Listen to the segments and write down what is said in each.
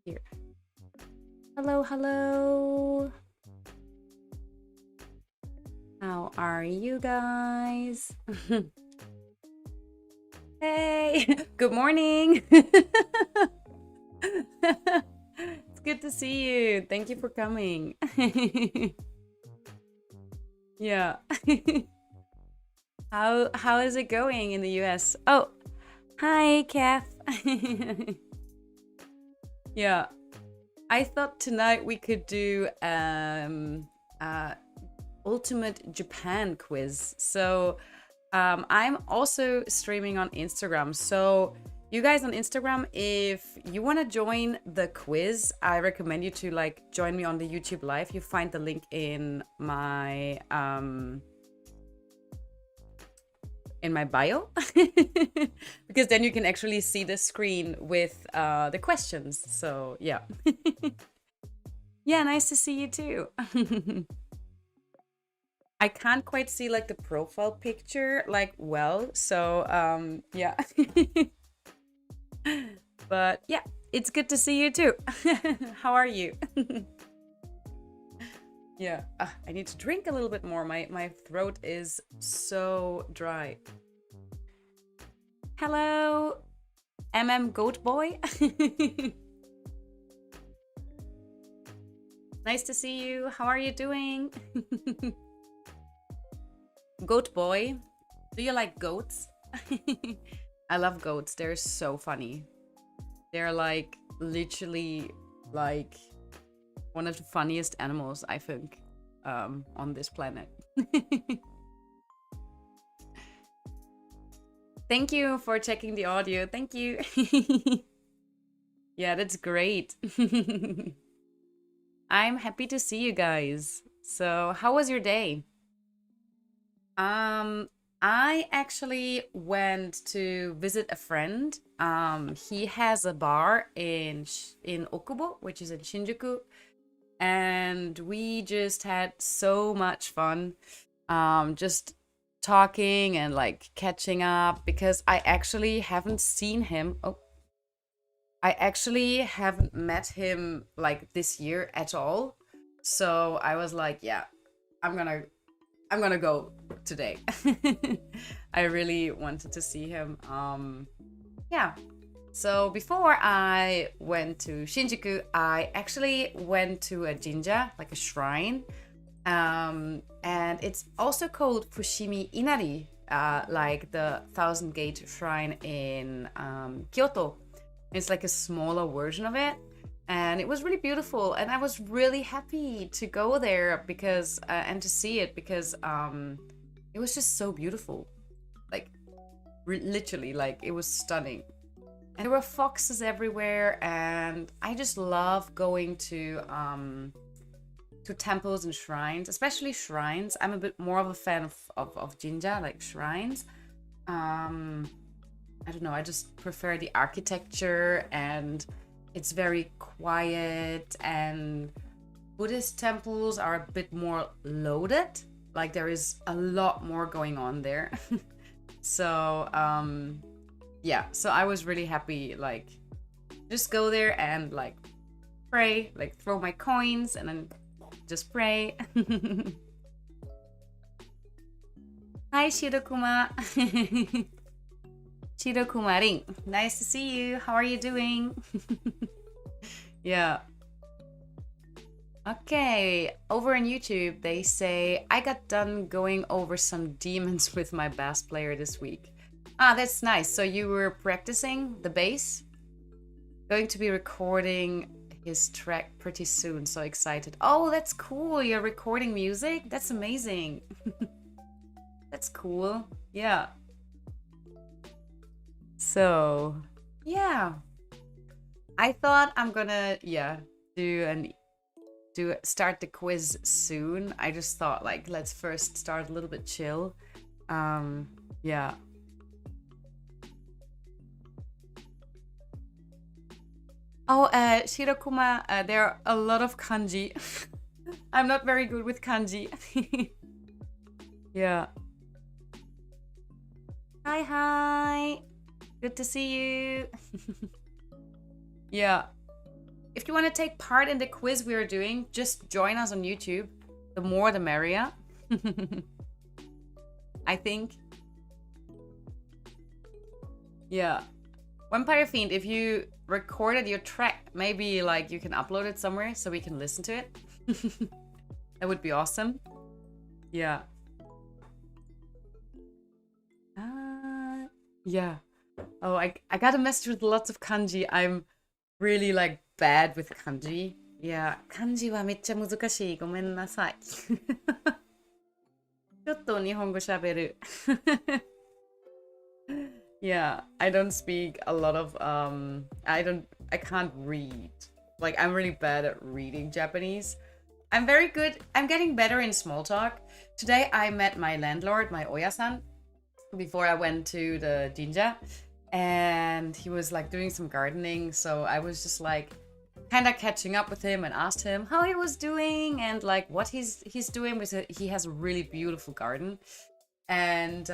Here. Hello, hello. How are you guys? Hey, good morning. It's good to see you. Thank you for coming. Yeah. How is it going in the US? Oh, hi, Kath. Yeah. I thought tonight we could do ultimate Japan quiz. So I'm also streaming on Instagram. So you guys on Instagram, if you want to join the quiz, I recommend you to like join me on the YouTube live. You find the link in my bio because then you can actually see the screen with the questions. So yeah. Yeah, nice to see you too. I can't quite see like the profile picture like well, so yeah. But yeah, it's good to see you too. How are you? Yeah, I need to drink a little bit more. My throat is so dry. Hello, Goat Boy. Nice to see you. How are you doing? Goat Boy, do you like goats? I love goats. They're so funny. They're like literally like one of the funniest animals, I think, on this planet. Thank you for checking the audio. Thank you. Yeah, that's great. I'm happy to see you guys. So, how was your day? I actually went to visit a friend. He has a bar in Okubo, which is in Shinjuku, and we just had so much fun. Just talking and like catching up because I actually haven't seen him. Oh, I actually haven't met him like this year at all. So I was like, yeah, I'm gonna go today. I really wanted to see him. Yeah. So before I went to Shinjuku, I actually went to a jinja, like a shrine. And it's also called Fushimi Inari, like the Thousand Gate Shrine in Kyoto. It's like a smaller version of it. And it was really beautiful. And I was really happy to go there because, and to see it because it was just so beautiful. Like, literally, like, it was stunning. And there were foxes everywhere. And I just love going to temples and shrines, especially shrines. I'm a bit more of a fan of jinja, like shrines. I don't know, I just prefer the architecture and it's very quiet, and Buddhist temples are a bit more loaded. Like there is a lot more going on there. So yeah, so I was really happy, like just go there and like pray, like throw my coins and then just pray. Hi Shirokuma. Shirokumarin, nice to see you. How are you doing? Yeah. Okay, over on YouTube they say I got done going over some demons with my bass player this week. Ah, that's nice. So you were practicing the bass? Going to be recording his track pretty soon, so excited. Oh, that's cool. You're recording music? That's amazing. That's cool. Yeah. So, yeah. I thought I'm gonna, yeah, start the quiz soon. I just thought like let's first start a little bit chill. Yeah. Oh, Shirokuma, there are a lot of kanji. I'm not very good with kanji. Yeah. Hi. Good to see you. Yeah. if you want to take part in the quiz we are doing, just join us on YouTube. The more the merrier. I think. Yeah. Vampire Fiend, if you recorded your track, maybe like you can upload it somewhere so we can listen to it. That would be awesome. Yeah. Yeah. Oh, I got a message with lots of kanji. I'm really like bad with kanji. Yeah. Kanji はめっちゃ難しい。ごめんなさい。ちょっと日本語喋る。Yeah, I don't speak a lot of I can't read. Like I'm really bad at reading Japanese. I'm very good. I'm getting better in small talk. Today I met my landlord, my oya-san, before I went to the jinja, and he was like doing some gardening, so I was just like kind of catching up with him and asked him how he was doing and like what he's doing, because he has a really beautiful garden. And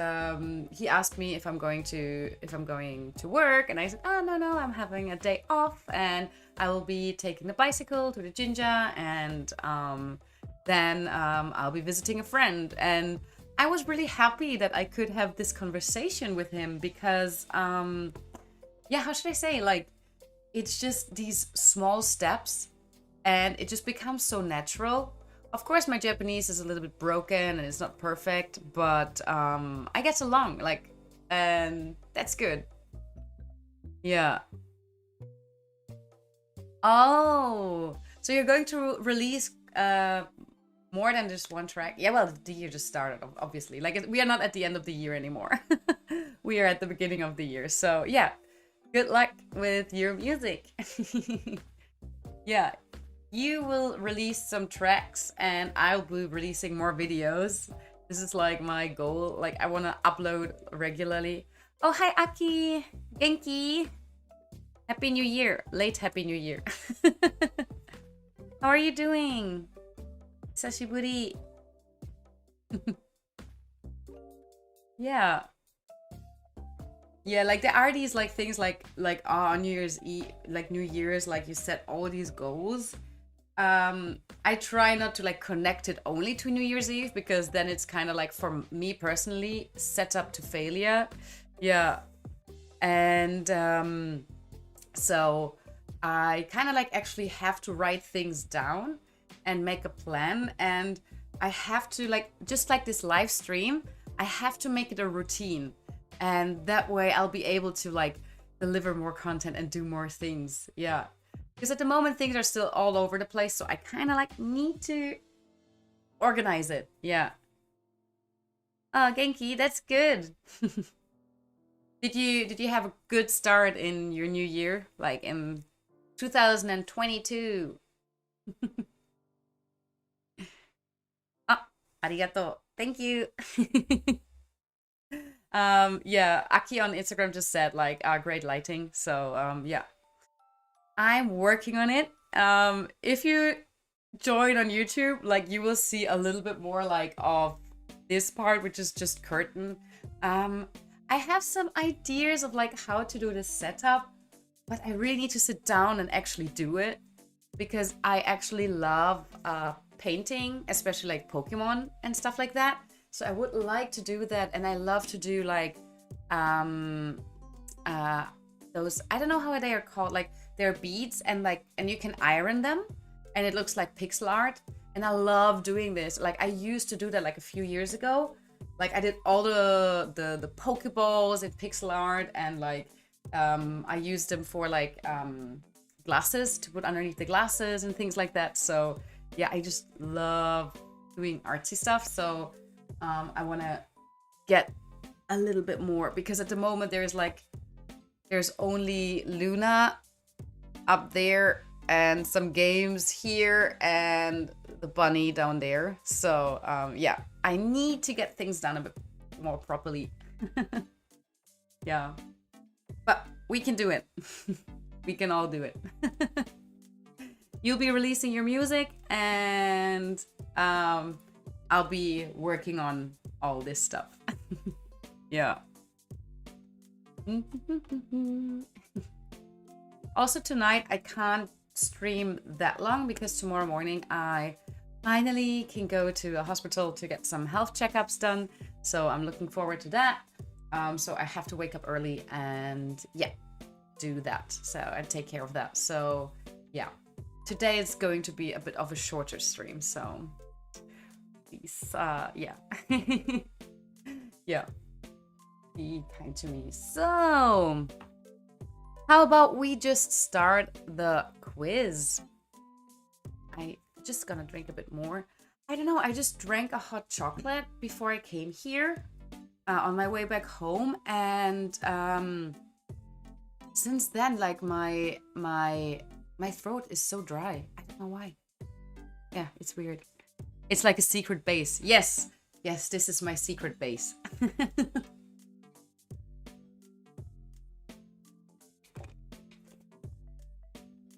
he asked me if I'm going to work, and I said, oh no, I'm having a day off and I will be taking the bicycle to the jinja, and then I'll be visiting a friend. And I was really happy that I could have this conversation with him, because yeah, how should I say, like it's just these small steps and it just becomes so natural. Of course, my Japanese is a little bit broken and it's not perfect, but I get along, like, and that's good. Yeah. Oh, so you're going to release more than just one track? Yeah, well, the year just started, obviously. Like, we are not at the end of the year anymore. We are at the beginning of the year. So, yeah, good luck with your music. Yeah. You will release some tracks and I'll be releasing more videos. This is like my goal. Like I want to upload regularly. Oh, hi Aki. Genki. Happy New Year. Late Happy New Year. How are you doing? Sashiburi. Yeah. Yeah, like there are these like things like on New Year's Eve, like New Year's, like you set all these goals. I try not to like connect it only to New Year's Eve, because then it's kind of like, for me personally, set up to failure. Yeah. And so I kind of like actually have to write things down and make a plan, and I have to like, just like this live stream, I have to make it a routine, and that way I'll be able to like deliver more content and do more things. Yeah. Because at the moment things are still all over the place, so I kind of like need to organize it. Yeah. Oh, Genki, that's good. Did you have a good start in your new year, like in 2022? Ah, arigato. Thank you. Yeah, Aki on Instagram just said like great lighting. So yeah. I'm working on it. If you join on YouTube, like you will see a little bit more like of this part, which is just curtain. I have some ideas of like how to do this setup, but I really need to sit down and actually do it, because I actually love painting, especially like Pokemon and stuff like that. So I would like to do that, and I love to do like those, I don't know how they are called, like they're beads, and like, and you can iron them and it looks like pixel art, and I love doing this. Like I used to do that like a few years ago. Like I did all the Pokeballs in pixel art, and like I used them for like glasses to put underneath the glasses and things like that. So yeah, I just love doing artsy stuff. So I want to get a little bit more, because at the moment there's only Luna up there and some games here and the bunny down there. So yeah, I need to get things done a bit more properly. Yeah, but we can do it. We can all do it. You'll be releasing your music, and I'll be working on all this stuff. Yeah. Also tonight I can't stream that long because tomorrow morning I finally can go to a hospital to get some health checkups done. So I'm looking forward to that. So I have to wake up early and yeah, do that. So I take care of that. So yeah, today is going to be a bit of a shorter stream. So please, yeah, yeah, be kind to me. So how about we just start the quiz? I just gonna drink a bit more. I don't know, I just drank a hot chocolate before I came here on my way back home, and since then, like my throat is so dry. I don't know why. Yeah, it's weird. It's like a secret base. Yes, yes, this is my secret base.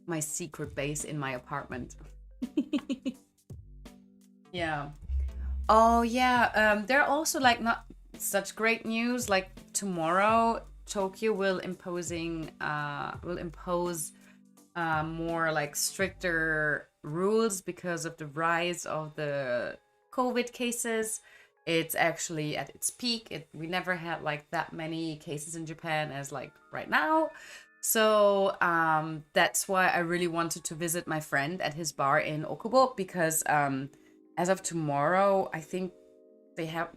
My secret base in my apartment. Yeah. Oh yeah. There are also like not such great news. Like tomorrow, Tokyo will impose more like stricter rules because of the rise of the COVID cases. It's actually at its peak. We never had like that many cases in Japan as like right now. So that's why I really wanted to visit my friend at his bar in Okubo, because as of tomorrow, I think they have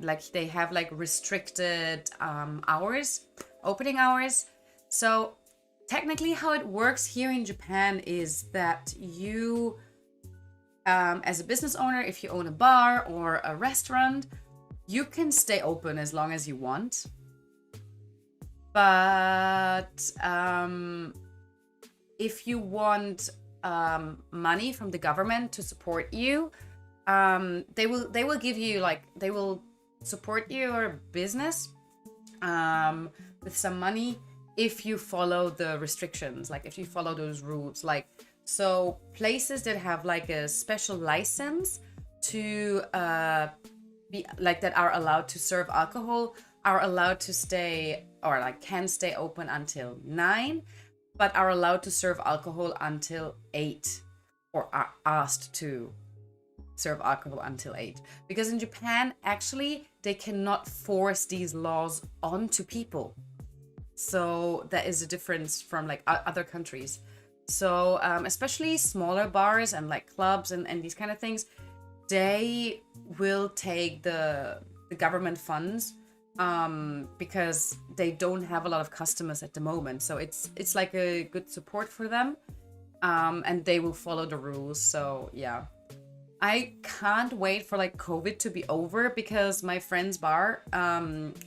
like restricted opening hours. So technically how it works here in Japan is that you, as a business owner, if you own a bar or a restaurant, you can stay open as long as you want. But if you want money from the government to support you, they will give you they will support your business with some money if you follow the restrictions, like if you follow those rules. Like, so places that have like a special license to be like that are allowed to serve alcohol are allowed to stay, or like can stay open until 9, but are allowed to serve alcohol until 8, or are asked to serve alcohol until 8. Because in Japan, actually, they cannot force these laws onto people. So that is a difference from like other countries. So especially smaller bars and like clubs and these kind of things, they will take the government funds because they don't have a lot of customers at the moment. So it's like a good support for them, and they will follow the rules. So yeah, I can't wait for like COVID to be over, because my friend's bar,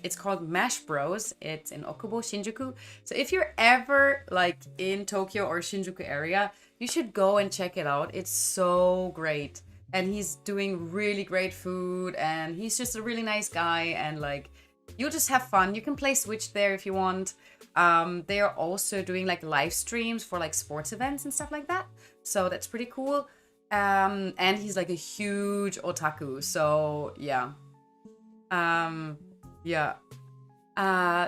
it's called Mash Bros. It's in Okubo, Shinjuku. So if you're ever like in Tokyo or Shinjuku area, you should go and check it out. It's so great. And he's doing really great food, and he's just a really nice guy, and like you'll just have fun. You can play Switch there if you want. They are also doing like live streams for like sports events and stuff like that. So that's pretty cool. And he's like a huge otaku. So yeah. Yeah.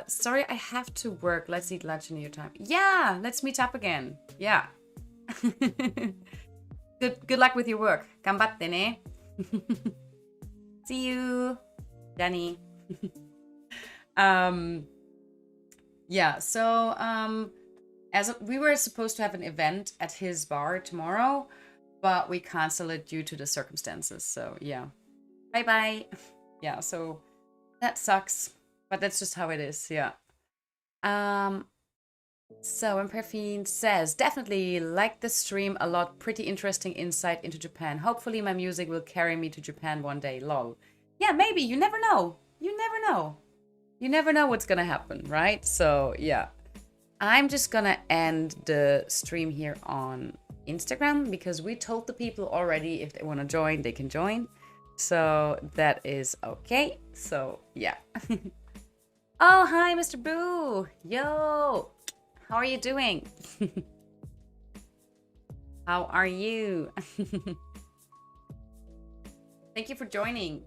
Sorry, I have to work. Let's eat lunch in your time. Yeah, let's meet up again. Yeah. Good luck with your work. Ganbatte ne. See you, Danny. Yeah, so we were supposed to have an event at his bar tomorrow, but we canceled it due to the circumstances. So yeah, bye. Yeah, so that sucks, but that's just how it is. Yeah. So Imperfine says, definitely like the stream a lot. Pretty interesting insight into Japan. Hopefully my music will carry me to Japan one day. Lol. Yeah, maybe. You never know. You never know. You never know what's gonna happen, right? So yeah, I'm just gonna end the stream here on Instagram, because we told the people already if they want to join, they can join. So that is okay. So yeah. Oh, hi, Mr. Boo. Yo, how are you doing? How are you? Thank you for joining.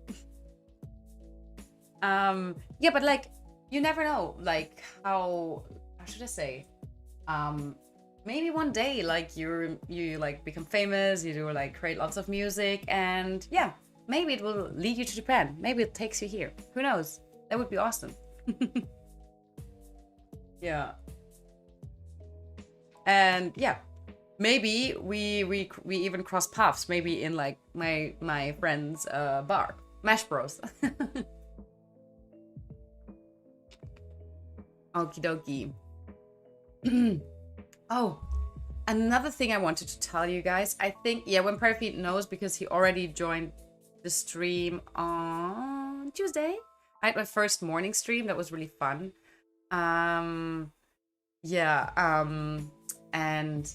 Yeah, but like you never know, like how should I say, maybe one day, like you like become famous, you do like create lots of music, and yeah, maybe it will lead you to Japan. Maybe it takes you here. Who knows? That would be awesome. Yeah. And yeah, maybe we even cross paths. Maybe in like my friend's bar, Mash Bros. Okie dokie. Oh, another thing I wanted to tell you guys. I think, yeah, when Perfect knows because he already joined the stream on Tuesday. I had my first morning stream. That was really fun. Yeah, and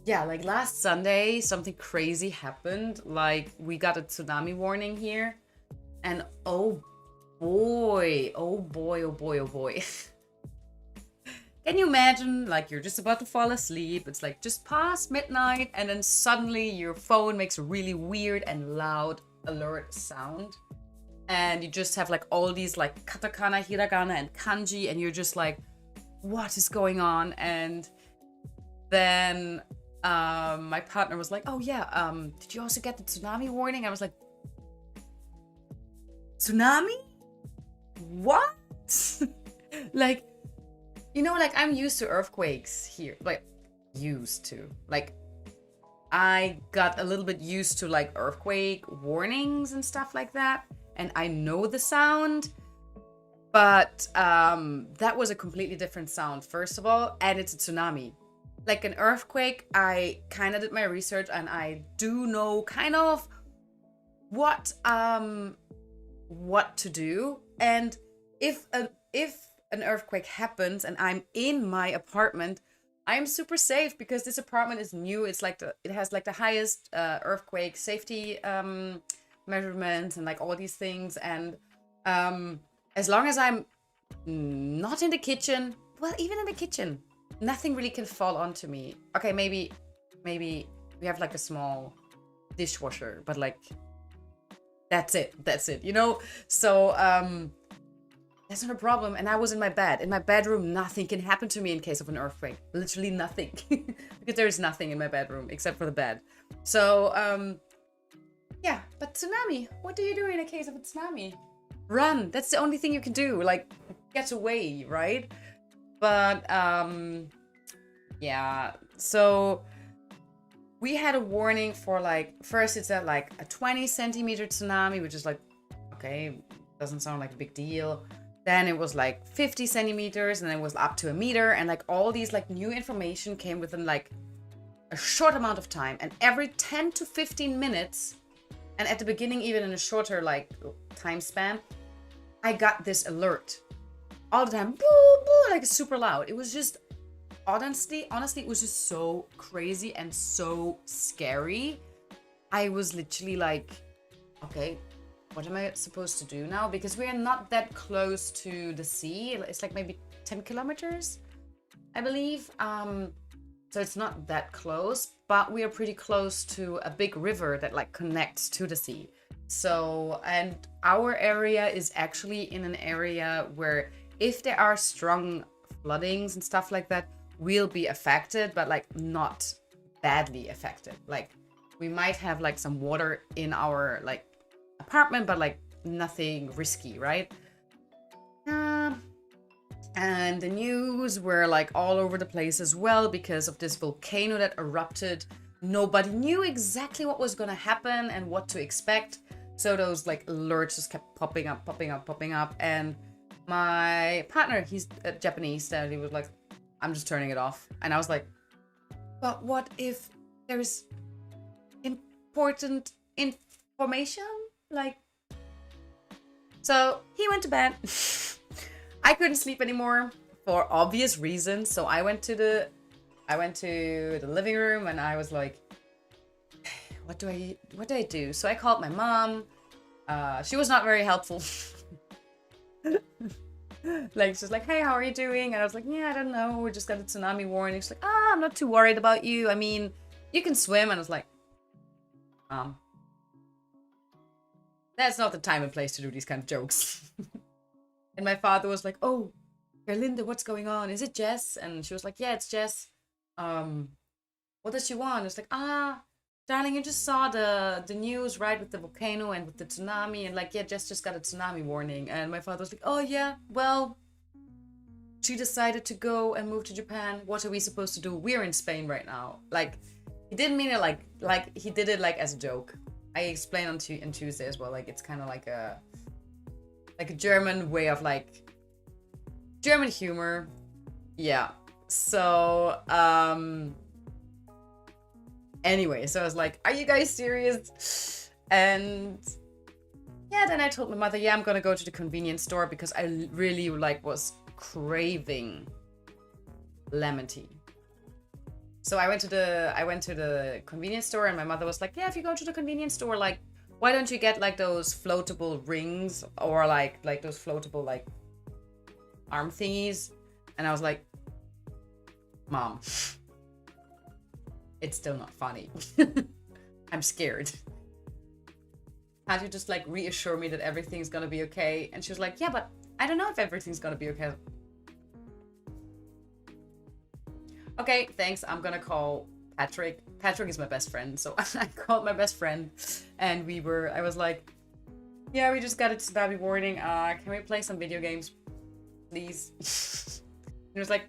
yeah, like last Sunday, something crazy happened. Like we got a tsunami warning here, and oh boy, oh boy, oh boy, oh boy. Can you imagine, like, you're just about to fall asleep, it's like just past midnight, and then suddenly your phone makes a really weird and loud alert sound, and you just have like all these like katakana, hiragana, and kanji, and you're just like, what is going on? And then my partner was like, oh yeah, did you also get the tsunami warning? I was like, tsunami? What? Like, you know, like I'm used to earthquakes here, like used to, like I got a little bit used to like earthquake warnings and stuff like that, and I know the sound, but that was a completely different sound, first of all, and it's a tsunami. Like an earthquake, I kind of did my research and I do know kind of what to do, and if an earthquake happens and I'm in my apartment, I'm super safe because this apartment is new. It's like it has like the highest earthquake safety measurements and like all these things. And as long as I'm not in the kitchen, well, even in the kitchen, nothing really can fall onto me. Okay, maybe we have like a small dishwasher, but like that's it, you know? So that's not a problem. And I was in my bed. In my bedroom, nothing can happen to me in case of an earthquake. Literally nothing. Because there is nothing in my bedroom except for the bed. So, yeah. But tsunami, what do you do in a case of a tsunami? Run. That's the only thing you can do. Like, get away, right? But, yeah. So, we had a warning for like, first it's at like a 20 centimeter tsunami, which is like, okay, doesn't sound like a big deal. Then it was like 50 centimeters, and then it was up to a meter, and like all these like new information came within like a short amount of time, and every 10 to 15 minutes, and at the beginning even in a shorter like time span, I got this alert all the time, boo, boo, like super loud. It was just honestly it was just so crazy and so scary. I was literally like, okay, what am I supposed to do now? Because we are not that close to the sea. It's like maybe 10 kilometers, I believe. So it's not that close, but we are pretty close to a big river that like connects to the sea. So, and our area is actually in an area where if there are strong floodings and stuff like that, we'll be affected, but like not badly affected. Like we might have like some water in our like apartment, but like nothing risky, right? And the news were like all over the place as well because of this volcano that erupted. Nobody knew exactly what was gonna happen and what to expect, so those like alerts just kept popping up. And my partner, he's Japanese, and he was like, I'm just turning it off. And I was like, but what if there's important information? Like, so he went to bed. I couldn't sleep anymore for obvious reasons. So I went to the living room and I was like, what do I do? So I called my mom. She was not very helpful. Like, she's like, hey, how are you doing? And I was like, yeah, I don't know. We just got a tsunami warning. She's like, I'm not too worried about you. I mean, you can swim. And I was like, that's not the time and place to do these kind of jokes. And my father was like, oh, Gerlinde, what's going on? Is it Jess? And she was like, yeah, it's Jess. what does she want? It's like, darling, you just saw the news, right, with the volcano and with the tsunami, and like, yeah, Jess just got a tsunami warning. And my father was like, oh yeah, well, she decided to go and move to Japan. What are we supposed to do? We're in Spain right now. Like, he didn't mean it like he did it like as a joke. I explained on Tuesday as well. Like, it's kind of like a German way of like German humor. Yeah. So anyway, so I was like, are you guys serious? And yeah, then I told my mother, yeah, I'm gonna go to the convenience store because I really like was craving lemon tea. So I went to the convenience store, and my mother was like, yeah, if you go to the convenience store, like, why don't you get like those floatable rings or like those floatable like arm thingies? And I was like, Mom, it's still not funny. I'm scared. Can't you just like reassure me that everything's gonna be okay? And she was like, yeah, but I don't know if everything's gonna be okay. Okay, thanks. I'm gonna call Patrick. Patrick is my best friend, so I called my best friend, and I was like, yeah, we just got a tsunami warning. Can we play some video games, please? He was like,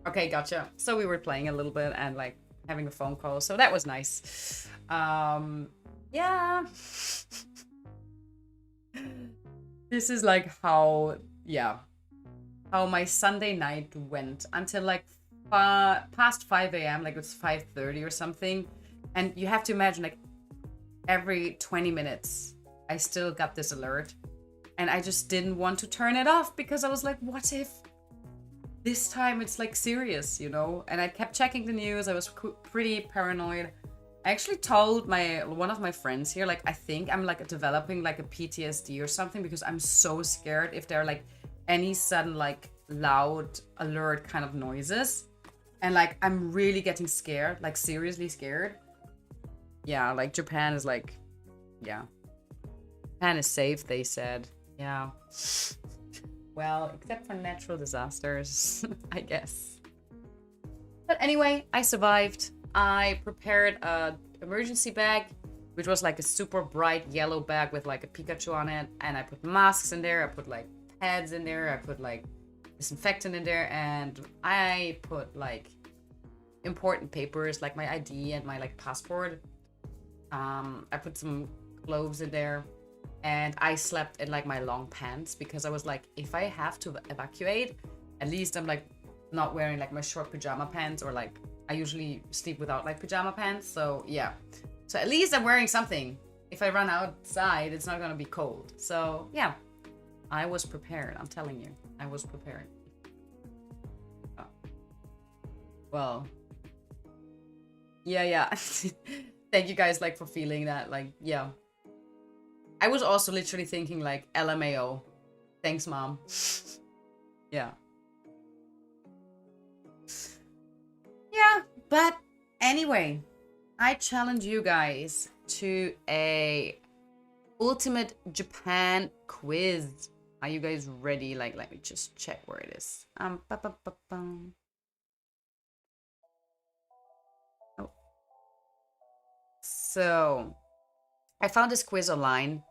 okay, gotcha. So we were playing a little bit and like having a phone call, so that was nice. Yeah. This is like how my Sunday night went until like past 5 a.m. like it's 5:30 or something. And you have to imagine, like, every 20 minutes I still got this alert, and I just didn't want to turn it off because I was like, what if this time it's like serious, you know? And I kept checking the news. I was pretty paranoid. I actually told one of my friends here, like, I think I'm like developing like a PTSD or something because I'm so scared if there are like any sudden like loud alert kind of noises. And like, I'm really getting scared, like seriously scared. Yeah, like Japan is like, yeah. Japan is safe, they said. Yeah. Well, except for natural disasters, I guess. But anyway, I survived. I prepared a emergency bag, which was like a super bright yellow bag with like a Pikachu on it. And I put masks in there. I put like pads in there. I put like disinfectant in there, and I put like important papers like my ID and my like passport. I put some gloves in there, and I slept in like my long pants because I was like, if I have to evacuate, at least I'm like not wearing like my short pajama pants, or like I usually sleep without like pajama pants. So yeah, so at least I'm wearing something. If I run outside, it's not gonna be cold. So yeah, I was prepared. I'm telling you, I was prepared. Oh. Well, yeah. Thank you guys like for feeling that. Like, yeah, I was also literally thinking like LMAO. Thanks, Mom. Yeah. Yeah, but anyway, I challenge you guys to a ultimate Japan quiz. Are you guys ready? Like, let me just check where it is. Oh. So, I found this quiz online,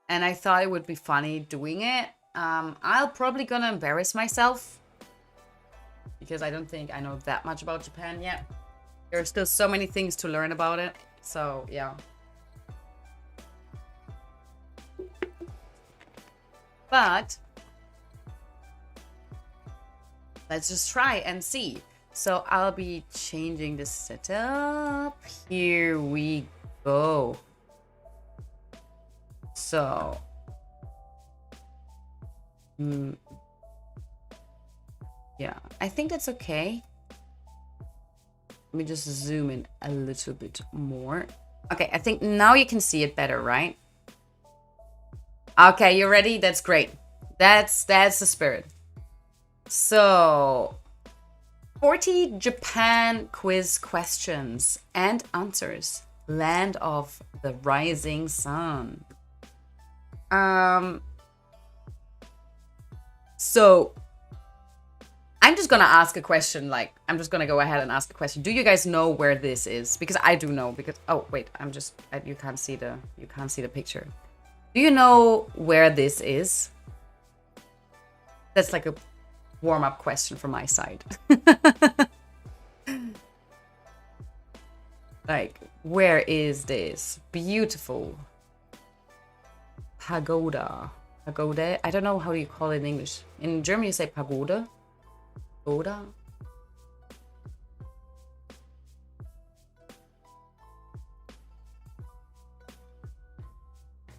and I thought it would be funny doing it. I'll probably gonna embarrass myself because I don't think I know that much about Japan yet. There are still so many things to learn about it. So, yeah. But let's just try and see. So I'll be changing the setup. Here we go. So, yeah, I think that's okay. Let me just zoom in a little bit more. Okay, I think now you can see it better, right? Okay, you ready? That's great. That's the spirit. So, 40 Japan quiz questions and answers. Land of the rising sun. So, I'm just gonna ask a question. Like, I'm just gonna go ahead and ask a question. Do you guys know where this is? Because I do know. Because oh wait, you can't see the picture. Do you know where this is? That's like a warm-up question from my side. Like, where is this beautiful pagoda? Pagoda? I don't know how you call it in English. In German, you say pagoda. Pagoda.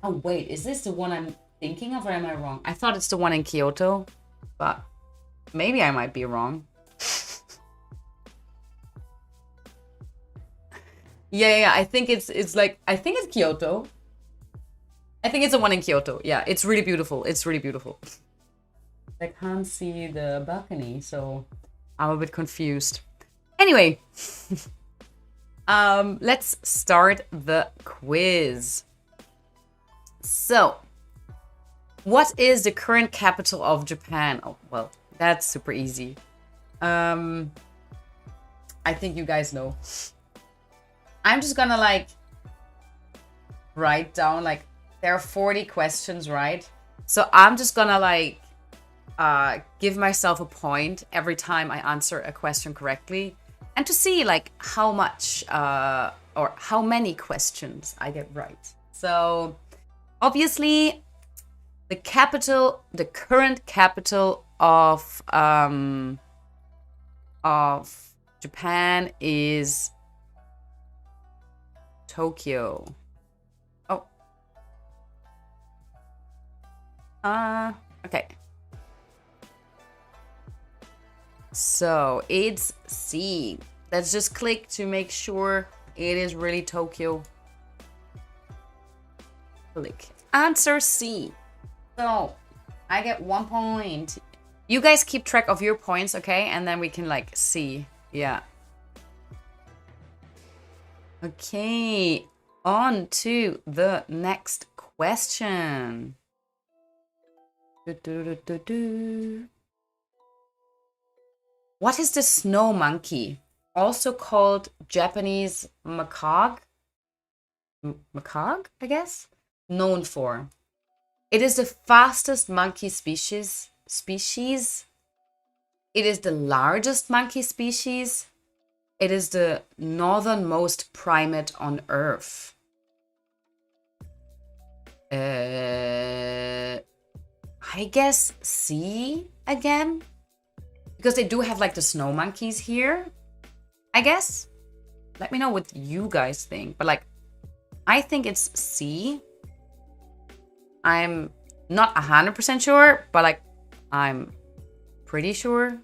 Oh wait, is this the one I'm thinking of, or am I wrong? I thought it's the one in Kyoto, but maybe I might be wrong. Yeah, I think it's Kyoto. I think it's the one in Kyoto. Yeah, it's really beautiful. It's really beautiful. I can't see the balcony, so I'm a bit confused. Anyway, let's start the quiz. So, what is the current capital of Japan? Oh, well, that's super easy. I think you guys know. I'm just gonna like write down, like, there are 40 questions, right? So I'm just gonna like give myself a point every time I answer a question correctly, and to see like how much or how many questions I get right. So obviously the current capital of Japan is Tokyo. Oh. Okay. So it's C. Let's just click to make sure it is really Tokyo. Click. Answer C. So I get 1 point. You guys keep track of your points, okay? And then we can like see. Yeah. Okay, on to the next question. What is the snow monkey, also called Japanese macaque, I guess, known for? It is the fastest monkey species. It is the largest monkey species. It is the northernmost primate on Earth. I guess C again, because they do have like the snow monkeys here, I guess. Let me know what you guys think, but like, I think it's C. I'm not 100% sure, but like, I'm pretty sure.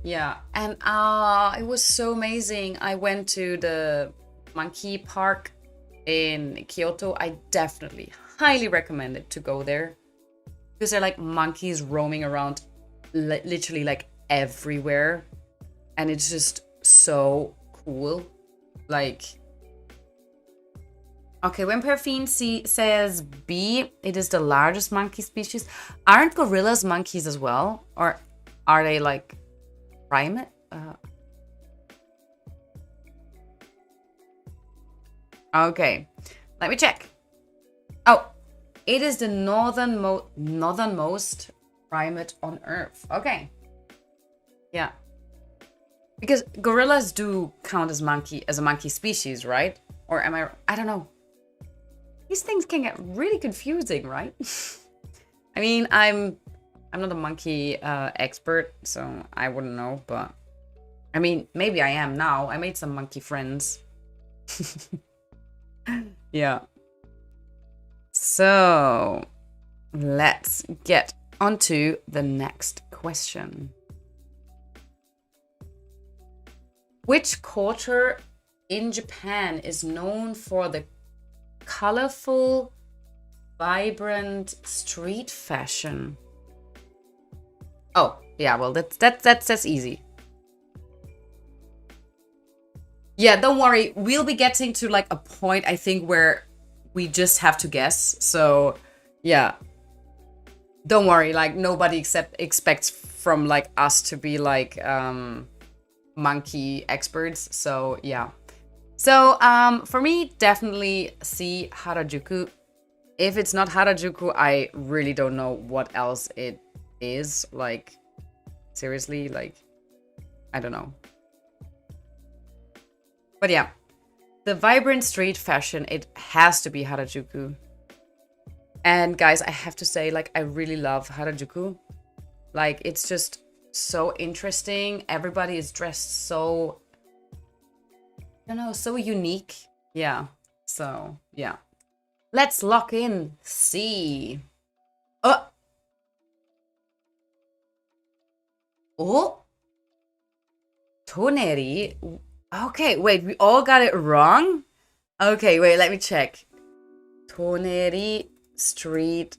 Yeah, and it was so amazing. I went to the monkey park in Kyoto. I definitely highly recommend it to go there, because they're like monkeys roaming around literally like everywhere, and it's just so cool. Like, okay, when Perfine says B, it is the largest monkey species. Aren't gorillas monkeys as well, or are they like primate? Okay, let me check. Oh, it is the northernmost primate on Earth. Okay. Yeah. Because gorillas do count as a monkey species, right? Or am I don't know. These things can get really confusing, right? I mean, I'm not a monkey expert, so I wouldn't know, but I mean, maybe I am now. I made some monkey friends. Yeah. So let's get onto the next question. Which culture in Japan is known for the colorful, vibrant street fashion? Oh, yeah, well, that's easy. Yeah, don't worry. We'll be getting to like a point, I think, where we just have to guess. So, yeah. Don't worry, like nobody expects from like us to be like monkey experts. So yeah. So for me, definitely see Harajuku. If it's not Harajuku, I really don't know what else it is. Like, seriously, like, I don't know. But yeah, the vibrant street fashion, it has to be Harajuku. And guys, I have to say, like, I really love Harajuku. Like, it's just so interesting. Everybody is dressed so, I don't know, so unique. Yeah. So, yeah. Let's lock in C. Oh. Oh. Toneri. Okay, wait, we all got it wrong? Okay, wait, let me check. Toneri street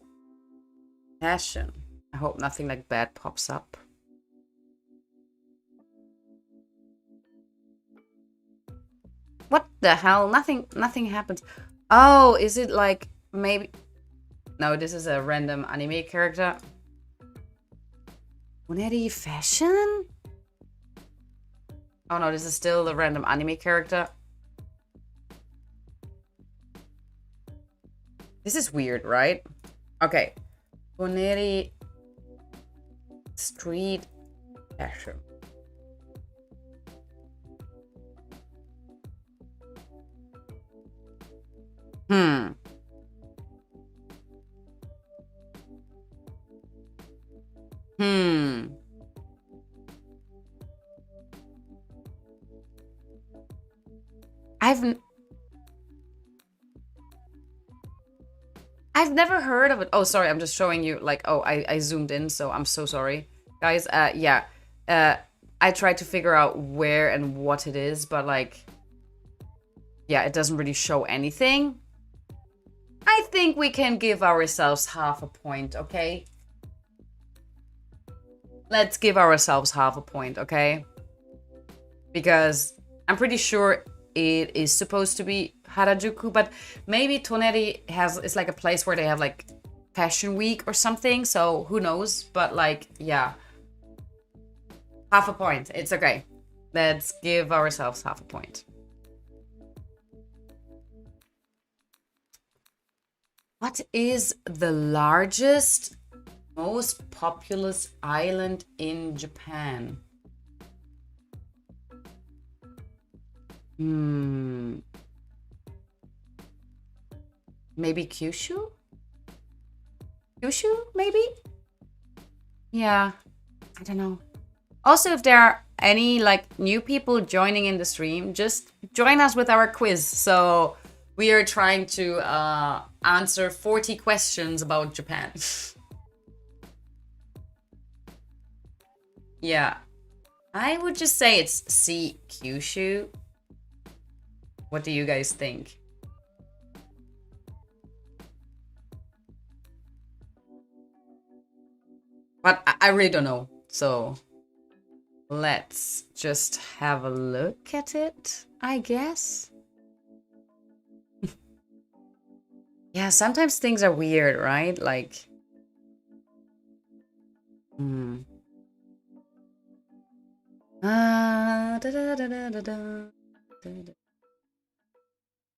fashion. I hope nothing like bad pops up. What the hell? Nothing happens. Oh, is it like maybe... No, this is a random anime character. Toneri fashion? Oh no, this is still the random anime character. This is weird, right? Okay. Toneri street fashion. Hmm. I've never heard of it. Oh, sorry, I'm just showing you like, oh, I zoomed in, so I'm so sorry. Guys, yeah. I tried to figure out where and what it is, but like, yeah, it doesn't really show anything. I think we can give ourselves half a point, okay? Let's give ourselves half a point, okay? Because I'm pretty sure it is supposed to be Harajuku, but maybe Toneri is like a place where they have like fashion week or something, so who knows? But like, yeah. Half a point. It's okay. Let's give ourselves half a point. What is the largest, most populous island in Japan? Maybe Kyushu? Kyushu, maybe? Yeah, I don't know. Also, if there are any like new people joining in the stream, just join us with our quiz. So we are trying to answer 40 questions about Japan. Yeah, I would just say it's C, Kyushu. What do you guys think? But I really don't know. So let's just have a look at it, I guess. Yeah, sometimes things are weird, right? Like,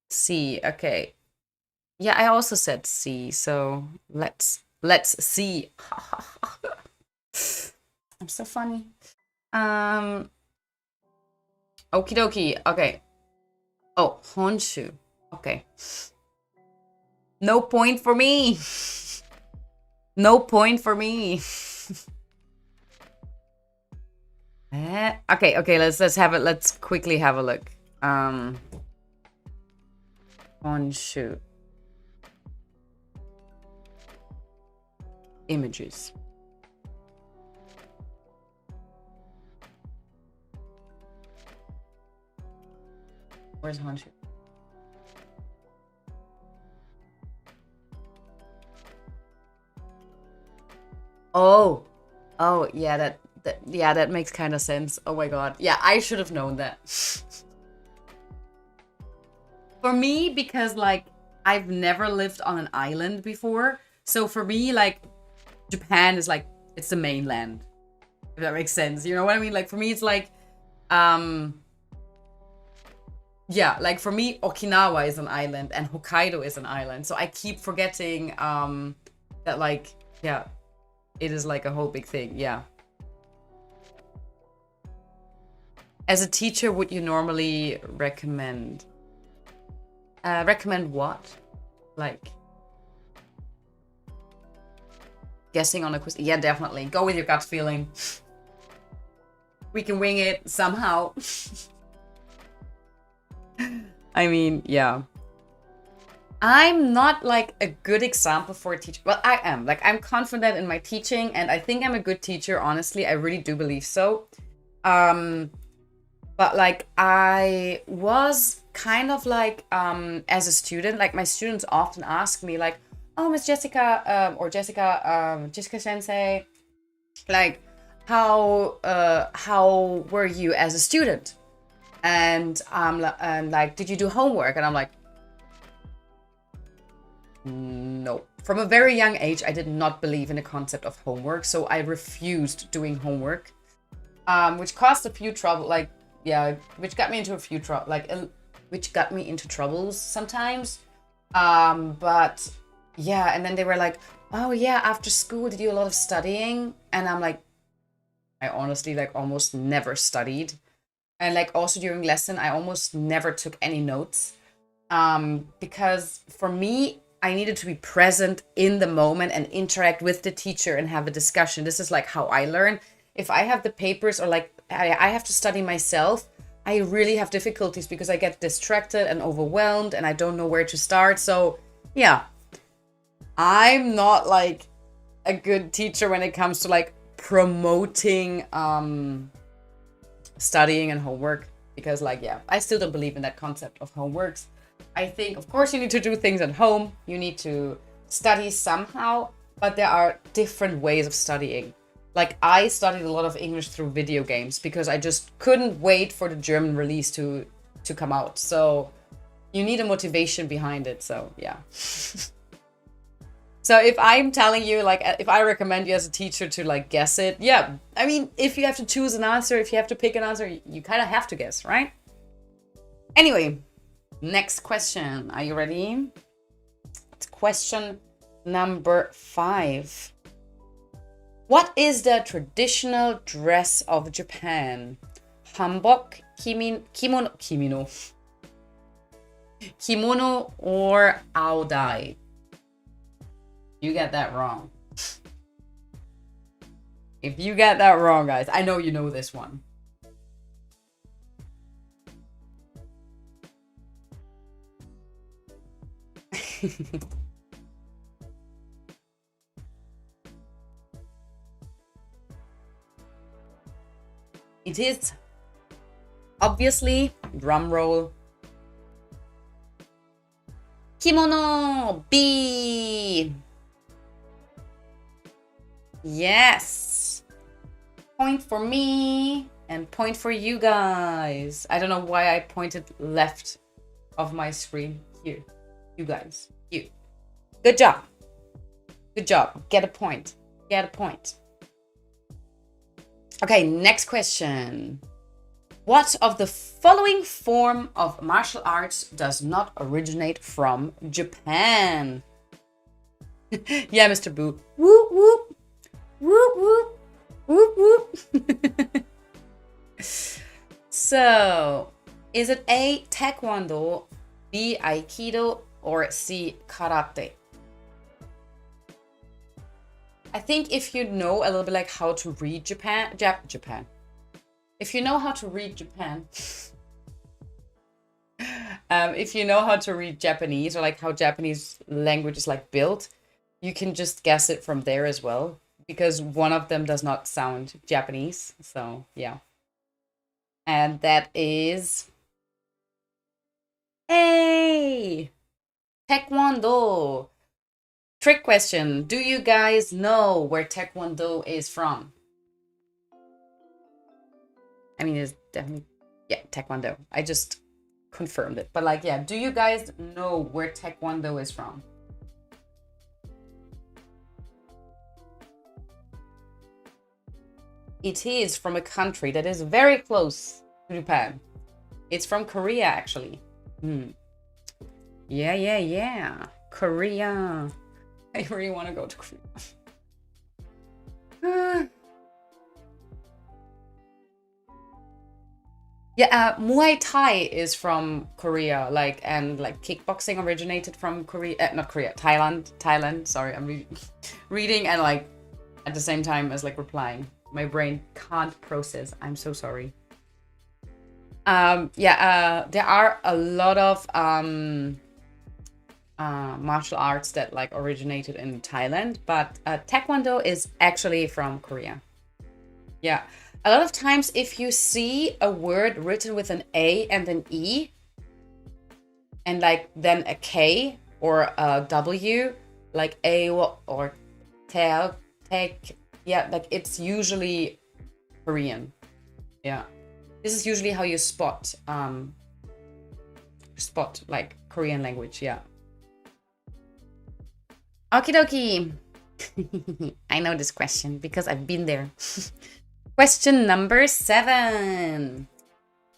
C, okay. Yeah, I also said C, so let's see. I'm so funny. Okie dokie. Okay. Oh, Honshu. Okay. No point for me. No point for me. Okay, let's have it. Let's quickly have a look. Honshu. Images. Where's Honshu? Oh, yeah, that makes kind of sense. Oh my god, yeah, I should have known that. For me, because like I've never lived on an island before, so for me, like Japan is like, it's the mainland, if that makes sense. You know what I mean? Like for me, it's like, yeah, like for me, Okinawa is an island and Hokkaido is an island. So I keep forgetting that like, yeah, it is like a whole big thing. Yeah. As a teacher, would you normally recommend? Recommend what? Like guessing on a quiz? Yeah, definitely. Go with your gut feeling. We can wing it somehow. I mean, yeah. I'm not like a good example for a teacher. Well, I am. Like, I'm confident in my teaching and I think I'm a good teacher, honestly. I really do believe so. But like, I was kind of like, as a student, like my students often ask me like, oh, Miss Jessica, or Jessica, Jessica Sensei, like, how were you as a student? And like, did you do homework? And I'm like, no. From a very young age, I did not believe in the concept of homework, so I refused doing homework, which caused a few trouble, like, yeah, which got me into a few trouble, like, which got me into troubles sometimes. But yeah, and then they were like, oh yeah, after school, did you do a lot of studying? And I'm like, I honestly like almost never studied. And like also during lesson, I almost never took any notes. Because for me, I needed to be present in the moment and interact with the teacher and have a discussion. This is like how I learn. If I have the papers or like I have to study myself, I really have difficulties because I get distracted and overwhelmed and I don't know where to start. So yeah, I'm not like a good teacher when it comes to like promoting studying and homework, because like, yeah, I still don't believe in that concept of homeworks. I think, of course, you need to do things at home. You need to study somehow, but there are different ways of studying. Like I studied a lot of English through video games because I just couldn't wait for the German release to come out. So you need a motivation behind it. So yeah. So if I'm telling you, like, if I recommend you as a teacher to like guess it, yeah. I mean, if you have to choose an answer, if you have to pick an answer, you kind of have to guess, right? Anyway, next question. Are you ready? It's question number 5. What is the traditional dress of Japan? Hanbok, kimono, or aodai? You got that wrong. If you got that wrong, guys, I know you know this one. It is obviously, drum roll, kimono. B. Yes. Point for me and point for you guys. I don't know why I pointed left of my screen. Here. You guys. You. Good job. Good job. Get a point. Get a point. Okay, next question. What of the following form of martial arts does not originate from Japan? Yeah, Mr. Boo. Whoop, whoop. Whoop, whoop. Whoop, whoop. So, is it A, Taekwondo, B, Aikido, or C, Karate? I think if you know a little bit like how to read Japan. If you know how to read Japan, if you know how to read Japanese or like how Japanese language is like built, you can just guess it from there as well, because one of them does not sound Japanese. So yeah. And that is A, Taekwondo. Trick question. Do you guys know where Taekwondo is from? I mean, it's definitely, yeah, Taekwondo. I just confirmed it. But like, yeah, do you guys know where Taekwondo is from? it is from a country that is very close to Japan. It's from Korea, actually. Yeah, yeah, yeah. Korea. I really want to go to Korea. Yeah, Muay Thai is from Korea, and kickboxing originated from Korea, not Korea, Thailand. Sorry, I'm reading and like at the same time as like replying. My brain can't process. I'm so sorry. There are a lot of martial arts that like originated in Thailand, but Taekwondo is actually from Korea. Yeah. A lot of times if you see a word written with an A and an E and like then a K or a W, like A or take, yeah, like it's usually Korean. Yeah. This is usually how you spot like Korean language, yeah. Okie dokie. I know this question because I've been there. Question number 7.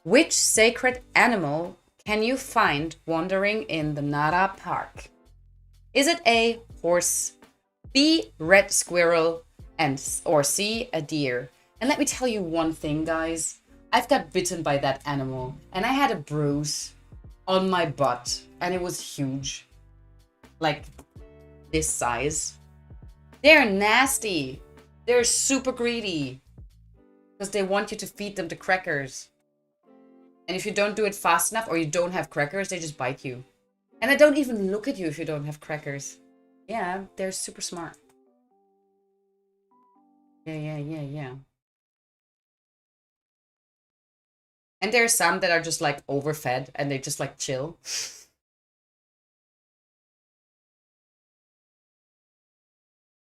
Which sacred animal can you find wandering in the Nara Park? Is it A, horse, B, red squirrel, or C, a deer? And let me tell you one thing, guys. I've got bitten by that animal and I had a bruise on my butt and it was huge. Like this size. They're nasty. They're super greedy. Because they want you to feed them the crackers. And if you don't do it fast enough or you don't have crackers, they just bite you. And they don't even look at you if you don't have crackers. Yeah, they're super smart. Yeah. And there are some that are just like overfed and they just like chill.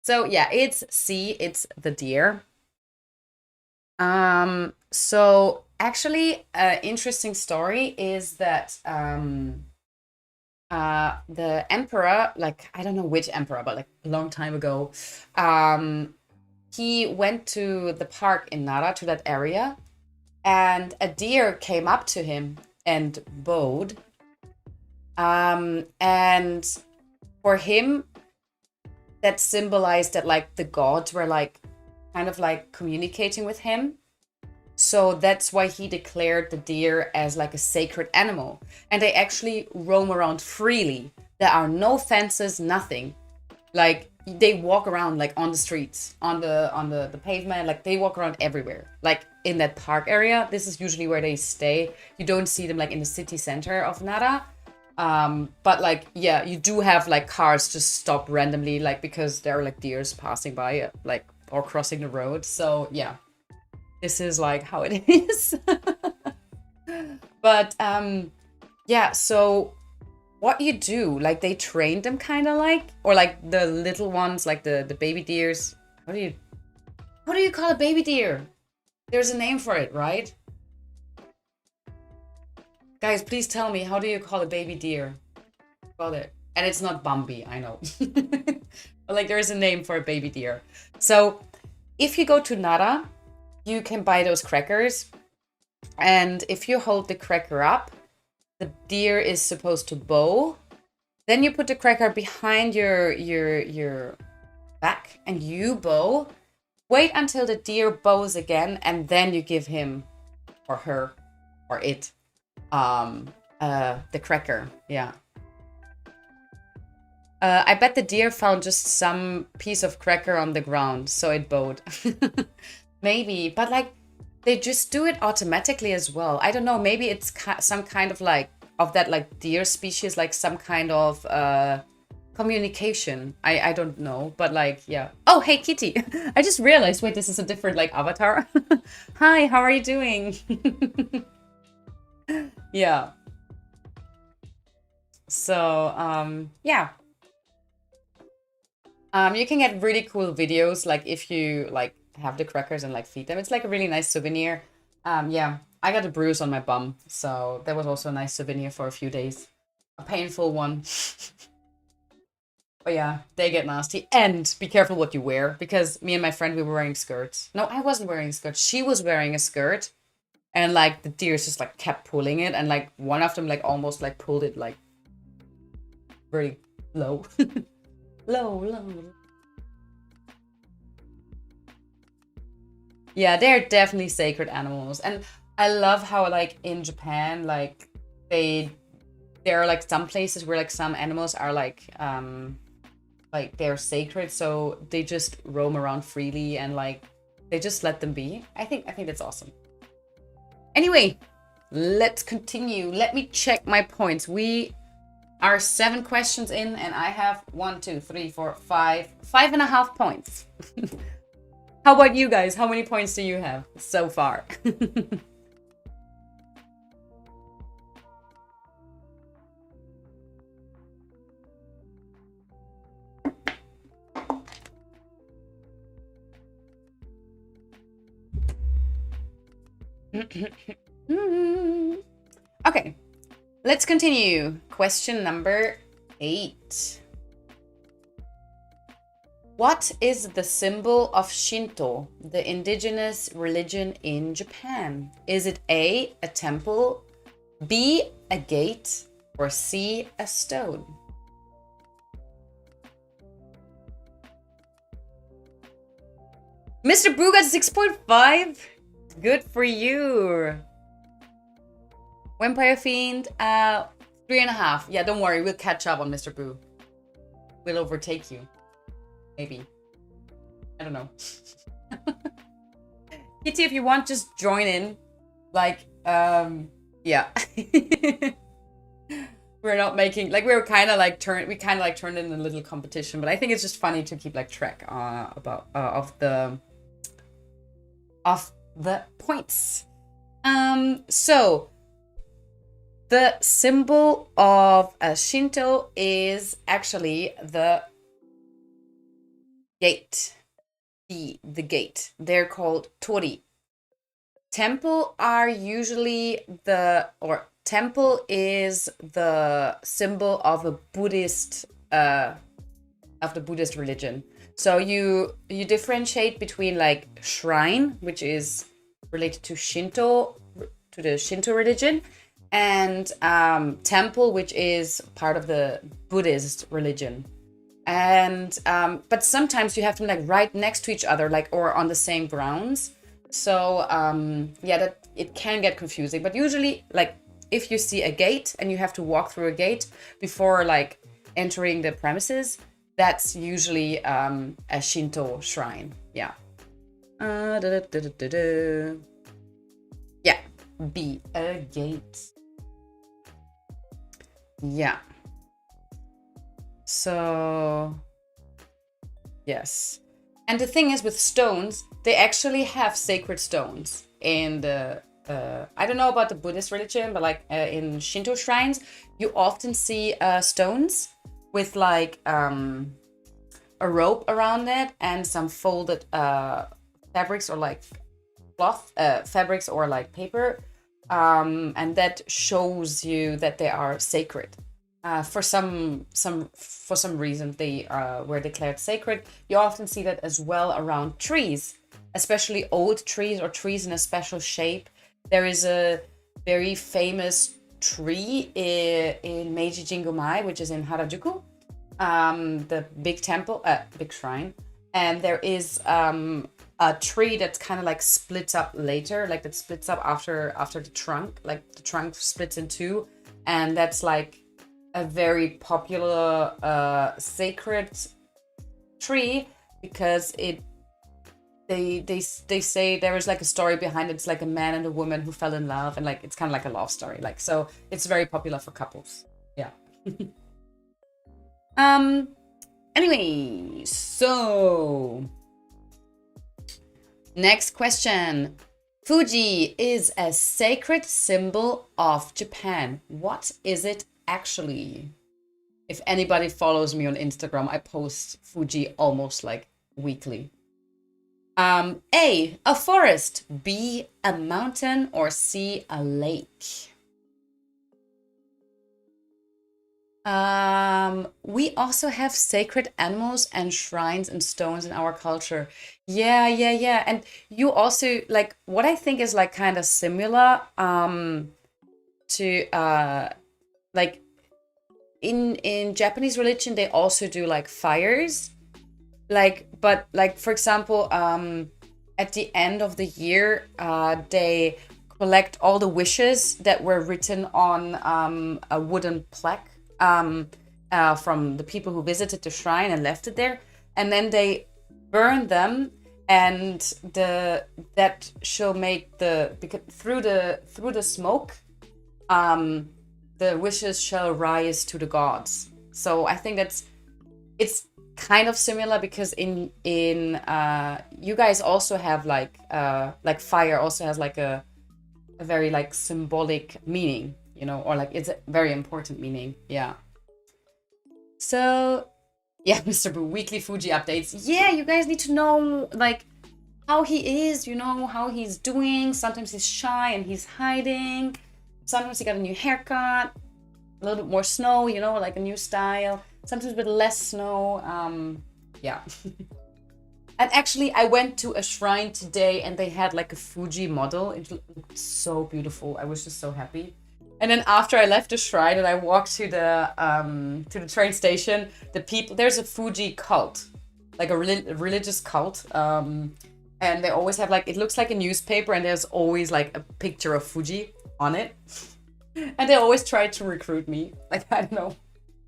So yeah, it's C, it's the deer. So actually, interesting story is that the emperor, like I don't know which emperor, but like a long time ago, he went to the park in Nara, to that area, and a deer came up to him and bowed. And for him, that symbolized that like the gods were like kind of like communicating with him. So that's why he declared the deer as like a sacred animal. And they actually roam around freely. There are no fences, nothing. Like they walk around like on the streets, on the pavement, like they walk around everywhere. Like in that park area, this is usually where they stay. You don't see them like in the city center of Nara. But like, yeah, you do have like cars just stop randomly, like because there are like deers passing by, like, or crossing the road. So yeah, this is like how it is. But yeah, so what you do, like they train them kind of like, or like the little ones, like the baby deers. How do you call a baby deer? There's a name for it, right? Guys, please tell me, how do you call a baby deer? Call it. And it's not Bambi, I know. But like there is a name for a baby deer. So if you go to Nara, you can buy those crackers. And if you hold the cracker up, the deer is supposed to bow. Then you put the cracker behind your back and you bow. Wait until the deer bows again, and then you give him or her or it the cracker. Yeah. I bet the deer found just some piece of cracker on the ground, so it bowed. Maybe, but like they just do it automatically as well. I don't know, maybe it's some kind of like of that like deer species, like some kind of communication. I don't know, but like yeah. Oh, hey Kitty. I just realized, wait, this is a different like avatar. Hi, how are you doing? Yeah. So yeah. You can get really cool videos, like if you like have the crackers and like feed them. It's like a really nice souvenir. Yeah, I got a bruise on my bum, so that was also a nice souvenir for a few days. A painful one. But yeah, they get nasty. And be careful what you wear, because me and my friend, we were wearing skirts. No, I wasn't wearing a skirt. She was wearing a skirt, and like the deers just like kept pulling it, and like one of them like almost like pulled it like very low. Low. Yeah, they're definitely sacred animals. And I love how like in Japan, like there are like some places where like some animals are like they're sacred, so they just roam around freely and like they just let them be. I think that's awesome. Anyway, let's continue. Let me check my points. We are 7 questions in, and I have 1, 2, 3, 4, 5.5 points. How about you guys? How many points do you have so far? Okay, let's continue. Question number 8. What is the symbol of Shinto, the indigenous religion in Japan? Is it A, a temple, B, a gate, or C, a stone? Mr. Boo got 6.5. Good for you. Vampire Fiend, 3.5. Yeah, don't worry, we'll catch up on Mr. Boo. We'll overtake you. Maybe. I don't know. Kitty, if you want, just join in. Like, yeah. We're not making, like, we kind of like turned in a little competition, but I think it's just funny to keep like track of the points. So the symbol of Shinto is actually the gate. The gate. They're called tori. Temple is the symbol of a Buddhist of the Buddhist religion. So you differentiate between like shrine, which is related to the Shinto religion, and temple, which is part of the Buddhist religion. And but sometimes you have them like right next to each other, like, or on the same grounds. So yeah, that it can get confusing. But usually, like, if you see a gate and you have to walk through a gate before like entering the premises, that's usually a Shinto shrine. Yeah. Yeah, B, a gate. Yeah. So, yes. And the thing is with stones, they actually have sacred stones in the, I don't know about the Buddhist religion, but like in Shinto shrines, you often see stones with like a rope around it and some folded fabrics or like cloth fabrics or like paper, and that shows you that they are sacred. For some reason they were declared sacred. You often see that as well around trees, especially old trees or trees in a special shape. There is a very famous tree in Meiji Jingomai, which is in Harajuku, the big temple, big shrine, and there is a tree that's kind of like splits up later, like that splits up after the trunk, like the trunk splits in two, and that's like a very popular sacred tree because they say there is like a story behind it. It's like a man and a woman who fell in love, and like it's kind of like a love story, like, so it's very popular for couples. Yeah. Anyway, so next question. Fuji is a sacred symbol of Japan. What is it actually? If anybody follows me on Instagram, I post Fuji almost like weekly. A forest, B, a mountain, or C, a lake? We also have sacred animals and shrines and stones in our culture. Yeah, yeah, yeah. And you also like what I think is like kind of similar to like in Japanese religion they also do like fires. Like but like for example, at the end of the year, they collect all the wishes that were written on a wooden plaque from the people who visited the shrine and left it there, and then they burn them, and the that shall make the because through the smoke, the wishes shall rise to the gods. So I think it's kind of similar because in you guys also have like fire also has like a very like symbolic meaning, you know, or like it's a very important meaning. Yeah. So yeah, Mr. Boo, weekly Fuji updates. Yeah, you guys need to know like how he is, you know, how he's doing. Sometimes he's shy and he's hiding. Sometimes he got a new haircut, a little bit more snow, you know, like a new style. Sometimes with less snow. Yeah. And actually, I went to a shrine today and they had like a Fuji model. It looked so beautiful. I was just so happy. And then after I left the shrine and I walked to the train station, the people there's a Fuji cult, like a religious cult. And they always have like it looks like a newspaper and there's always like a picture of Fuji on it. And they always try to recruit me. Like I don't know.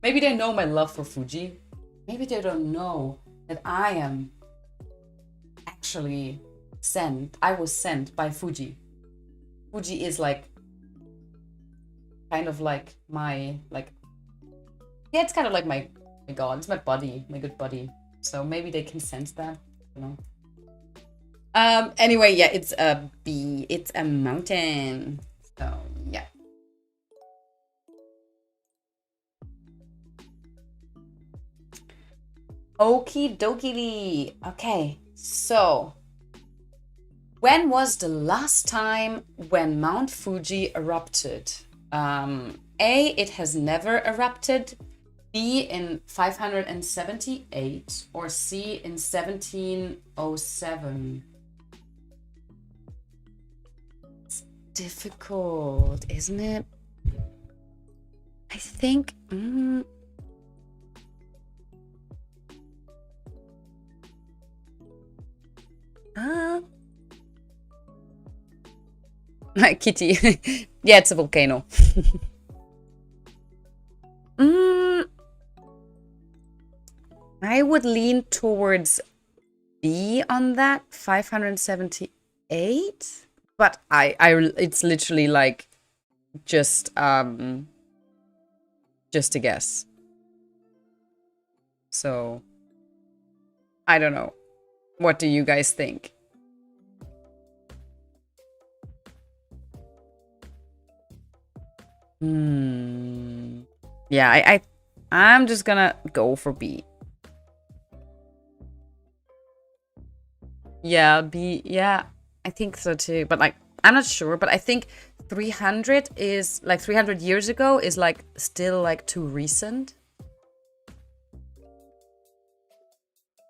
Maybe they know my love for Fuji. Maybe they don't know that I am actually I was sent by Fuji. Fuji is like kind of like my like yeah, it's kind of like my god, it's my buddy, my good buddy. So maybe they can sense that, you know. Anyway, yeah, it's a bee, it's a mountain. So yeah. Okie dokie. Okay, so when was the last time when Mount Fuji erupted? A, it has erupted erupted. B, in 578. Or C, in 1707. It's difficult, isn't it? I think... Kitty. Yeah, it's a volcano. I would lean towards B on that, 578. But it's literally like just a guess. So I don't know. What do you guys think? Yeah, I'm just gonna go for B. Yeah, B. Yeah, I think so too. But like, I'm not sure. But I think 300 is like 300 years ago is like still like too recent.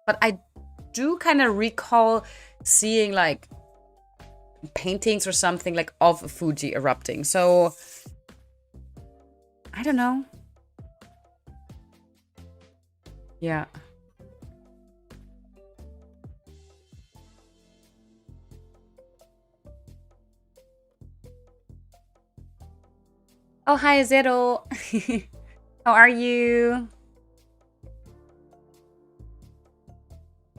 But I do kind of recall seeing like paintings or something like of Fuji erupting. So I don't know. Yeah. Oh, hi, Zero. How are you?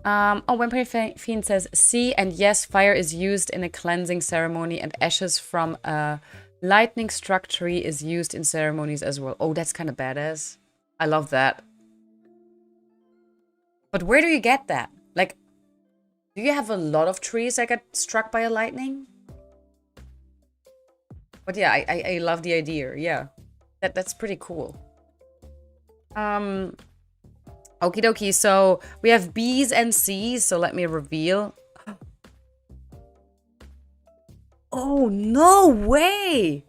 Oh, Vampire Fiend says C, and yes, fire is used in a cleansing ceremony, and ashes from a lightning struck tree is used in ceremonies as well. Oh, that's kind of badass. I love that. But where do you get that? Like, do you have a lot of trees that get struck by a lightning? But yeah, I love the idea. Yeah, that's pretty cool. Okie dokie. So we have B's and C's. So let me reveal. Oh, no way.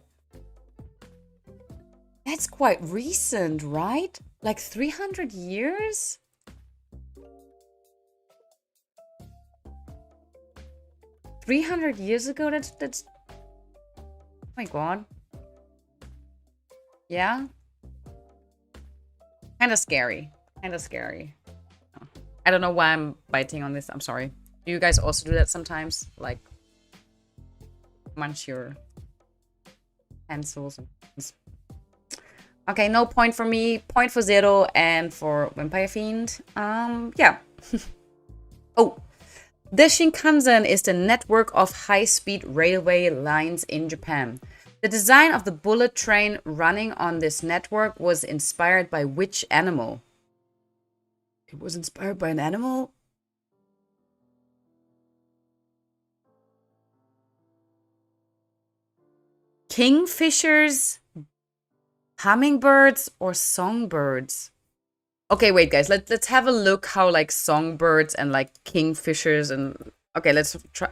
That's quite recent, right? Like 300 years? $300 ago? That's oh my god. Yeah? Kinda scary. Kinda scary. Oh. I don't know why I'm biting on this. I'm sorry. Do you guys also do that sometimes? Like munch your pencils and things. Okay, no point for me. Point for Zero and for Vampire Fiend. Yeah. Oh. The Shinkansen is the network of high-speed railway lines in Japan. The design of the bullet train running on this network was inspired by which animal? It was inspired by an animal? Kingfishers, hummingbirds, or songbirds? Okay, wait, guys. Let's have a look how like songbirds and like kingfishers and okay, let's try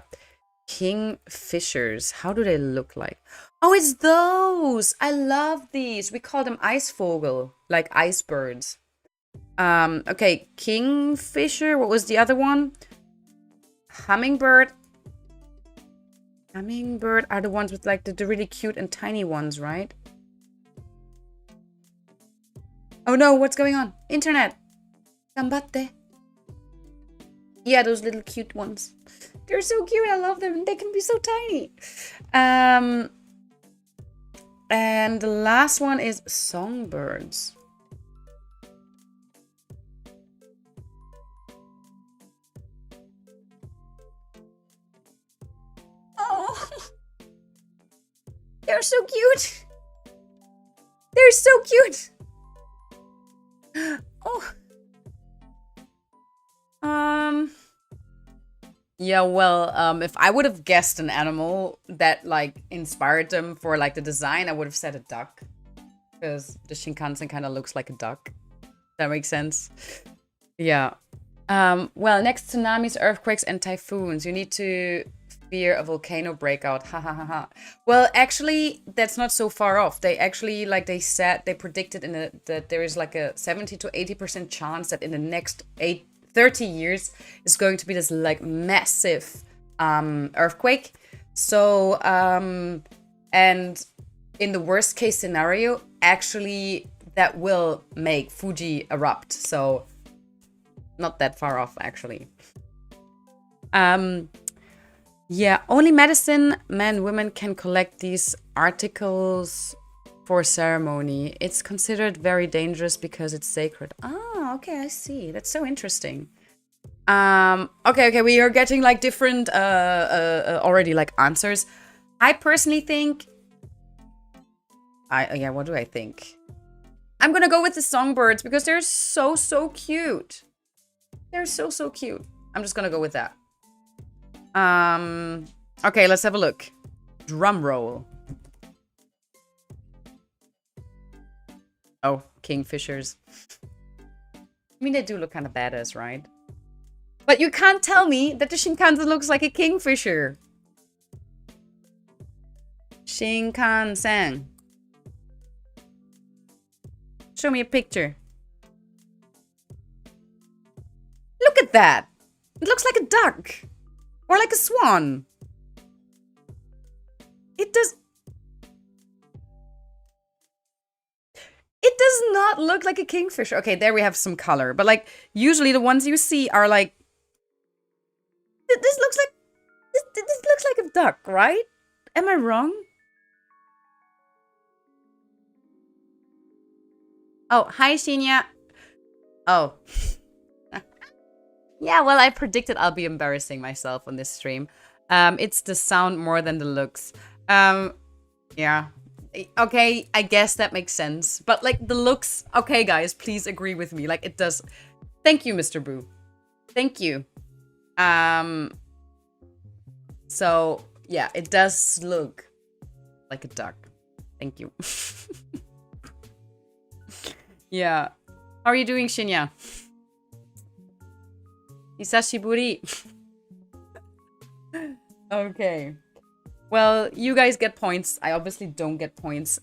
kingfishers. How do they look like? Oh, it's those. I love these. We call them icevogel, like icebirds. Okay, kingfisher. What was the other one? Hummingbird. Hummingbird are the ones with like the really cute and tiny ones, right? Oh no, what's going on? Internet. Gambatte. Yeah, those little cute ones. They're so cute. I love them. They can be so tiny. And the last one is songbirds. Oh. They're so cute. They're so cute. Oh. Yeah, well, if I would have guessed an animal that like inspired them for like the design, I would have said a duck. Because the Shinkansen kind of looks like a duck. That makes sense. Yeah. Well, next tsunamis, earthquakes, and typhoons, you need to fear a volcano breakout. Ha ha ha ha. Well, actually, that's not so far off. They actually, like they said, they predicted that there is like a 70 to 80% chance that in the next 30 years is going to be this like massive earthquake. So, and in the worst case scenario, actually that will make Fuji erupt. So not that far off, actually. Yeah, only medicine men, women can collect these articles for ceremony. It's considered very dangerous because it's sacred. Ah, okay, I see. That's so interesting. Okay, we are getting like different already like answers. I personally think yeah, what do I think? I'm gonna go with the songbirds because they're so cute. They're so cute. I'm just gonna go with that. Okay, let's have a look. Drum roll. Oh, kingfishers. I mean, they do look kind of badass, right? But you can't tell me that the Shinkansen looks like a kingfisher. Shinkansen. Show me a picture. Look at that. It looks like a duck. Or like a swan. It does not look like a kingfisher. Okay, there we have some color. But like, usually the ones you see are like... This looks like a duck, right? Am I wrong? Oh, hi, Shinya. Oh. Yeah, well, I predicted I'll be embarrassing myself on this stream. It's the sound more than the looks. Yeah. Okay, I guess that makes sense. But, like, the looks... Okay, guys, please agree with me. Like, it does... Thank you, Mr. Boo. Thank you. So, yeah, it does look like a duck. Thank you. Yeah. How are you doing, Shinya? Hisashiburi. Okay. Well, you guys get points. I obviously don't get points.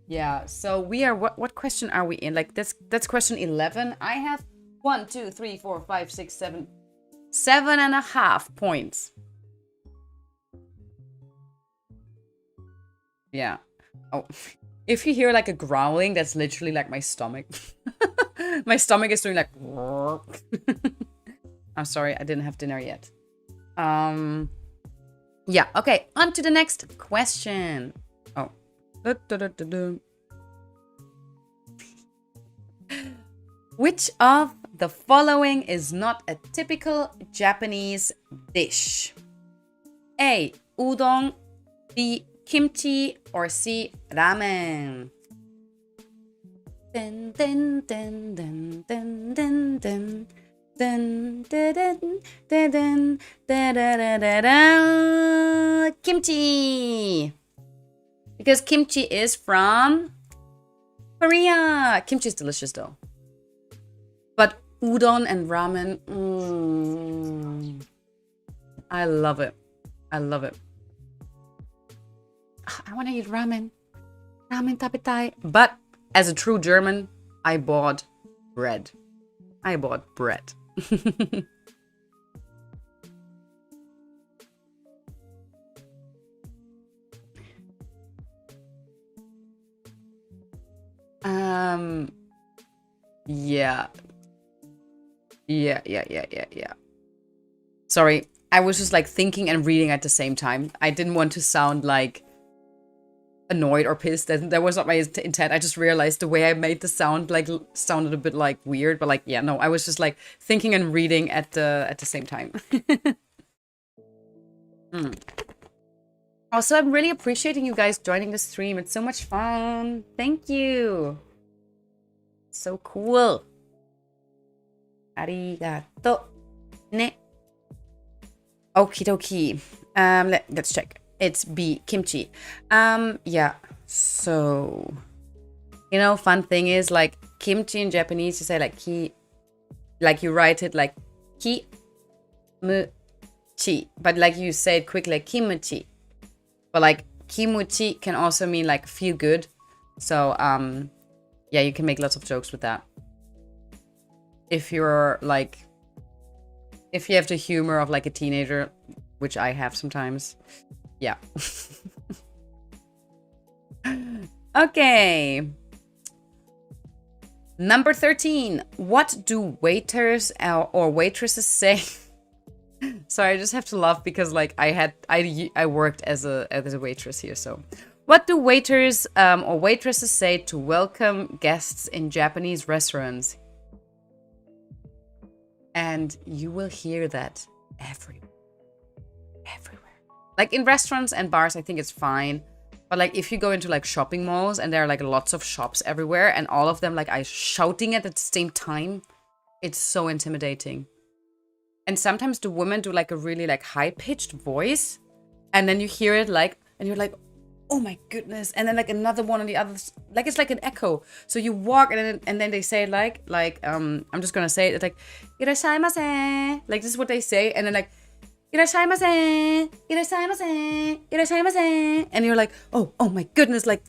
Yeah, so we are, what question are we in? Like that's question 11. I have 1, 2, 3, 4, 5, 6, 7, 7.5 points. Yeah. Oh, if you hear like a growling, that's literally like my stomach. My stomach is doing like I'm sorry, I didn't have dinner yet. Yeah, okay, on to the next question. Oh. Which of the following is not a typical Japanese dish? A. Udon. B. Kimchi. Or C. Ramen. Dun, dun, dun, dun, dun, dun, dun. Dun, dun, dun, dun, dun, dun, dun, dun, dun. Kimchi. Because kimchi is from Korea. Kimchi is delicious though. But udon and ramen, I love it. I love it. I want to eat ramen. Ramen tapetai. But as a true German, I bought bread. I bought bread. Yeah. Yeah. Sorry, I was just like thinking and reading at the same time. I didn't want to sound like annoyed or pissed. That was not my intent. I just realized the way I made the sound like sounded a bit like weird, but like yeah, no, I was just like thinking and reading at the same time. Also, I'm really appreciating you guys joining the stream. It's so much fun. Thank you. So cool. Arigato. Ne. Okie dokie. Let's check. It's B, kimchi. Yeah. So, you know, fun thing is like kimchi in Japanese, you say like ki, like you write it like ki mu chi, but like you say it quickly like kimchi. But like kimuchi can also mean like feel good. So yeah, you can make lots of jokes with that. If you're like, if you have the humor of like a teenager, which I have sometimes. Yeah. Okay. Number 13. What do waiters or waitresses say? Sorry, I just have to laugh because like I worked as a waitress here. So, what do waiters or waitresses say to welcome guests in Japanese restaurants? And you will hear that everywhere. Like in restaurants and bars, I think it's fine. But like if you go into like shopping malls and there are like lots of shops everywhere and all of them like are shouting at the same time, it's so intimidating. And sometimes the women do like a really like high-pitched voice, and then you hear it like, and you're like, oh my goodness. And then like another one on the other, like it's like an echo. So you walk and then they say like I'm just gonna say it. It's like irashaimase. Like this is what they say, and then like irashaimase, irashaimase, irashaimase, and you're like, oh my goodness, like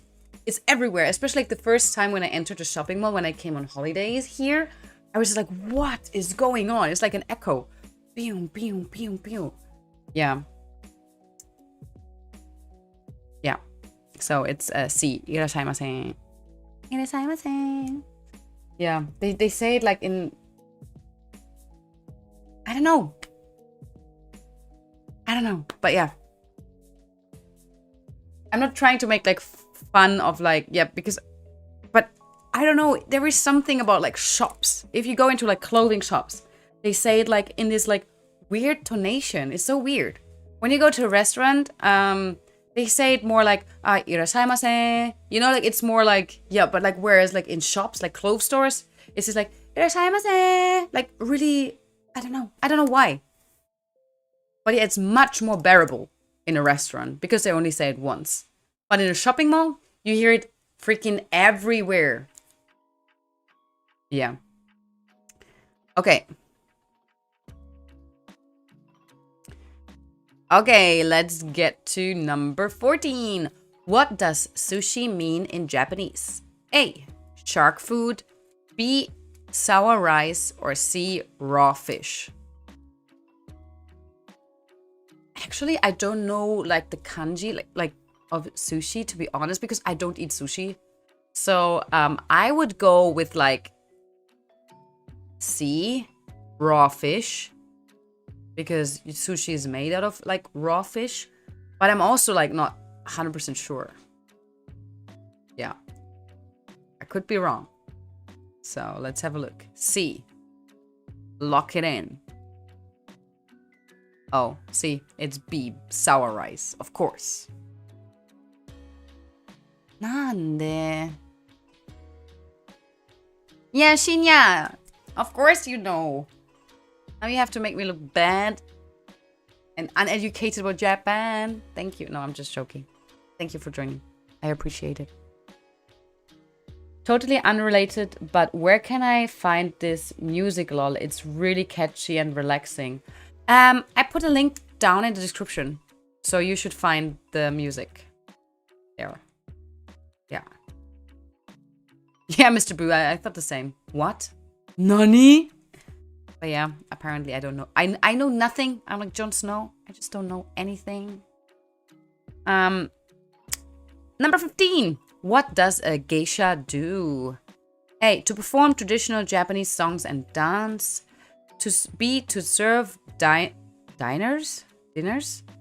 it's everywhere. Especially like the first time when I entered a shopping mall when I came on holidays here, I was just like, what is going on? It's like an echo. Pew, pew, pew, pew. Yeah. Yeah. So it's C. Irashaimase. Irashaimase. Yeah. They say it like in... I don't know. But yeah. I'm not trying to make like fun of like... Yeah, because... But I don't know. There is something about like shops. If you go into like clothing shops, they say it like in this like weird tonation. It's so weird. When you go to a restaurant, they say it more like irashaimase. You know, like it's more like yeah, but like whereas like in shops, like clothes stores, it's just like irashaimase. Like really, I don't know why. But yeah, it's much more bearable in a restaurant because they only say it once. But in a shopping mall, you hear it freaking everywhere. Yeah. Okay. Okay, let's get to number 14. What does sushi mean in Japanese? A. Shark food. B. Sour rice. Or C. Raw fish. Actually, I don't know like the kanji like of sushi, to be honest, because I don't eat sushi. So I would go with like C. Raw fish. Because sushi is made out of like raw fish. But I'm also like not 100% sure. Yeah. I could be wrong. So let's have a look. C. Lock it in. Oh, see, it's B. Sour rice, of course. Nande? Yeah, Shinya. Of course you know. Now you have to make me look bad and uneducated about Japan. Thank you. No, I'm just joking. Thank you for joining. I appreciate it. Totally unrelated, but where can I find this music, lol? It's really catchy and relaxing. I put a link down in the description, so you should find the music there. Yeah. Yeah, Mr. Boo, I thought the same. What? Nani? But yeah, apparently I don't know. I know nothing. I'm like Jon Snow. I just don't know anything. Number 15. What does a geisha do? A. To perform traditional Japanese songs and dance. B. To serve dinners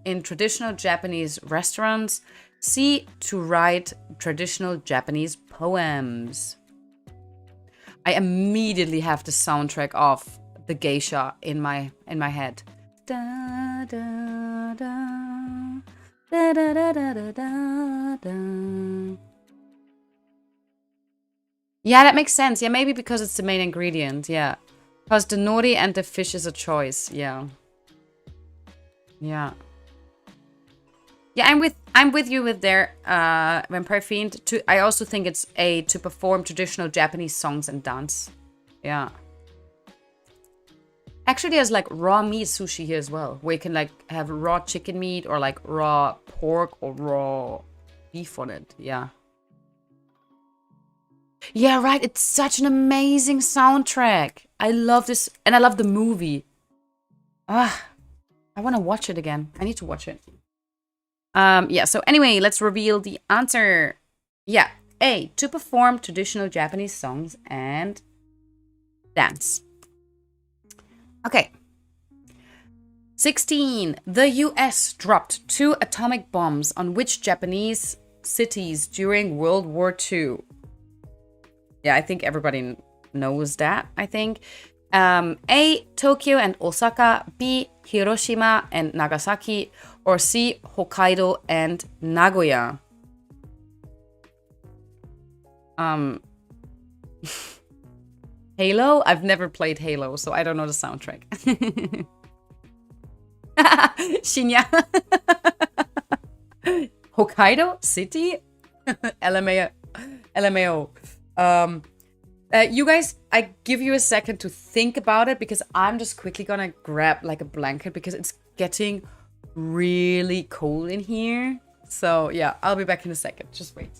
in traditional Japanese restaurants. C. To write traditional Japanese poems. I immediately have the soundtrack of the geisha in my head. Da, da, da, da, da, da, da, da, da. Yeah, that makes sense. Yeah, maybe because it's the main ingredient. Yeah. Because the nori and the fish is a choice. Yeah. Yeah. Yeah, I'm with you with their Vampire Fiend. I also think it's A, to perform traditional Japanese songs and dance. Yeah. Actually, there's like raw meat sushi here as well, where you can like have raw chicken meat or like raw pork or raw beef on it. Yeah. Yeah, right. It's such an amazing soundtrack. I love this, and I love the movie. Ah, I want to watch it again. I need to watch it. Yeah, so anyway, let's reveal the answer. Yeah, A, to perform traditional Japanese songs and dance. Okay. 16. The US dropped 2 atomic bombs on which Japanese cities during World War II? Yeah, I think everybody knows that, I think. A, Tokyo and Osaka. B, Hiroshima and Nagasaki. Or C, Hokkaido and Nagoya. Halo? I've never played Halo, so I don't know the soundtrack. Shinya. Hokkaido City? LMAO. You guys, I give you a second to think about it because I'm just quickly gonna grab like a blanket because it's getting really cold in here. So yeah, I'll be back in a second. Just wait.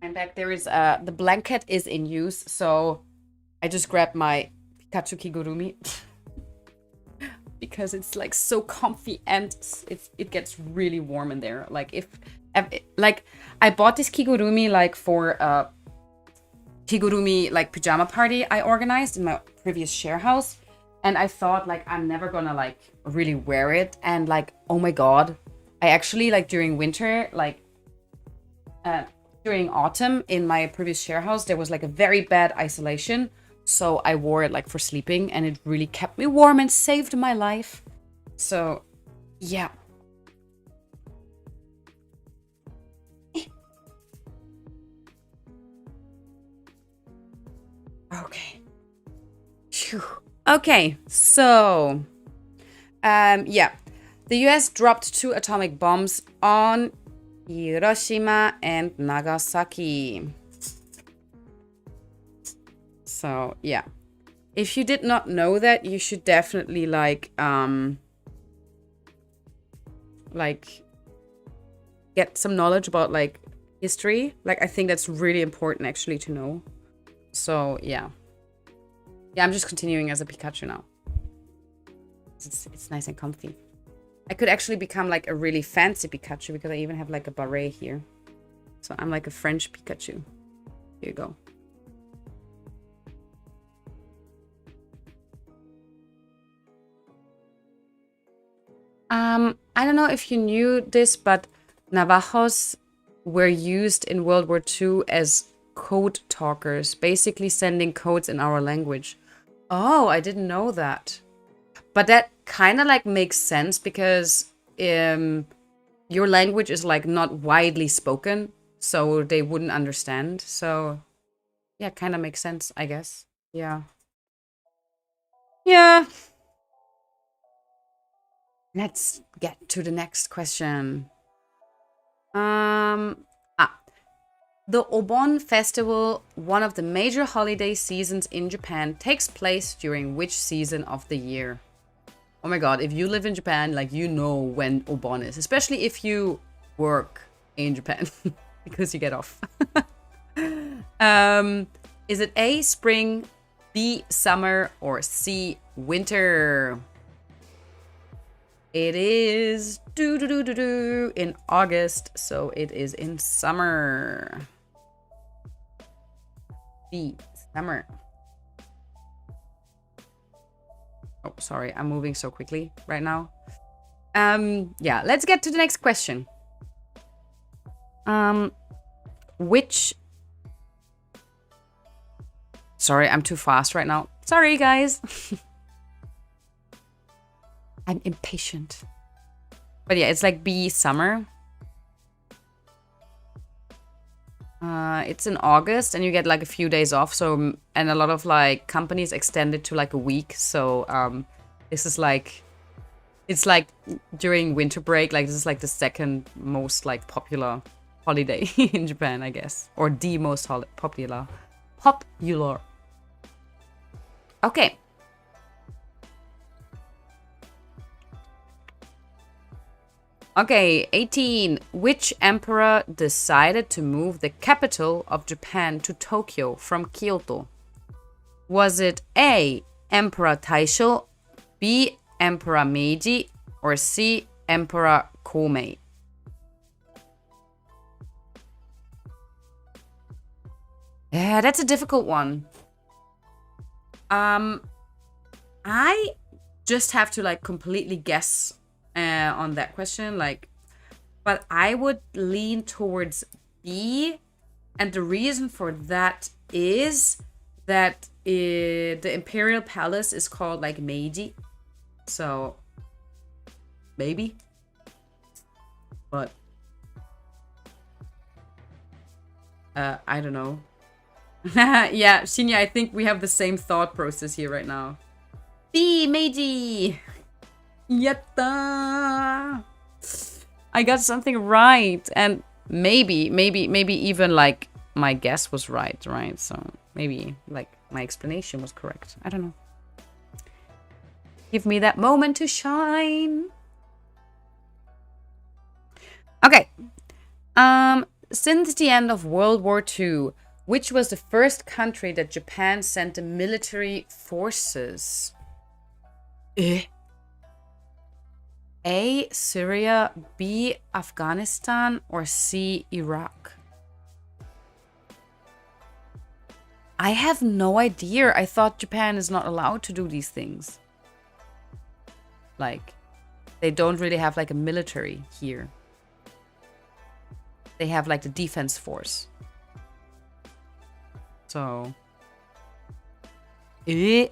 I'm back. There is the blanket is in use, so I just grabbed my Pikachu Kigurumi because it's like so comfy and it gets really warm in there. Like like I bought this Kigurumi like for Kigurumi like pajama party I organized in my previous share house, and I thought like I'm never gonna like really wear it, and like oh my god, I actually like during winter like during autumn in my previous share house there was like a very bad isolation So I wore it like for sleeping, and it really kept me warm and saved my life. So yeah. Okay. Phew. Okay, so yeah. The US dropped 2 atomic bombs on Hiroshima and Nagasaki. So yeah. If you did not know that, you should definitely like get some knowledge about like history. Like I think that's really important actually to know. So yeah. Yeah, I'm just continuing as a Pikachu now. It's nice and comfy. I could actually become like a really fancy Pikachu because I even have like a beret here. So I'm like a French Pikachu. Here you go. I don't know if you knew this, but Navajos were used in World War II as code talkers, basically sending codes in our language. Oh, I didn't know that. But that kind of like makes sense because your language is like not widely spoken, so they wouldn't understand. So yeah, kind of makes sense, I guess. Yeah. Yeah. Let's get to the next question. The Obon Festival, one of the major holiday seasons in Japan, takes place during which season of the year? Oh my god, if you live in Japan, like you know when Obon is, especially if you work in Japan because you get off. Is it A, spring, B, summer, or C, winter? It is in August, so it is in summer. B, summer. Oh, sorry, I'm moving so quickly right now. Yeah, let's get to the next question. Which... Sorry, I'm too fast right now. Sorry, guys. I'm impatient. But yeah, it's like B, summer. It's in August and you get like a few days off. So, and a lot of like companies extend it to like a week. So, this is like, it's like during winter break, like this is like the second most like popular holiday in Japan, I guess. Or the most popular. Okay. Okay, 18. Which emperor decided to move the capital of Japan to Tokyo from Kyoto? Was it A, Emperor Taisho, B, Emperor Meiji, or C, Emperor Komei? Yeah, that's a difficult one. I just have to like completely guess on that question, like, but I would lean towards B, and the reason for that is that the Imperial Palace is called like Meiji, so maybe, but I don't know. Yeah, Shinya, I think we have the same thought process here right now. B, Meiji. Yatta! I got something right, and maybe even like my guess was right? So maybe like my explanation was correct. I don't know. Give me that moment to shine. Okay. Since the end of World War II, which was the first country that Japan sent the military forces? A, Syria, B, Afghanistan, or C, Iraq? I have no idea. I thought Japan is not allowed to do these things. Like, they don't really have like a military here. They have like the defense force. So, Eh.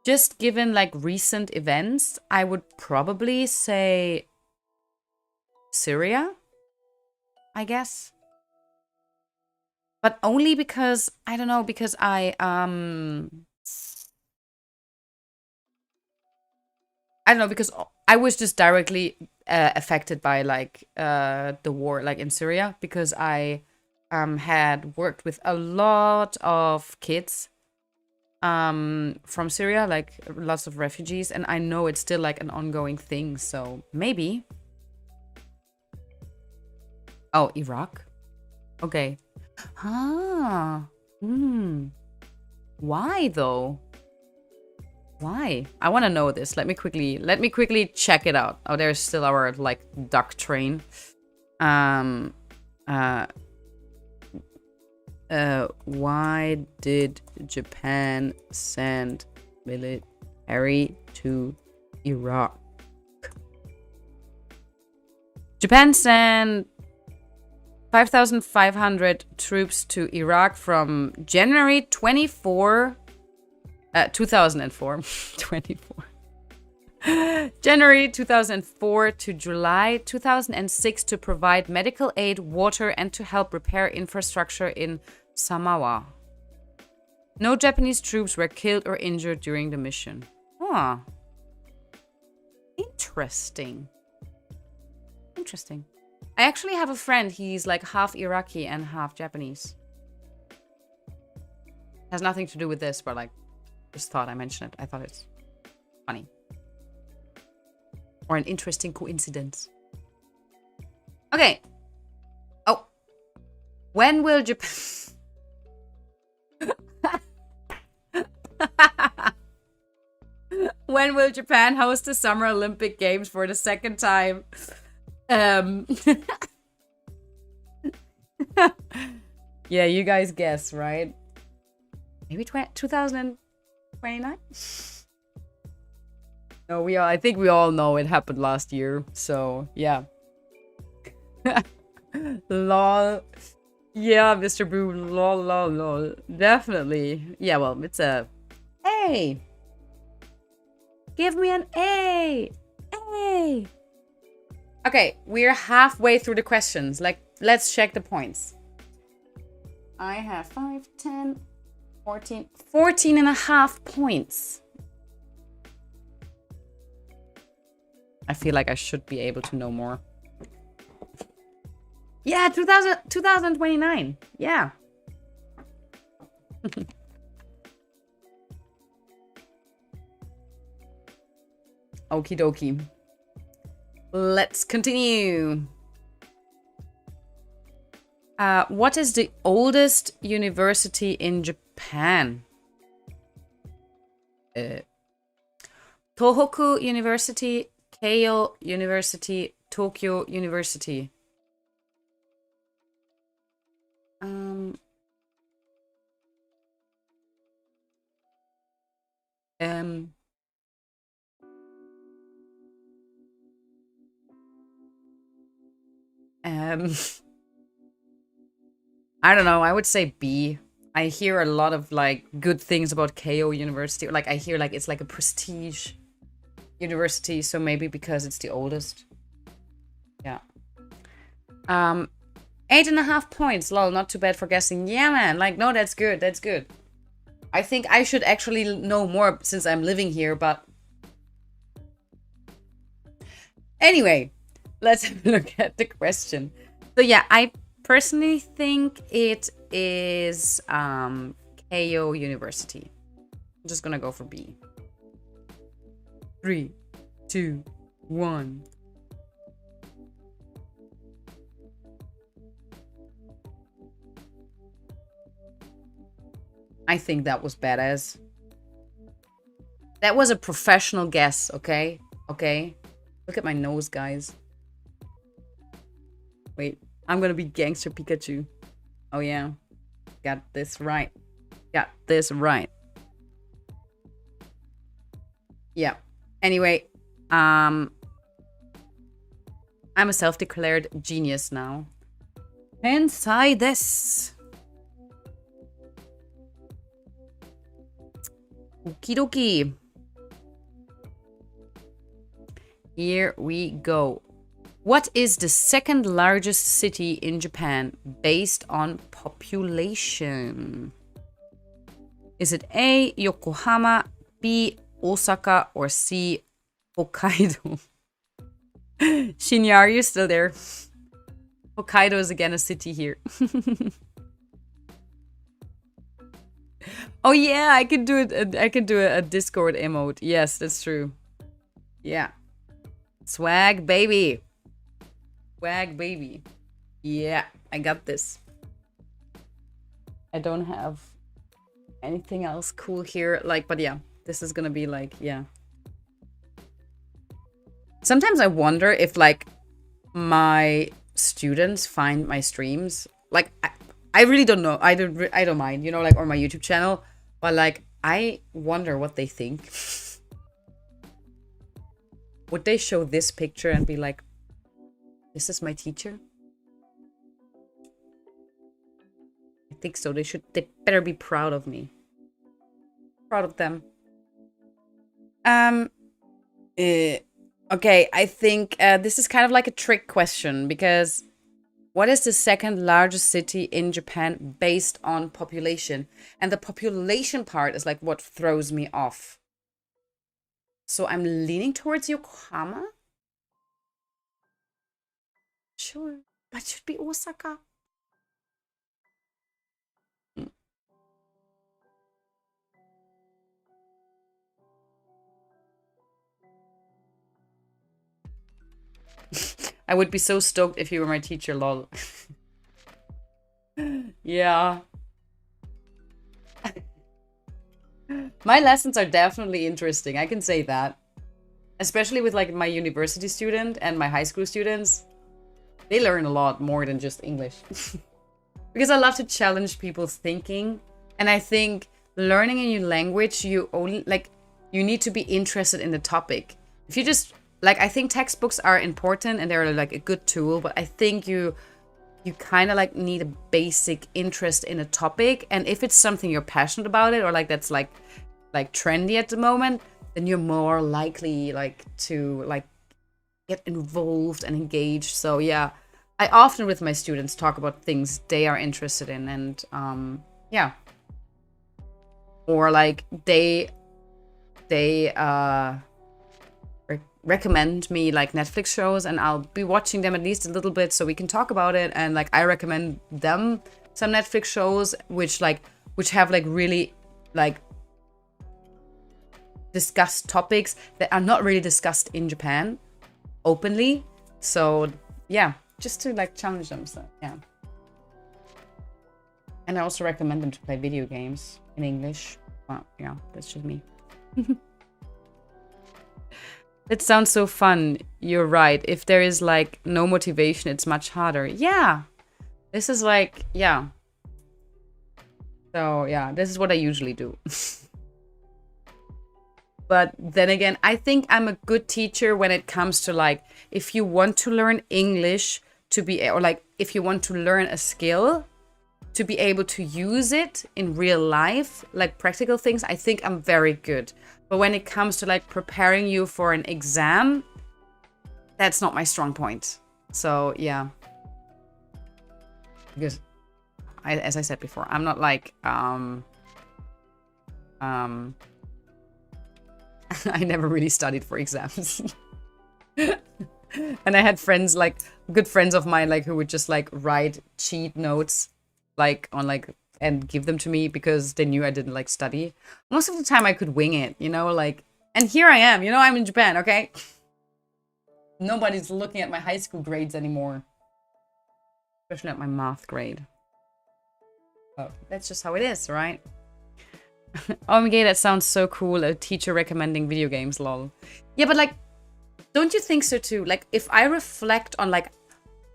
Just given like recent events, I would probably say Syria, I guess. But only because I don't know, because I don't know, because I was just directly affected by like the war like in Syria, because I had worked with a lot of kids from Syria, like lots of refugees, and I know it's still like an ongoing thing, so maybe. Oh, Iraq. Okay. Ah. Why though? Why? I want to know this. Let me quickly check it out. Oh, there's still our like duck train. Why did Japan send military to Iraq? Japan sent 5,500 troops to Iraq from January 24, 2004. 24. January 2004 to July 2006 to provide medical aid, water, and to help repair infrastructure in Samawa. No Japanese troops were killed or injured during the mission. Huh. Interesting. Interesting. I actually have a friend, he's like half Iraqi and half Japanese. Has nothing to do with this, but like, just thought I mentioned it. I thought it's funny. Or an interesting coincidence. Okay. Oh. When will Japan... When will Japan host the Summer Olympic Games for the second time? Yeah, you guys guess, right? Maybe 2029? No, I think we all know it happened last year. So, yeah. Lol. Yeah, Mr. Boo. Lol, lol, lol. Definitely. Yeah, well, it's a... Hey! Give me an A! A! Okay, we're halfway through the questions. Like, let's check the points. I have 5, 10, 14... 14 and a half points. I feel like I should be able to know more. Yeah, 2029. Yeah. Okie dokie. Let's continue. What is the oldest university in Japan? Tohoku University, Keio University, Tokyo University. I don't know. I would say B. I hear a lot of like good things about Keio University. Like I hear like it's like a prestige university, so maybe because it's the oldest. Yeah. 8.5 points. Lol, not too bad for guessing. Yeah, man. Like, no, that's good. That's good. I think I should actually know more since I'm living here, but... Anyway, let's have a look at the question. So yeah, I personally think it is Keio University. I'm just gonna go for B. 3, 2, 1. I think that was badass. That was a professional guess, okay? Okay? Look at my nose, guys. Wait, I'm gonna be Gangster Pikachu. Oh yeah. Got this right. Got this right. Yeah. Anyway, I'm a self-declared genius now. Tensai desu. Okie dokie. Here we go. What is the second largest city in Japan based on population? Is it A, Yokohama, B, Osaka, or C, Hokkaido? Shinya, are you still there? Hokkaido is again a city here. Oh yeah, I could do it. I could do a Discord emote. Yes, that's true. Yeah. Swag baby. Swag baby. Yeah, I got this. I don't have anything else cool here. Like, but yeah, this is gonna be like, yeah. Sometimes I wonder if like my students find my streams. Like, I really don't know. I don't mind, you know, like, or my YouTube channel. But like, I wonder what they think. Would they show this picture and be like, this is my teacher? I think so. They better be proud of me. Proud of them. Okay, I think this is kind of like a trick question because what is the second largest city in Japan based on population? And the population part is like what throws me off. So I'm leaning towards Yokohama. Sure, but it should be Osaka. I would be so stoked if you were my teacher, lol. Yeah. My lessons are definitely interesting, I can say that. Especially with like my university student and my high school students. They learn a lot more than just English. Because I love to challenge people's thinking. And I think learning a new language, you need to be interested in the topic. If you just, like, I think textbooks are important and they're like a good tool, but I think you kind of like need a basic interest in a topic. And if it's something you're passionate about it or like that's like trendy at the moment, then you're more likely like to like get involved and engaged. So yeah, I often with my students talk about things they are interested in, and yeah, or like they recommend me like Netflix shows, and I'll be watching them at least a little bit so we can talk about it. And like I recommend them some Netflix shows which have like really like discussed topics that are not really discussed in Japan openly. So yeah, just to like challenge them. So yeah. And I also recommend them to play video games in English. Well, yeah, that's just me. It sounds so fun. You're right. If there is like no motivation, it's much harder. Yeah. This is like, yeah. So yeah, this is what I usually do. But then again, I think I'm a good teacher when it comes to like, if you want to learn English to be, or like if you want to learn a skill to be able to use it in real life, like practical things, I think I'm very good. But when it comes to like preparing you for an exam, that's not my strong point. So yeah. Because as I said before, I'm not like, I never really studied for exams. And I had friends, like good friends of mine, like who would just like write cheat notes like on like and give them to me because they knew I didn't like study. Most of the time I could wing it, you know, like, and here I am, you know, I'm in Japan, okay? Nobody's looking at my high school grades anymore. Especially at my math grade. Oh, that's just how it is, right? Oh my god, that sounds so cool. A teacher recommending video games, lol. Yeah, but like, don't you think so too? Like, if I reflect on like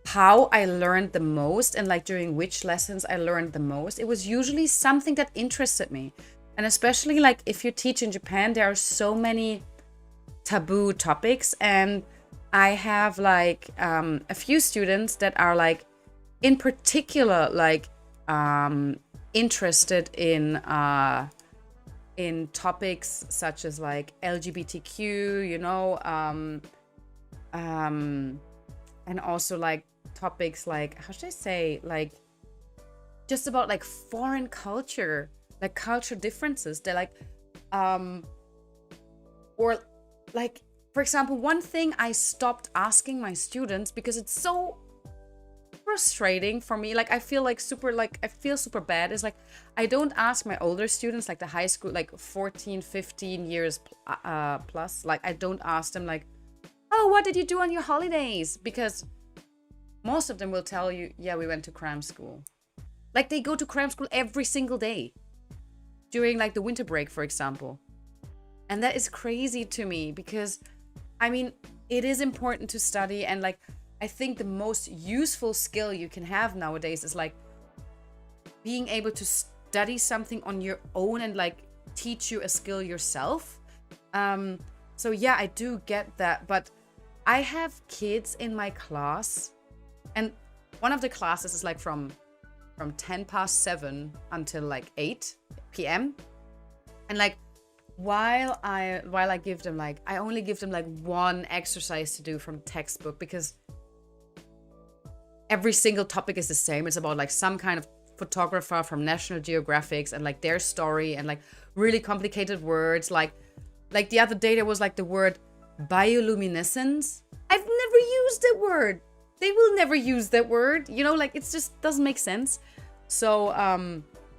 how I learned the most and like during which lessons I learned the most, it was usually something that interested me. And especially like if you teach in Japan, there are so many taboo topics, and I have like a few students that are like in particular, like, interested in topics such as like LGBTQ, um, and also like topics like, how should I say, like just about like foreign culture, like culture differences. They're like, um, or like, for example, one thing I stopped asking my students because it's so frustrating for me. Like, I feel like super, like, I feel super bad. Is like, I don't ask my older students, like the high school, like 14, 15 years plus. Like, I don't ask them, like, oh, what did you do on your holidays? Because most of them will tell you, yeah, we went to cram school. Like, they go to cram school every single day during like the winter break, for example. And that is crazy to me because, I mean, it is important to study. And like, I think the most useful skill you can have nowadays is like being able to study something on your own and like teach you a skill yourself. So yeah, I do get that. But I have kids in my class, and one of the classes is like from 10 past 7 until like 8 p.m. And like, while I give them, like, I only give them like one exercise to do from textbook, because every single topic is the same. It's about like some kind of photographer from National Geographic and like their story, and like really complicated words. Like the other day there was like the word bioluminescence. I've never used that word. They will never use that word. Like, it's just doesn't make sense. So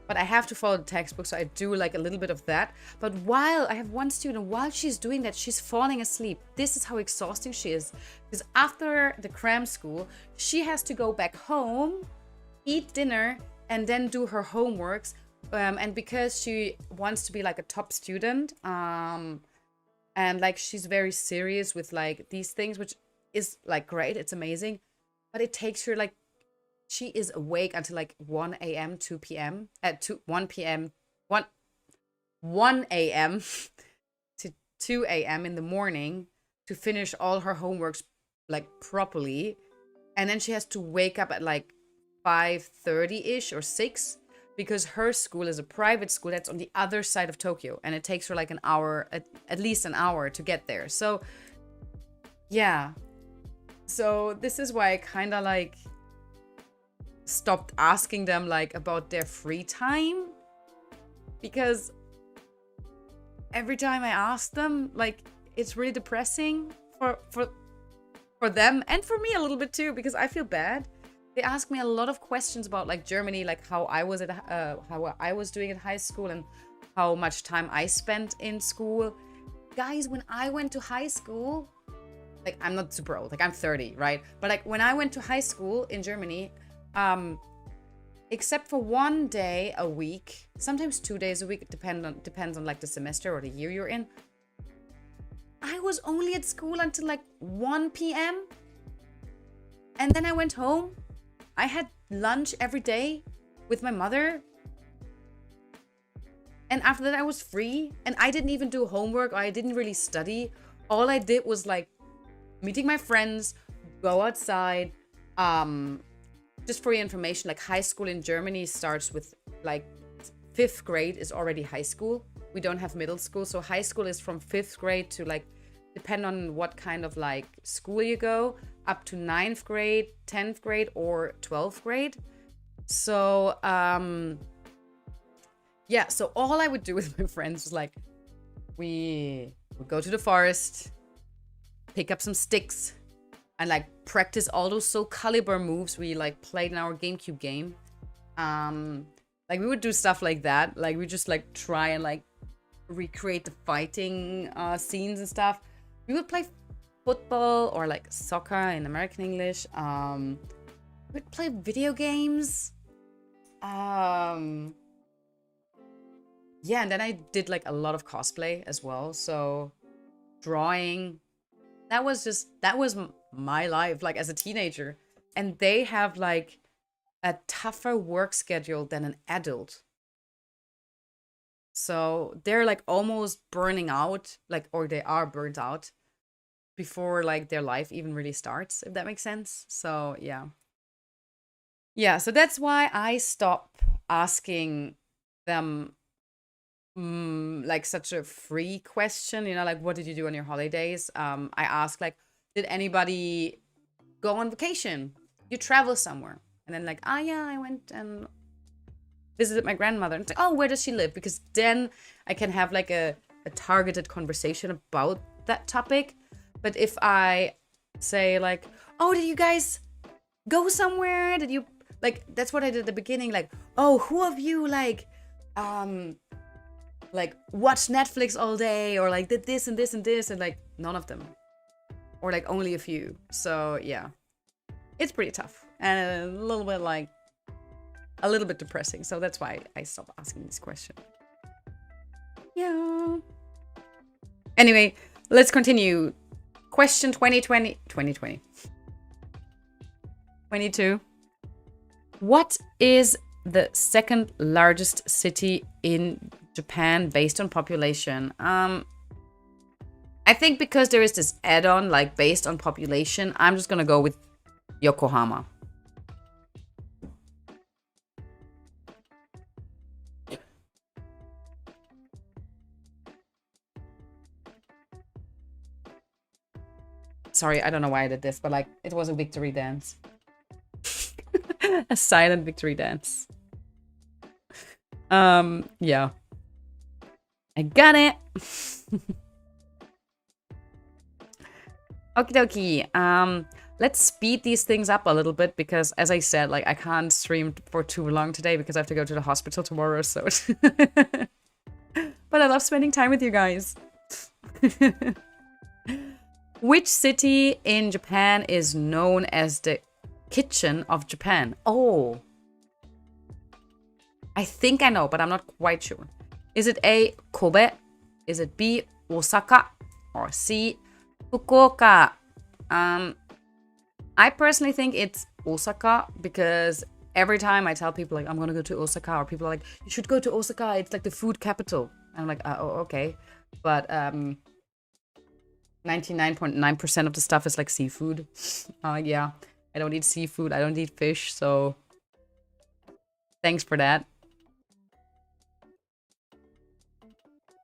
but I have to follow the textbook, so I do like a little bit of that. But while I have one student, while she's doing that, she's falling asleep. This is how exhausting she is. Because after the cram school, she has to go back home, eat dinner, and then do her homeworks. And because she wants to be like a top student, and like she's very serious with like these things, which is like great, it's amazing. But it takes her like, she is awake until like 1 a.m., 2 p.m. at 1 p.m., 1 a.m. to 2 a.m. in the morning to finish all her homeworks like properly. And then she has to wake up at like 5:30-ish or 6, because her school is a private school that's on the other side of Tokyo, and it takes her like an hour, at least an hour to get there. So yeah. So this is why I kind of like stopped asking them like about their free time, because every time I ask them, like, it's really depressing for them, and for me a little bit too, because I feel bad. They ask me a lot of questions about like Germany, like how I was doing at high school and how much time I spent in school. Guys, when I went to high school, like, I'm not super old, like I'm 30, right? But like when I went to high school in Germany, except for one day a week, sometimes 2 days a week, it depends on like the semester or the year you're in, I was only at school until like 1 p.m. And then I went home. I had lunch every day with my mother. And after that I was free, and I didn't even do homework, or I didn't really study. All I did was like meeting my friends, go outside. Just for your information, like high school in Germany starts with like 5th grade is already high school. We don't have middle school. So high school is from 5th grade to like, depend on what kind of like school you go, up to 9th grade, 10th grade, or 12th grade. So yeah, so all I would do with my friends was like, we would go to the forest, pick up some sticks, and like practice all those Soul Calibur moves we like played in our GameCube game. Like, we would do stuff like that. Like, we just like try and like recreate the fighting scenes and stuff. We would play football or like soccer in American English. We'd play video games. Yeah, and then I did like a lot of cosplay as well. So drawing, that was my life, like as a teenager. And they have like a tougher work schedule than an adult. So they're like almost burning out, like, or they are burnt out before like their life even really starts, if that makes sense. So yeah. Yeah, so that's why I stop asking them like such a free question, like what did you do on your holidays? I ask like, did anybody go on vacation? You travel somewhere? And then like, ah, yeah, I went and visited my grandmother. And it's like, oh, where does she live? Because then I can have like a targeted conversation about that topic. But if I say like, oh, did you guys go somewhere? Did you like, that's what I did at the beginning, like, oh, who of you like watched Netflix all day, or like did this and this and this, and like none of them, or like only a few. So yeah, it's pretty tough and a little bit depressing. So that's why I stopped asking this question. Yeah. Anyway, let's continue. Question 22. What is the second largest city in Japan based on population? I think because there is this add-on like based on population, I'm just gonna go with Yokohama. Sorry, I don't know why I did this, but like it was a victory dance. A silent victory dance. Yeah. I got it. Okie dokie. Let's speed these things up a little bit because, as I said, like I can't stream for too long today because I have to go to the hospital tomorrow. So, but I love spending time with you guys. Which city in Japan is known as the kitchen of Japan? Oh, I think I know, but I'm not quite sure. Is it A, Kobe? Is it B, Osaka? Or C, Fukuoka? I personally think it's Osaka because every time I tell people like I'm gonna go to Osaka, or people are like, you should go to Osaka, it's like the food capital. And I'm like, oh, okay. But 99.9% of the stuff is like seafood. Yeah, I don't eat seafood, I don't eat fish, so thanks for that.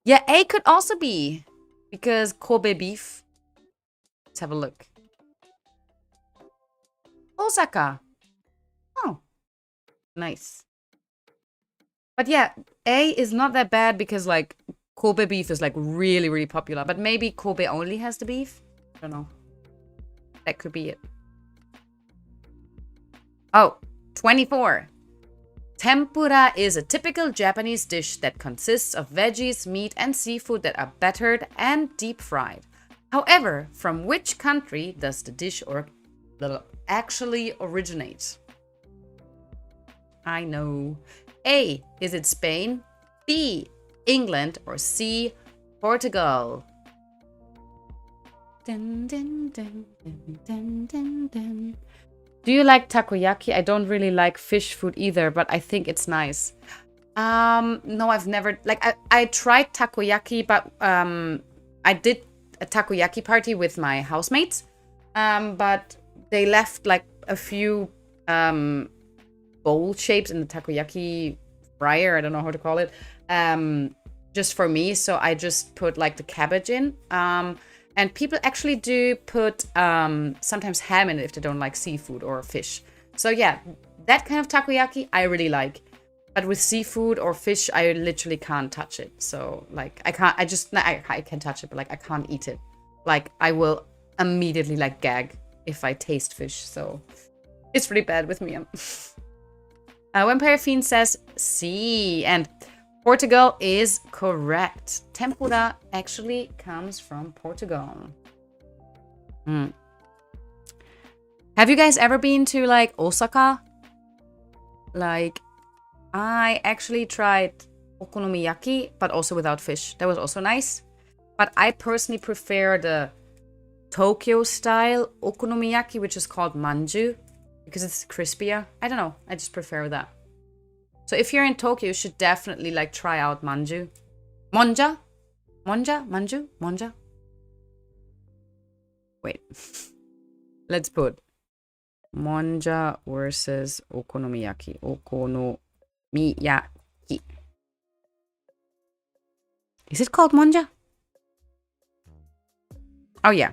Yeah, A could also be because Kobe beef. Let's have a look. Osaka. Oh, nice. But yeah, A is not that bad because like Kobe beef is like really, really popular. But maybe Kobe only has the beef. I don't know. That could be it. Oh, 24. Tempura is a typical Japanese dish that consists of veggies, meat, and seafood that are battered and deep fried. However, from which country does the dish actually originate? I know. A, is it Spain? B, England? Or C, Portugal? Dun, dun, dun, dun, dun, dun, dun. Do you like takoyaki? I don't really like fish food either, but I think it's nice. No, I've never, like, I tried takoyaki, but I did a takoyaki party with my housemates, but they left like a few bowl shapes in the takoyaki fryer, I don't know how to call it, just for me, so I just put like the cabbage in. And people actually do put sometimes ham in it if they don't like seafood or fish. So yeah, that kind of takoyaki I really like. But with seafood or fish, I literally can't touch it. So like I can touch it, but like I can't eat it. Like I will immediately like gag if I taste fish. So it's really bad with me. Vampire Fiend says C, and Portugal is correct. Tempura actually comes from Portugal. Have you guys ever been to like Osaka? Like, I actually tried okonomiyaki, but also without fish. That was also nice. But I personally prefer the Tokyo style okonomiyaki, which is called manju, because it's crispier. I don't know. I just prefer that. So if you're in Tokyo, you should definitely like try out manju. Monja? Monja? Manju? Monja? Wait. Let's put Monja versus okonomiyaki. Okonomiyaki. Is it called monja? Oh, yeah.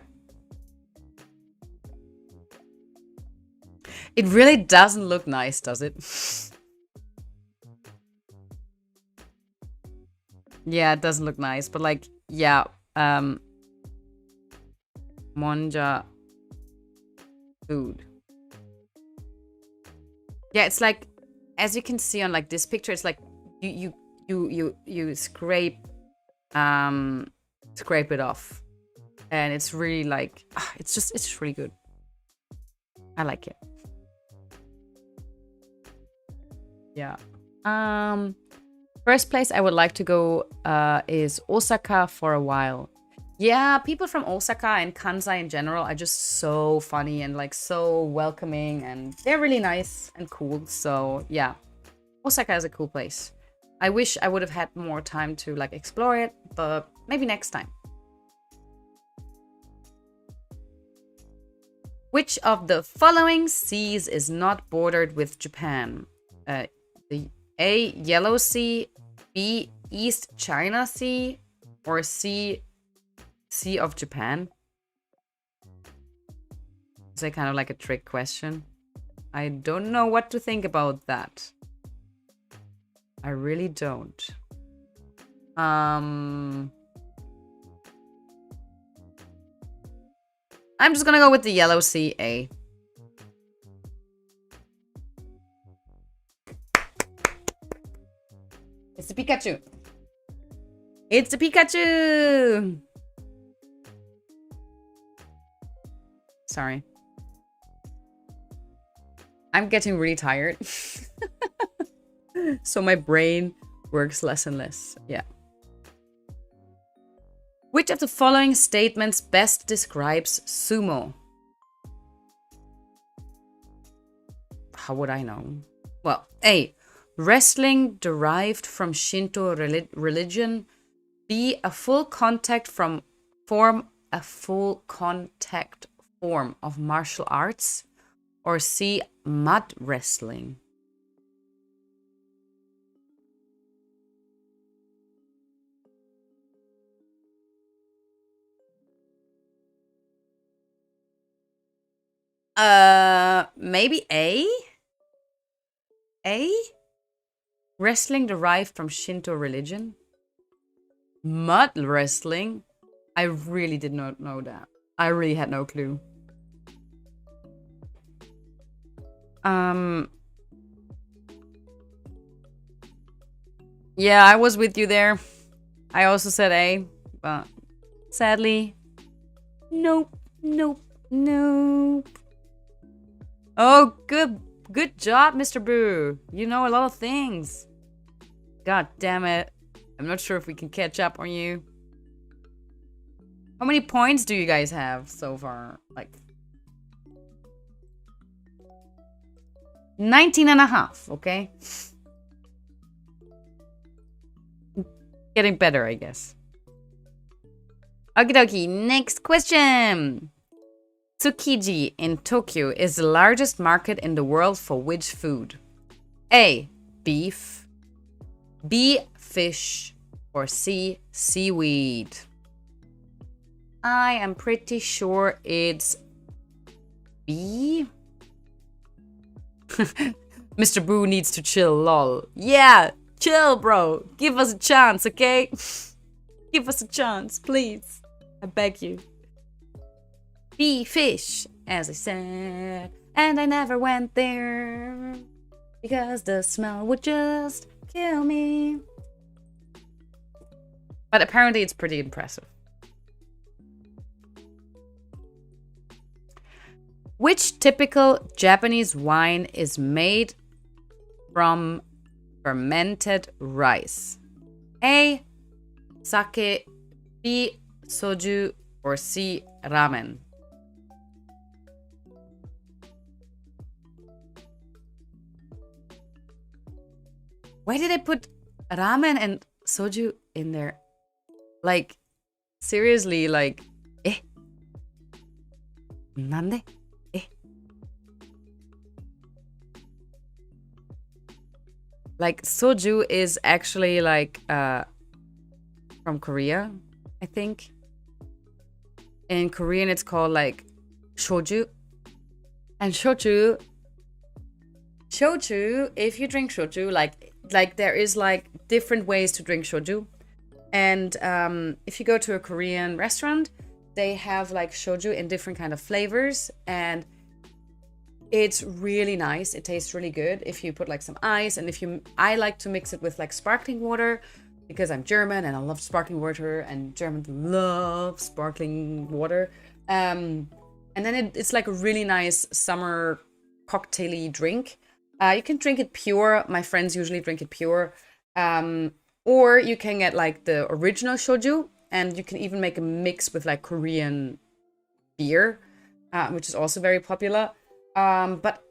It really doesn't look nice, does it? Yeah, it doesn't look nice, but like, yeah, monja food. Yeah, it's like, as you can see on like this picture, it's like you scrape it off, and it's really like it's just really good. I like it. Yeah. First place I would like to go is Osaka for a while. Yeah, people from Osaka and Kansai in general are just so funny and like so welcoming, and they're really nice and cool. So yeah, Osaka is a cool place. I wish I would have had more time to like explore it, but maybe next time. Which of the following seas is not bordered with Japan? The A, Yellow Sea, B, East China Sea, or C, Sea of Japan? Is that kind of like a trick question? I don't know what to think about that. I really don't. I'm just gonna go with the Yellow Sea, A. It's the Pikachu. It's the Pikachu! Sorry. I'm getting really tired. So my brain works less and less. Yeah. Which of the following statements best describes sumo? How would I know? Well, A, wrestling derived from Shinto religion. B, a full contact form of martial arts. Or C, mud wrestling. Maybe A? A? Wrestling derived from Shinto religion? Mud wrestling? I really did not know that. I really had no clue. Yeah, I was with you there. I also said A, but sadly, nope. Oh, good job, Mr. Boo. You know a lot of things. God damn it. I'm not sure if we can catch up on you. How many points do you guys have so far? Like 19.5, okay? Getting better, I guess. Okie dokie, next question. Tsukiji in Tokyo is the largest market in the world for which food? A, beef, B, fish, or C, seaweed? I am pretty sure it's B. Mr. Boo needs to chill, lol. Yeah, chill, bro. Give us a chance, okay? Give us a chance, please. I beg you. B, fish, as I said. And I never went there because the smell would just kill me. But apparently it's pretty impressive. Which typical Japanese wine is made from fermented rice? A, sake, B, soju, or C, ramen? Why did I put ramen and soju in there? Like, seriously, like, nande? Like soju is actually like from Korea, I think. In Korean, it's called like shoju. And shoju, if you drink shoju, like there is like different ways to drink shoju. And if you go to a Korean restaurant, they have like shoju in different kind of flavors, and it's really nice. It tastes really good if you put like some ice, and I like to mix it with like sparkling water because I'm German and I love sparkling water, and Germans love sparkling water. And then it's like a really nice summer cocktaily drink. You can drink it pure. My friends usually drink it pure. Or you can get like the original shoju, and you can even make a mix with like Korean beer, which is also very popular. But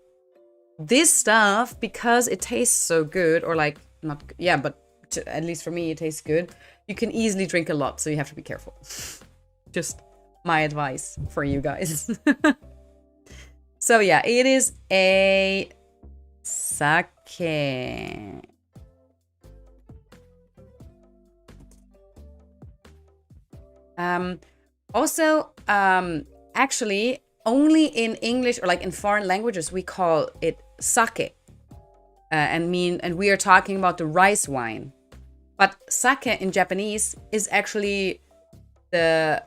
this stuff, because it tastes so good, or like not, yeah, but at least for me, it tastes good. You can easily drink a lot, so you have to be careful. Just my advice for you guys. So yeah, it is a sake. Also, actually, only in English or like in foreign languages, we call it sake. And we are talking about the rice wine. But sake in Japanese is actually the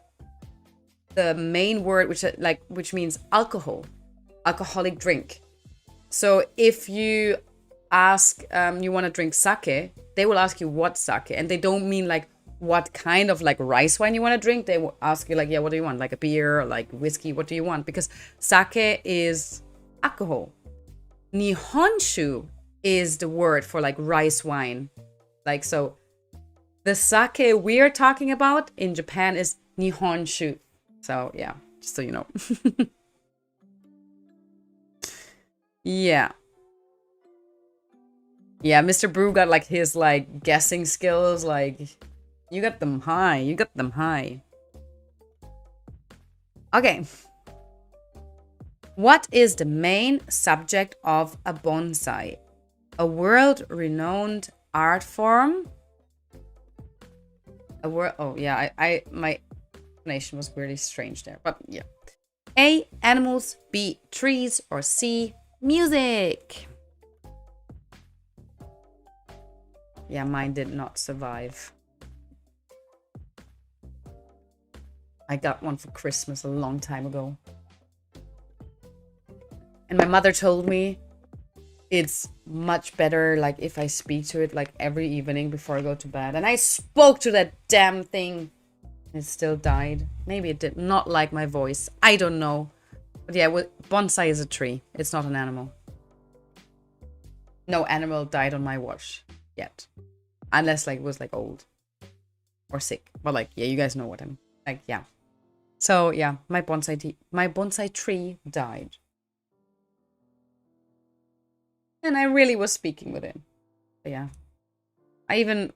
main word, which means alcohol, alcoholic drink. So if you ask, you want to drink sake, they will ask you what sake, and they don't mean like what kind of like rice wine you want to drink. They will ask you like, yeah, what do you want? Like a beer or like whiskey? What do you want? Because sake is alcohol. Nihonshu is the word for like rice wine. Like, so the sake we're talking about in Japan is Nihonshu. So yeah, just so you know. Yeah. Yeah, Mr. Brew got like his like guessing skills. Like, you got them high. You got them high. Okay. What is the main subject of a bonsai? A world-renowned art form? Oh yeah, my explanation was really strange there, but yeah. A, animals, B, trees, or C, music. Yeah, mine did not survive. I got one for Christmas a long time ago. And my mother told me it's much better like if I speak to it like every evening before I go to bed. And I spoke to that damn thing. It still died. Maybe it did not like my voice. I don't know. But yeah, bonsai is a tree. It's not an animal. No animal died on my watch yet. Unless like it was like old or sick. But like, yeah, you guys know what I'm like, yeah. So yeah, my bonsai tree died. And I really was speaking with it. But yeah. I even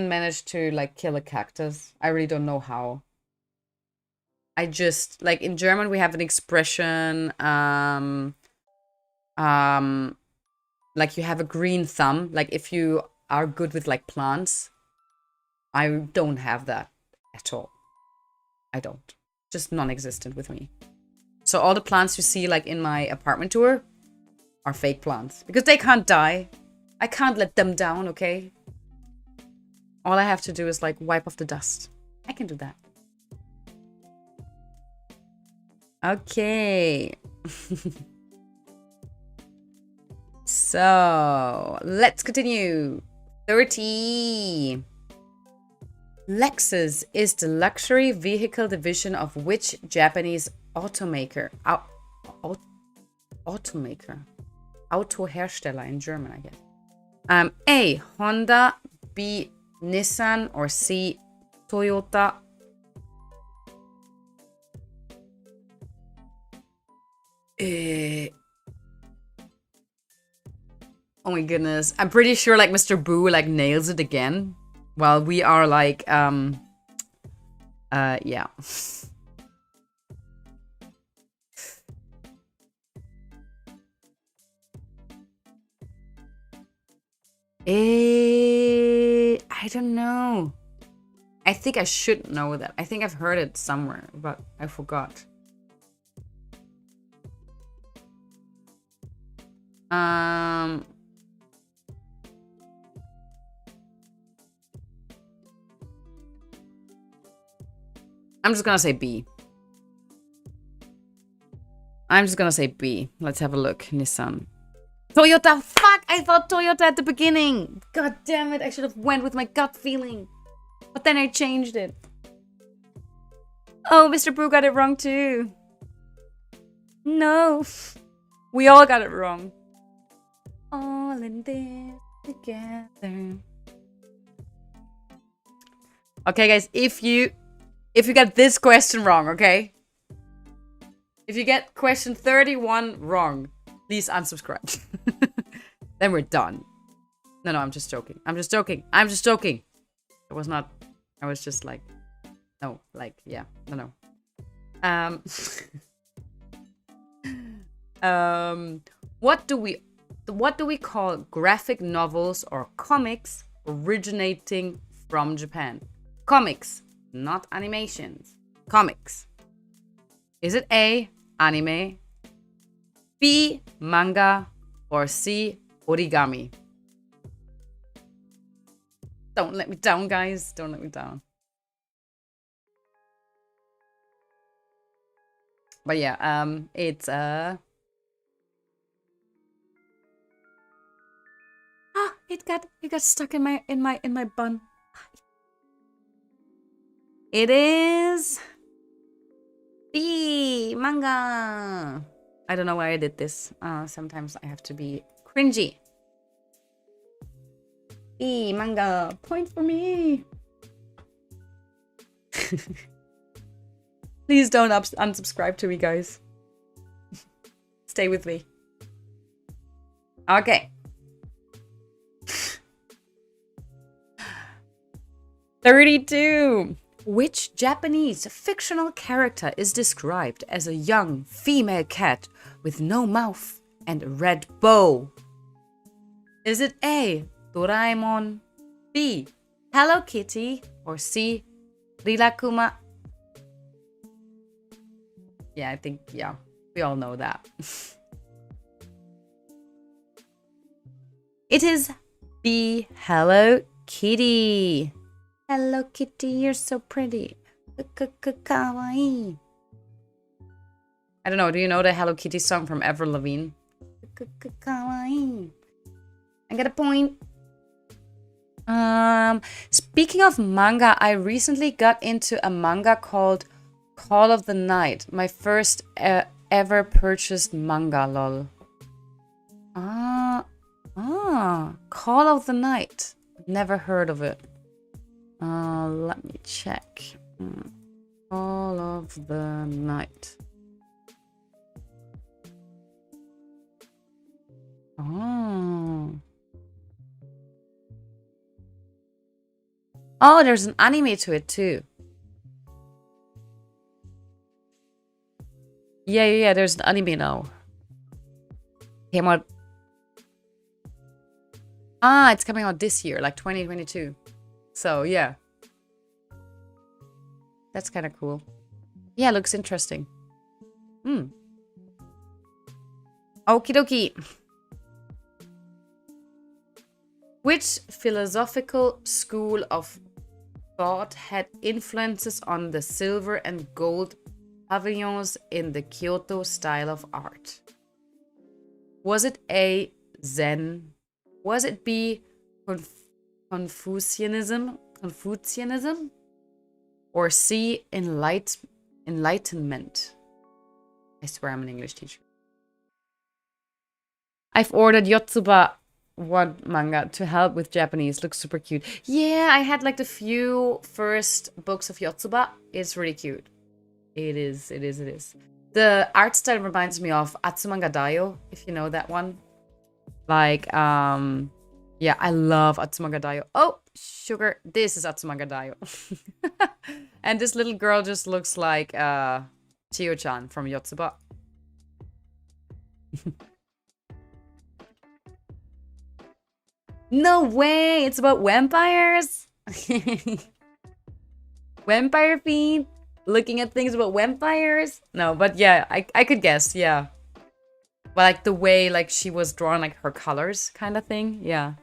managed to like kill a cactus. I really don't know how. I just like in German we have an expression like you have a green thumb, like if you are good with like plants. I don't have that at all. I don't. Just non-existent with me. So all the plants you see like in my apartment tour are fake plants because they can't die. I can't let them down, okay? All I have to do is like wipe off the dust. I can do that. Okay. So let's continue. 30. Lexus is the luxury vehicle division of which Japanese automaker? Autohersteller in German, I guess. A, Honda, B, Nissan, or C, Toyota. Oh my goodness. I'm pretty sure like Mr. Boo like nails it again. While we are like, yeah. I don't know. I think I should know that. I think I've heard it somewhere, but I forgot. I'm just gonna say B. I'm just gonna say B. Let's have a look. Nissan. Toyota! Fuck! I thought Toyota at the beginning! God damn it, I should have went with my gut feeling. But then I changed it. Oh, Mr. Brew got it wrong too. No. We all got it wrong. All in this together. Okay, guys, if you get this question wrong, okay? If you get question 31 wrong, please unsubscribe. Then we're done. No, I'm just joking. I'm just joking. It was not... I was just like... No, like, yeah. No. What do we call graphic novels or comics originating from Japan? Comics, not animations. Comics. Is it A, anime, B, manga, or C, origami? Don't let me down, guys. Don't let me down. But yeah, it's it got stuck in my bun. It is B, manga. I don't know why I did this. Sometimes I have to be cringy. B, manga. Point for me. Please don't unsubscribe to me, guys. Stay with me. Okay. 32. Which Japanese fictional character is described as a young female cat with no mouth and a red bow? Is it A, Doraemon, B, Hello Kitty, or C, Rilakkuma? Yeah, I think, yeah, we all know that. It is B, Hello Kitty. Hello Kitty, you're so pretty. Kawaii. I don't know, do you know the Hello Kitty song from Avril Lavigne? Kawaii. I got a point. Speaking of manga, I recently got into a manga called Call of the Night. My first ever purchased manga, lol. Call of the Night. Never heard of it. Let me check. Call of the Night. Oh, there's an anime to it too. Yeah, there's an anime now. Came out. It's coming out this year, like 2022. So, yeah. That's kind of cool. Yeah, looks interesting. Okie dokie. Which philosophical school of thought had influences on the silver and gold pavilions in the Kyoto style of art? Was it A, Zen? Was it B, Confucianism? Or C, Enlightenment? I swear I'm an English teacher. I've ordered Yotsuba one manga to help with Japanese. Looks super cute. Yeah, I had like the few first books of Yotsuba. It's really cute. It is. The art style reminds me of Atsumanga Daioh, if you know that one. Like, yeah, I love Atsumanga Daioh. Oh, sugar. This is Atsumanga Daioh. And this little girl just looks like Chiyo-chan from Yotsuba. No way! It's about vampires? Vampire feet? Looking at things about vampires? No, but yeah, I could guess, yeah. But like the way like she was drawn, like her colors kind of thing, yeah.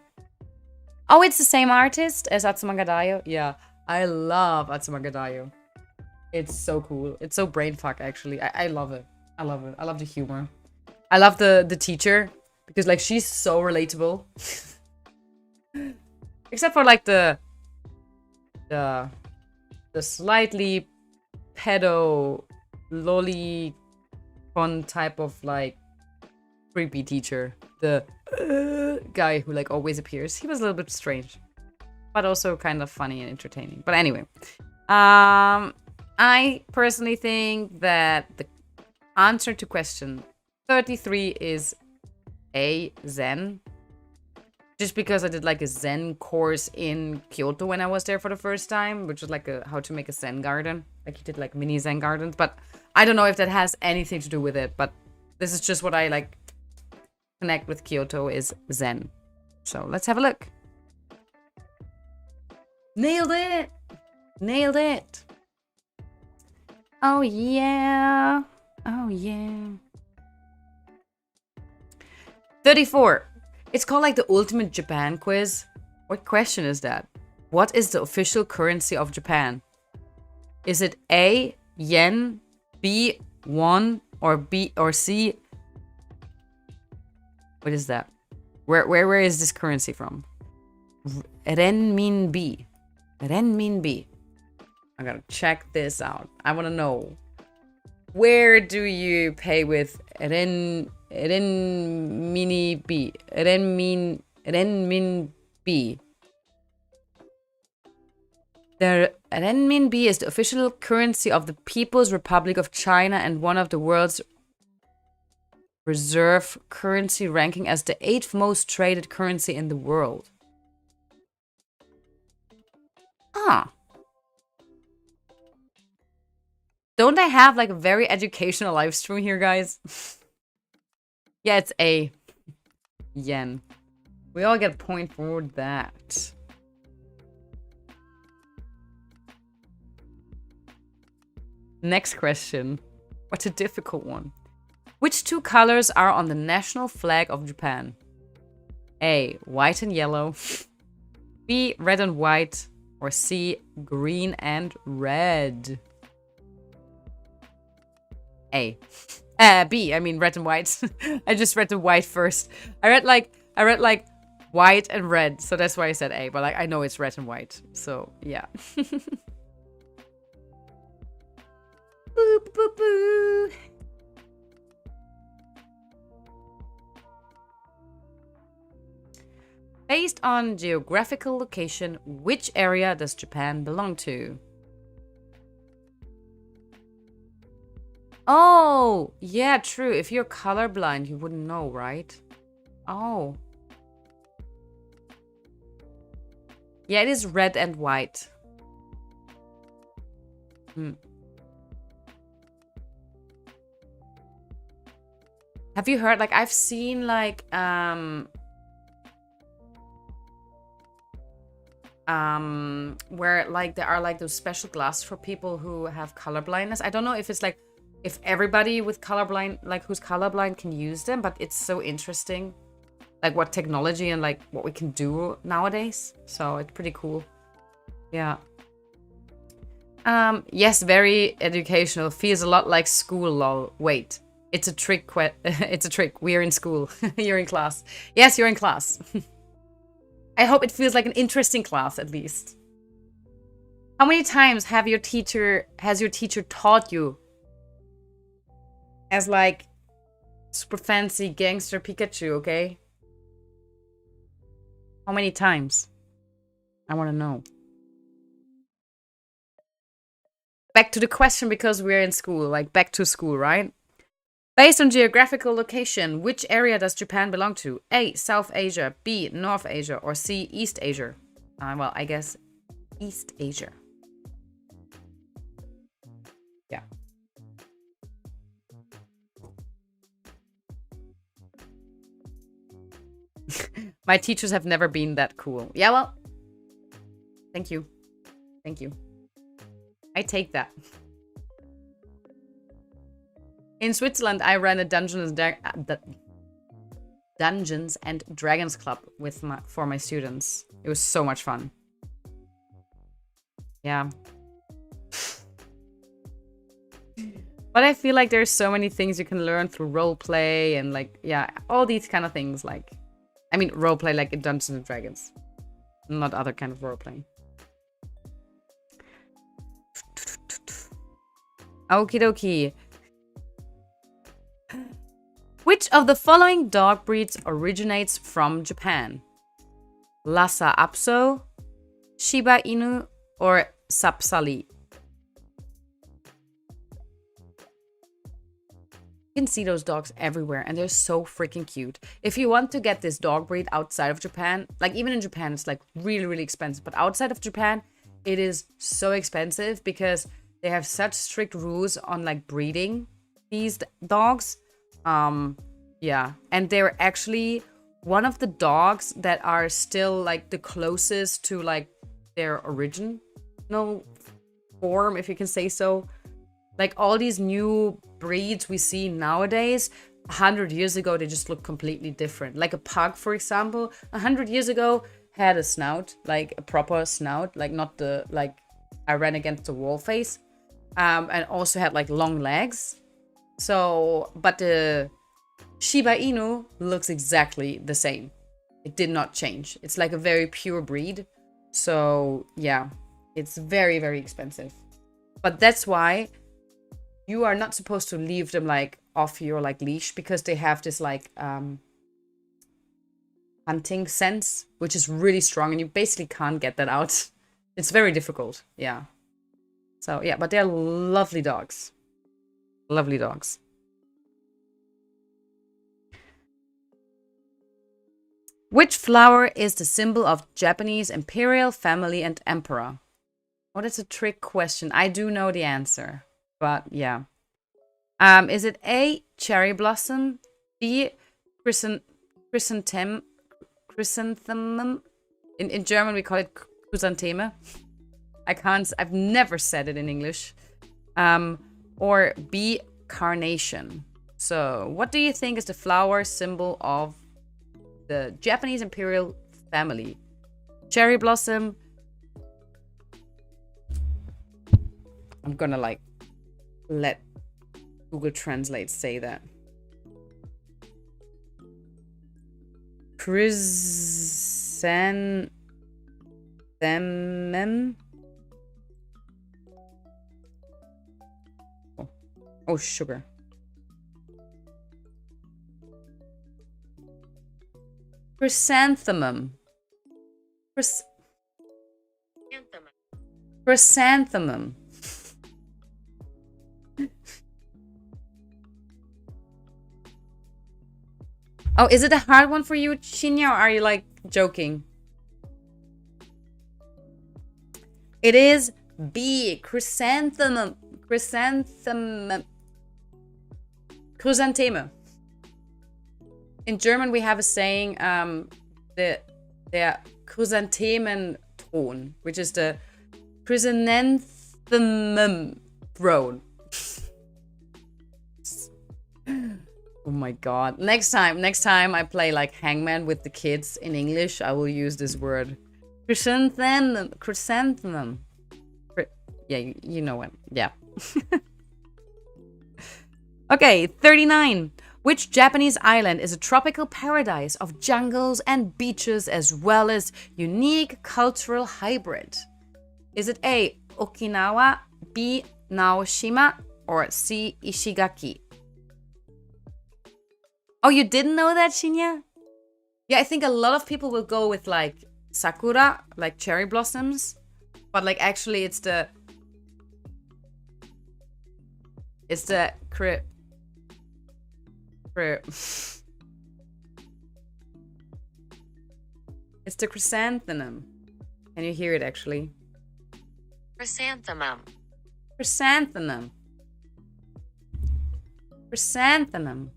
Oh, it's the same artist as Atsumagadayo? Yeah, I love Atsumagadayo. It's so cool. It's so brainfuck, actually. I love it. I love it. I love the humor. I love the teacher because like she's so relatable. Except for like the slightly pedo lolly fun type of like creepy teacher. The guy who like always appears. He was a little bit strange, but also kind of funny and entertaining. But anyway, I personally think that the answer to question 33 is A, Zen. Just because I did like a Zen course in Kyoto when I was there for the first time, which was like a how to make a Zen garden. Like you did like mini Zen gardens, but I don't know if that has anything to do with it, but this is just what I like connect with Kyoto is Zen. So let's have a look. Nailed it! Nailed it! Oh yeah! Oh yeah. 34. It's called like the ultimate Japan quiz. What question is that? What is the official currency of Japan? Is it A, yen, B, won, or B or C? What is that? Where is this currency from? Renminbi. Renminbi. I gotta check this out. I wanna know. Where do you pay with renminbi? Renminbi. The renminbi is the official currency of the People's Republic of China and one of the world's reserve currency, ranking as the 8th most traded currency in the world. Ah. Don't I have like a very educational live stream here, guys? Yeah, it's A. Yen. We all get a point for that. Next question. What a difficult one. Which two colors are on the national flag of Japan? A, white and yellow. B, red and white. Or C, green and red. A. B, I mean red and white. I just read the white first. I read like white and red, so that's why I said A, but like I know it's red and white. So, yeah. Boo, boo, boo. Based on geographical location, which area does Japan belong to? Oh, yeah, true. If you're colorblind, you wouldn't know, right? Oh. Yeah, it is red and white. Have you heard, like, I've seen, like, where, like, there are, like, those special glasses for people who have color blindness. I don't know if it's, like, if everybody with colorblind, like, who's colorblind can use them, but it's so interesting. Like, what technology and, like, what we can do nowadays. So, it's pretty cool. Yeah. Yes, very educational. Feels a lot like school, lol. Wait. It's a trick. It's a trick. We're in school. You're in class. Yes, you're in class. I hope it feels like an interesting class, at least. How many times has your teacher taught you as, like, super fancy gangster Pikachu, okay? How many times? I want to know. Back to the question, because we're in school. Like, back to school, right? Based on geographical location, which area does Japan belong to? A, South Asia, B, North Asia, or C, East Asia? Well, I guess East Asia. Yeah. My teachers have never been that cool. Yeah, well, thank you. Thank you. I take that. In Switzerland, I ran a Dungeons and Dragons club with for my students. It was so much fun. Yeah. But I feel like there's so many things you can learn through roleplay and like, yeah, all these kind of things. Like, I mean, roleplay like in Dungeons and Dragons, not other kind of roleplay. Okie dokie. Which of the following dog breeds originates from Japan? Lhasa Apso, Shiba Inu, or Sapsali? You can see those dogs everywhere and they're so freaking cute. If you want to get this dog breed outside of Japan, like even in Japan, it's like really, really expensive. But outside of Japan, it is so expensive because they have such strict rules on like breeding these dogs. Yeah, and they're actually one of the dogs that are still like the closest to like their original form, if you can say so. Like all these new breeds we see nowadays, 100 years ago, they just look completely different. Like a pug, for example, 100 years ago had a snout, like a proper snout, like not the, like I ran against the wall face. And also had like long legs. So, but the Shiba Inu looks exactly the same. It did not change. It's like a very pure breed. So yeah, it's very, very expensive. But that's why you are not supposed to leave them like off your like leash, because they have this like hunting sense, which is really strong, and you basically can't get that out. It's very difficult. Yeah. So yeah, but they're lovely dogs. Lovely dogs. Which flower is the symbol of Japanese imperial family and emperor? Oh, that's a trick question. I do know the answer, but yeah. Is it A, cherry blossom, B, chrysanthemum? In German, we call it Chrysantheme. I've never said it in English. Or B, carnation. So, what do you think is the flower symbol of the Japanese imperial family? Cherry blossom. I'm gonna like let Google Translate say that. Chrysanthemum. Oh, sugar. Chrysanthemum. Chrysanthemum. Oh, is it a hard one for you, Shinya, or are you like joking? It is B, chrysanthemum. Chrysanthemum. In German, we have a saying, the Chrysanthementhron, which is the chrysanthemum throne. Oh my god. Next time I play like Hangman with the kids in English, I will use this word. Chrysanthemum. Yeah, you know it. Yeah. Okay, 39. Which Japanese island is a tropical paradise of jungles and beaches as well as unique cultural hybrid? Is it A, Okinawa, B, Naoshima, or C, Ishigaki? Oh, you didn't know that, Shinya? Yeah, I think a lot of people will go with like sakura, like cherry blossoms, but like actually it's the it's the chrysanthemum. Can you hear it actually? Chrysanthemum. Chrysanthemum. Chrysanthemum.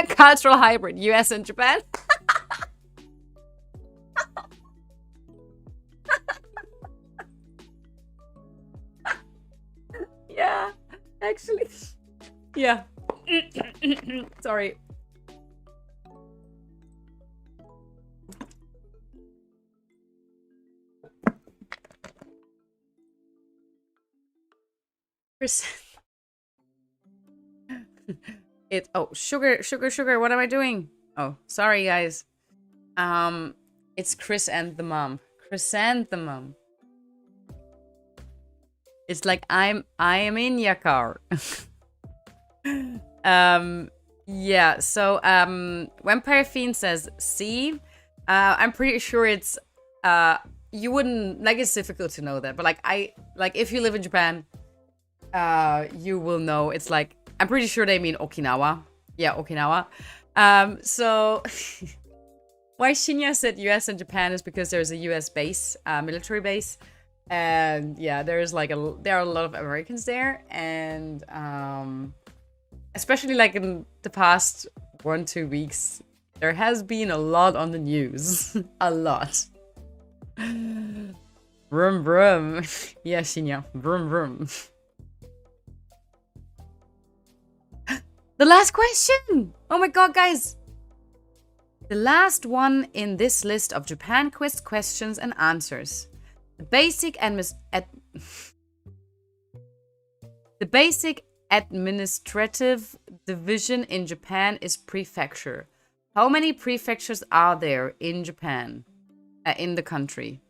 Cultural hybrid, US and Japan. Yeah, actually. Yeah. Sorry. Sugar. What am I doing? Oh, sorry, guys. It's chrysanthemum. Chrysanthemum. It's like I am in your car. Yeah. So Vampire Fiend says C. I'm pretty sure it's you wouldn't like. It's difficult to know that, but like if you live in Japan, you will know. It's like I'm pretty sure they mean Okinawa. Yeah, Okinawa. So why Shinya said US and Japan is because there's a US base, military base. And yeah, there are a lot of Americans there, and especially like in the past 1-2 weeks, there has been a lot on the news. A lot. Vroom vroom. Yeah, Shinya. Vroom vroom. The last question! Oh my god, guys! The last one in this list of Japan quiz questions and answers. The basic administrative division in Japan is prefecture. How many prefectures are there in Japan? In the country?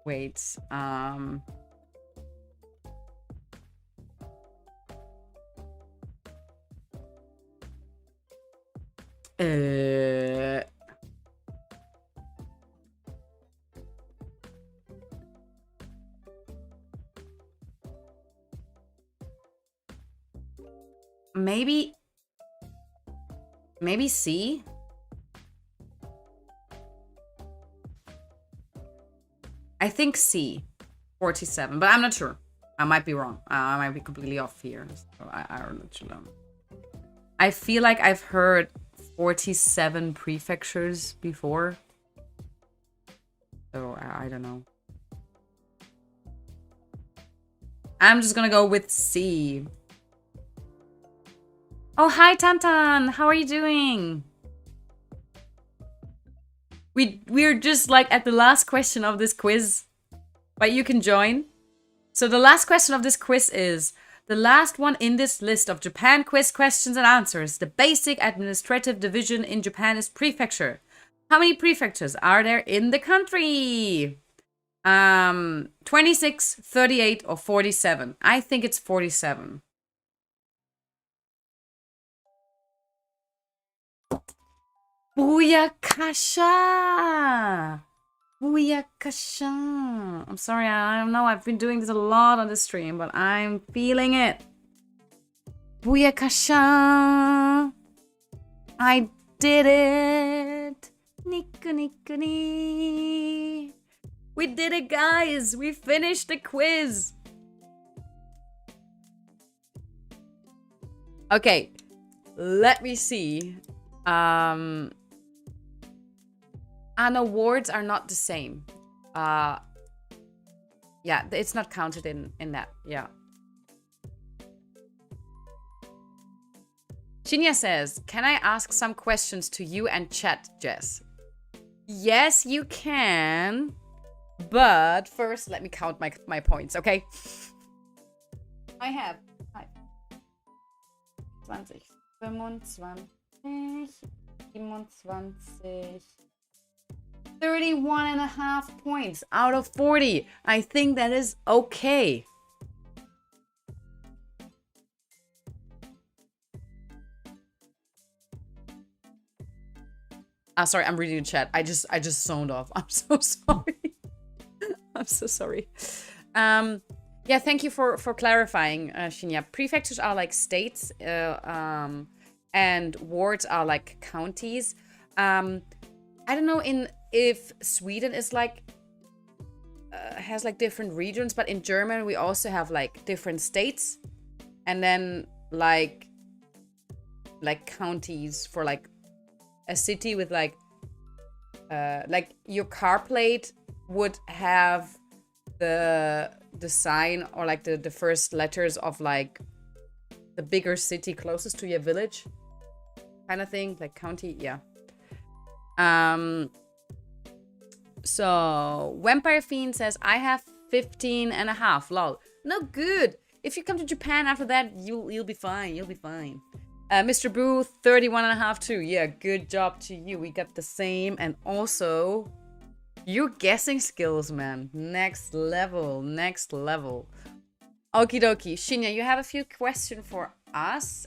Wait. Maybe C? I think C. 47, but I'm not sure. I might be wrong. I might be completely off here. So I don't know. I feel like I've heard 47 prefectures before. So I don't know. I'm just gonna go with C. Oh, hi, Tantan. How are you doing? We're just like at the last question of this quiz, but you can join. So the last question of this quiz is the last one in this list of Japan quiz questions and answers. The basic administrative division in Japan is prefecture. How many prefectures are there in the country? 26, 38, or 47? I think it's 47. Booyakasha! Booyakasha! I'm sorry, I don't know. I've been doing this a lot on the stream, but I'm feeling it. Booyakasha! I did it! Niku. We did it, guys! We finished the quiz! Okay, let me see. And awards are not the same. Yeah, it's not counted in that. Yeah. Shinya says, can I ask some questions to you and chat, Jess? Yes, you can. But first, let me count my points, okay? I have 20, 25, 27, 31.5 points out of 40. I think that is okay. Sorry, I'm reading the chat. I just zoned off. I'm so sorry. I'm so sorry. Yeah, thank you for clarifying, Shinya. Prefectures are like states, and wards are like counties. I don't know if Sweden is like has like different regions, but in German we also have like different states, and then like counties for like a city with like your car plate would have the sign or like the first letters of like the bigger city closest to your village kind of thing, like county. Yeah. So Vampire Fiend says, I have 15 and a half. Lol. No good. If you come to Japan after that, you'll be fine. You'll be fine. Mr. Boo, 31 and a half too. Yeah, good job to you. We got the same. And also, your guessing skills, man. Next level. Next level. Okie dokie. Shinya, you have a few questions for us.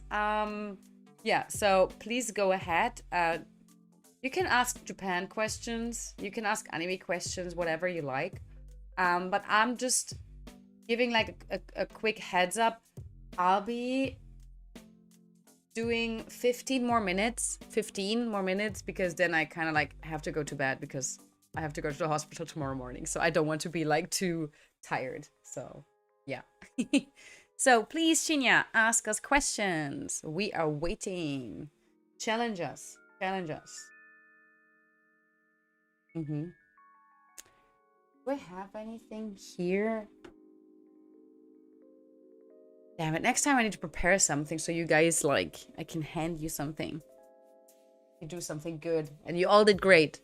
Yeah, so please go ahead. You can ask Japan questions. You can ask anime questions, whatever you like. But I'm just giving like a quick heads up. I'll be doing 15 more minutes, because then I kind of like have to go to bed because I have to go to the hospital tomorrow morning. So I don't want to be like too tired. So yeah. So please, Shinya, ask us questions. We are waiting. Challenge us. Challenge us. Do I have anything here? Damn it, next time I need to prepare something so you guys, like, I can hand you something. You do something good. And you all did great.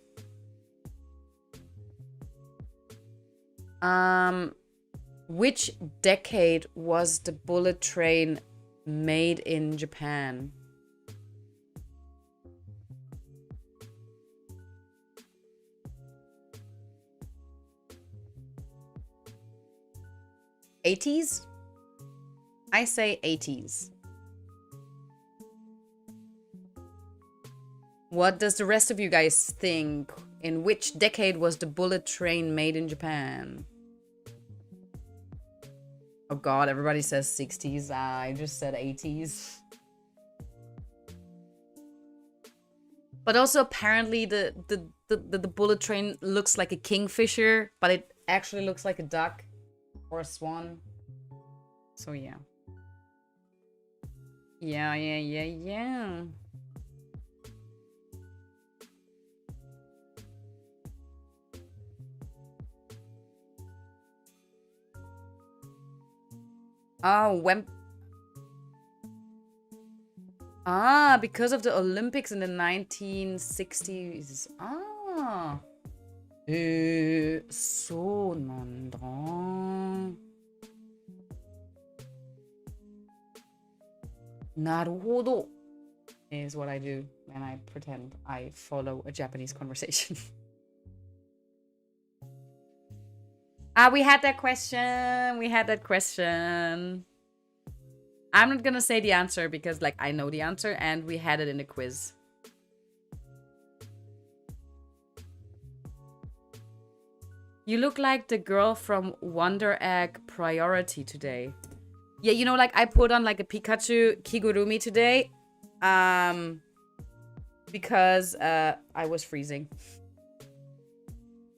Which decade was the bullet train made in Japan? '80s? I say 80s. What does the rest of you guys think? In which decade was the bullet train made in Japan? Oh god, everybody says 60s. I just said 80s. But also apparently the bullet train looks like a kingfisher, but it actually looks like a duck or a swan. So yeah. Yeah. Oh, when... because of the Olympics in the 1960s. Ah. そうなんだ. Naruhodo is what I do when I pretend I follow a Japanese conversation. We had that question. I'm not gonna say the answer because, like, I know the answer and we had it in the quiz. You look like the girl from Wonder Egg Priority today. Yeah, you know, like, I put on, like, a Pikachu Kigurumi today. Because, I was freezing.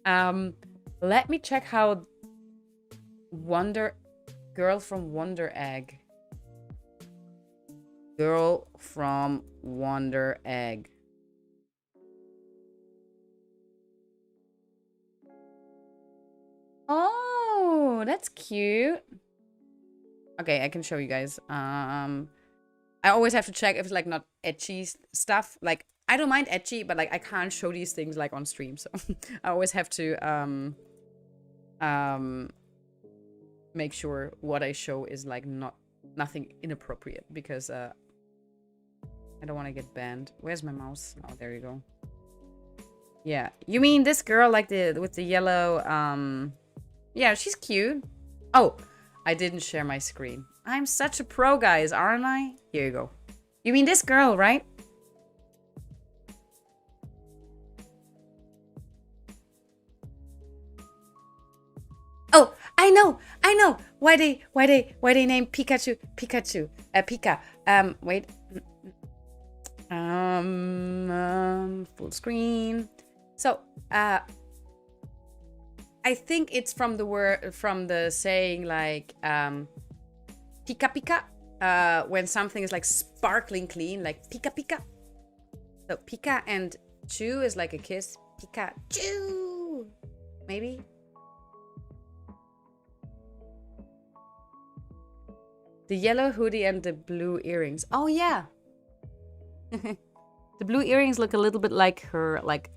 Let me check how... Girl from Wonder Egg. Girl from Wonder Egg. Oh, that's cute. Okay, I can show you guys. I always have to check if it's like not ecchi stuff. Like, I don't mind ecchi, but like I can't show these things like on stream. So I always have to make sure what I show is like nothing inappropriate, because I don't want to get banned. Where's my mouse? Oh, there you go. Yeah, you mean this girl like with the yellow yeah, she's cute. Oh, I didn't share my screen. I'm such a pro, guys, aren't I? Here you go. You mean this girl, right? Oh, I know. Why they name Pikachu Pika. Wait. Full screen. So, I think it's from the word, from the saying like pika pika, when something is like sparkling clean, like pika pika. So pika and chu is like a kiss. Pika chu, maybe. The yellow hoodie and the blue earrings. Oh yeah. The blue earrings look a little bit like her, like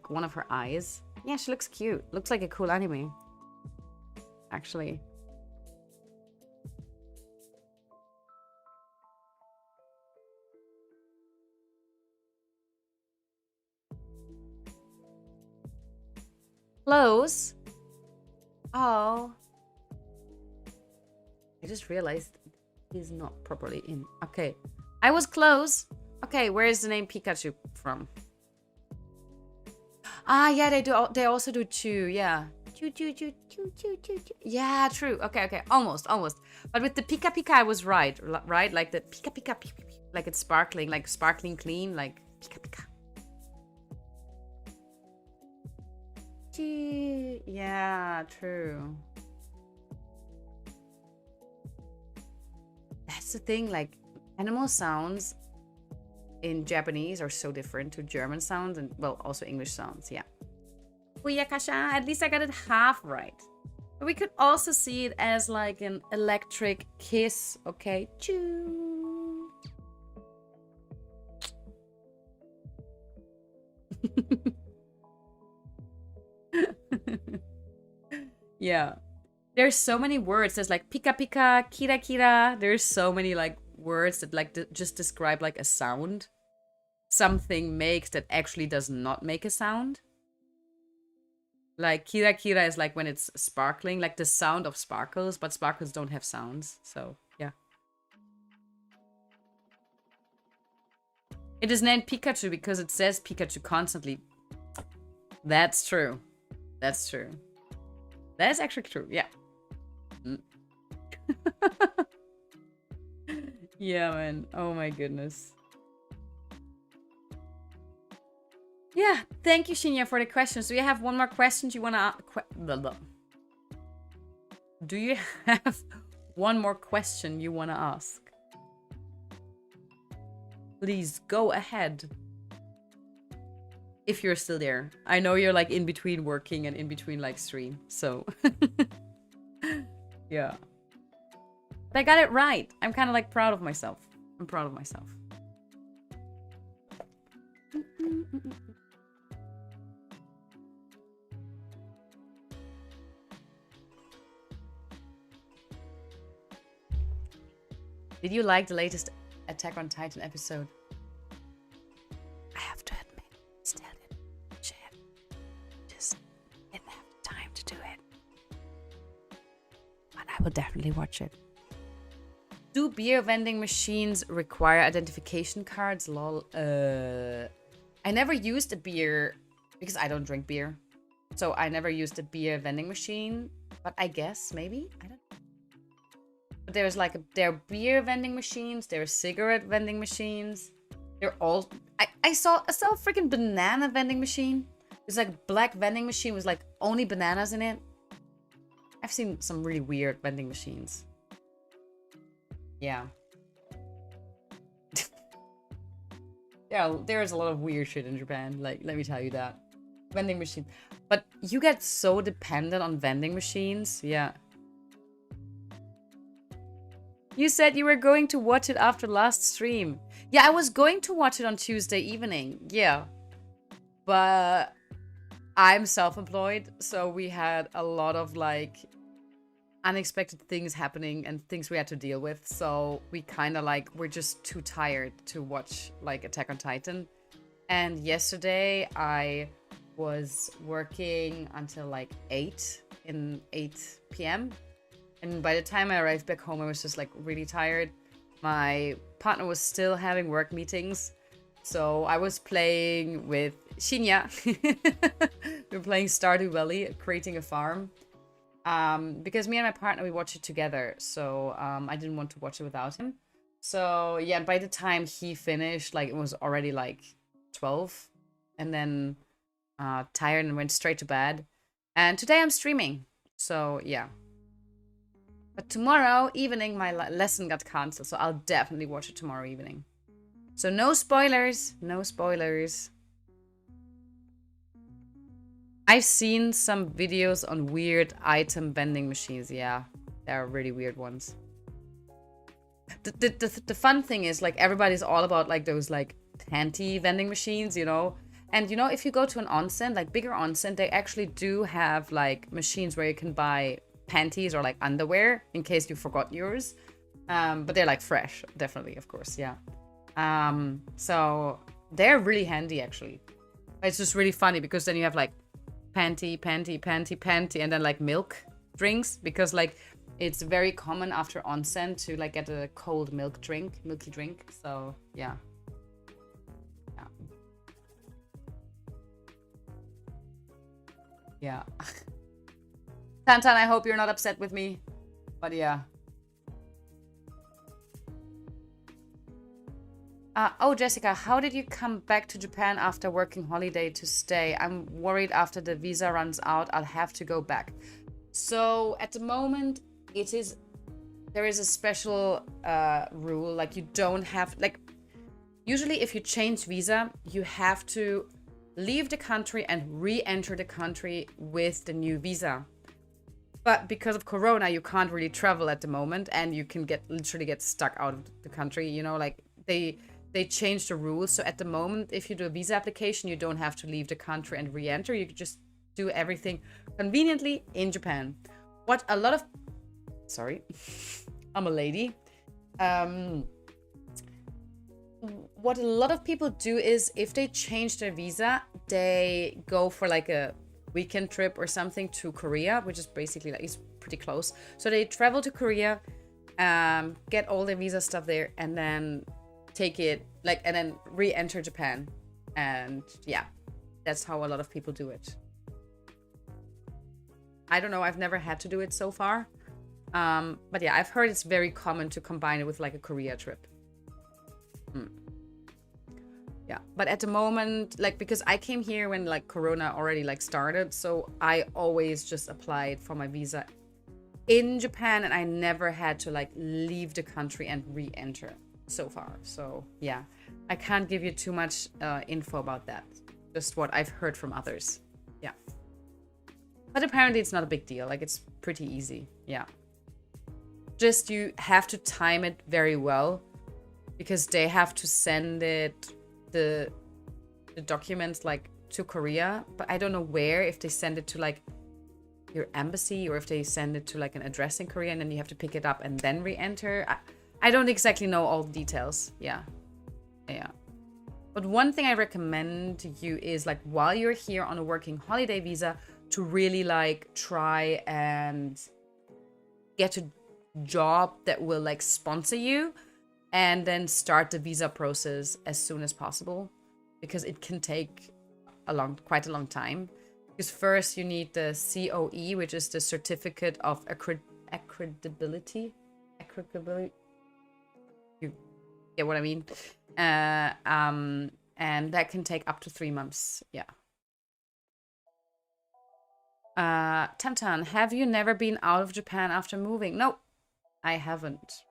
one of her eyes. Yeah, she looks cute. Looks like a cool anime, actually. Close. Oh. I just realized he's not properly in. Okay. I was close. Okay, where is the name Pikachu from? Ah, yeah, they do. They also do chew. Yeah. Chew, chew, chew, chew, chew, chew, chew. Yeah, true. Okay, okay. Almost, almost. But with the Pika Pika, I was right. Right? Like the Pika Pika, like it's sparkling, like sparkling clean, like Pika Pika. Chew. Yeah, true. That's the thing, like animal sounds in Japanese are so different to German sounds and, well, also English sounds. Yeah. Booyakasha, at least I got it half right. But we could also see it as like an electric kiss. Okay. Choo. Yeah. There's so many words. There's like pika pika, kira kira. There's so many like words that like just describe like a sound. Something makes that actually does not make a sound. Like kira kira is like when it's sparkling, like the sound of sparkles, but sparkles don't have sounds. So yeah. It is named Pikachu because it says Pikachu constantly. That's true. That's true. That is actually true. Yeah. Yeah, man. Oh my goodness. Yeah, thank you, Shinya, for the questions. Do you have one more question you want to ask? Do you have one more question you want to ask? Please go ahead. If you're still there. I know you're like in between working and in between like stream, so yeah. But I got it right. I'm kind of like proud of myself. I'm proud of myself. Did you like the latest Attack on Titan episode? I have to admit, still didn't watch it. Just didn't have the time to do it. But I will definitely watch it. Do beer vending machines require identification cards? Lol. I never used a beer because I don't drink beer. So I never used a beer vending machine. But I guess maybe? I don't know. But there's like there are beer vending machines, there are cigarette vending machines. They're all I saw a freaking banana vending machine. It's like a black vending machine with like only bananas in it. I've seen some really weird vending machines. Yeah. Yeah, there's a lot of weird shit in Japan. Like, let me tell you that. Vending machine. But you get so dependent on vending machines. Yeah. You said you were going to watch it after last stream. Yeah, I was going to watch it on Tuesday evening. Yeah. But I'm self-employed, so we had a lot of like unexpected things happening and things we had to deal with. So we kind of like, we're just too tired to watch like Attack on Titan. And yesterday I was working until like 8 p.m. And by the time I arrived back home, I was just like really tired. My partner was still having work meetings. So I was playing with Shinya. We were playing Stardew Valley, creating a farm. Because me and my partner, we watched it together. So I didn't want to watch it without him. So yeah, by the time he finished, like it was already like 12. And then tired and went straight to bed. And today I'm streaming. So yeah. But tomorrow evening my lesson got cancelled, so I'll definitely watch it tomorrow evening. So no spoilers, no spoilers. I've seen some videos on weird item vending machines. Yeah, there are really weird ones. The fun thing is, like, everybody's all about like those like panty vending machines, you know. And you know, if you go to an onsen, like bigger onsen, they actually do have like machines where you can buy panties or like underwear in case you forgot yours. But they're like fresh, definitely, of course, yeah. So they're really handy actually. It's just really funny because then you have like panty, and then like milk drinks, because like it's very common after onsen to like get a cold milky drink. So yeah. Yeah. Tantan, I hope you're not upset with me, but yeah. Oh, Jessica, how did you come back to Japan after working holiday to stay? I'm worried after the visa runs out, I'll have to go back. So at the moment, there is a special rule. Like, you don't have, like, usually if you change visa, you have to leave the country and re-enter the country with the new visa. But because of Corona, you can't really travel at the moment, and you can literally get stuck out of the country. You know, like they changed the rules. So at the moment, if you do a visa application, you don't have to leave the country and re-enter. You can just do everything conveniently in Japan. What a lot of... Sorry, I'm a lady. What a lot of people do is, if they change their visa, they go for like a weekend trip or something to Korea, which is basically like, it's pretty close. So they travel to Korea, get all their visa stuff there, and then take it like, and then re-enter Japan. And yeah, that's how a lot of people do it. I don't know, I've never had to do it so far. But yeah, I've heard it's very common to combine it with like a Korea trip. Yeah, but at the moment, like, because I came here when like Corona already like started, so I always just applied for my visa in Japan, and I never had to like leave the country and re-enter so far. So yeah, I can't give you too much info about that. Just what I've heard from others. Yeah. But apparently it's not a big deal. Like, it's pretty easy. Yeah. Just you have to time it very well, because they have to send it, the documents, like to Korea, but I don't know where, if they send it to like your embassy or if they send it to like an address in Korea and then you have to pick it up and then re-enter. I don't exactly know all the details. Yeah. But one thing I recommend to you is, like, while you're here on a working holiday visa, to really like try and get a job that will like sponsor you, and then start the visa process as soon as possible, because it can take quite a long time. Because first you need the COE, which is the certificate of accreditability. You get what I mean? And that can take up to 3 months. Yeah. Tantan, have you never been out of Japan after moving? No, I haven't.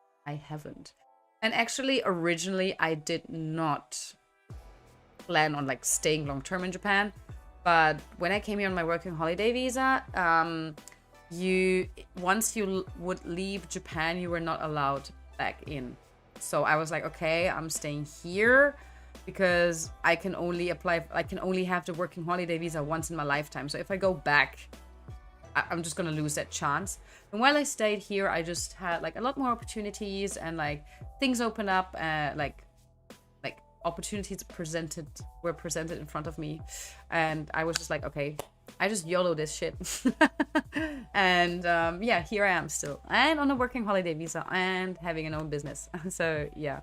And actually, originally, I did not plan on like staying long term in Japan. But when I came here on my working holiday visa, once you would leave Japan, you were not allowed back in. So I was like, okay, I'm staying here because I can only have the working holiday visa once in my lifetime. So if I go back, I'm just gonna lose that chance. And while I stayed here, I just had like a lot more opportunities, and like things opened up, like opportunities were presented in front of me, and I was just like, okay, I just YOLO this shit. And yeah, here I am still, and on a working holiday visa, and having an own business. So yeah.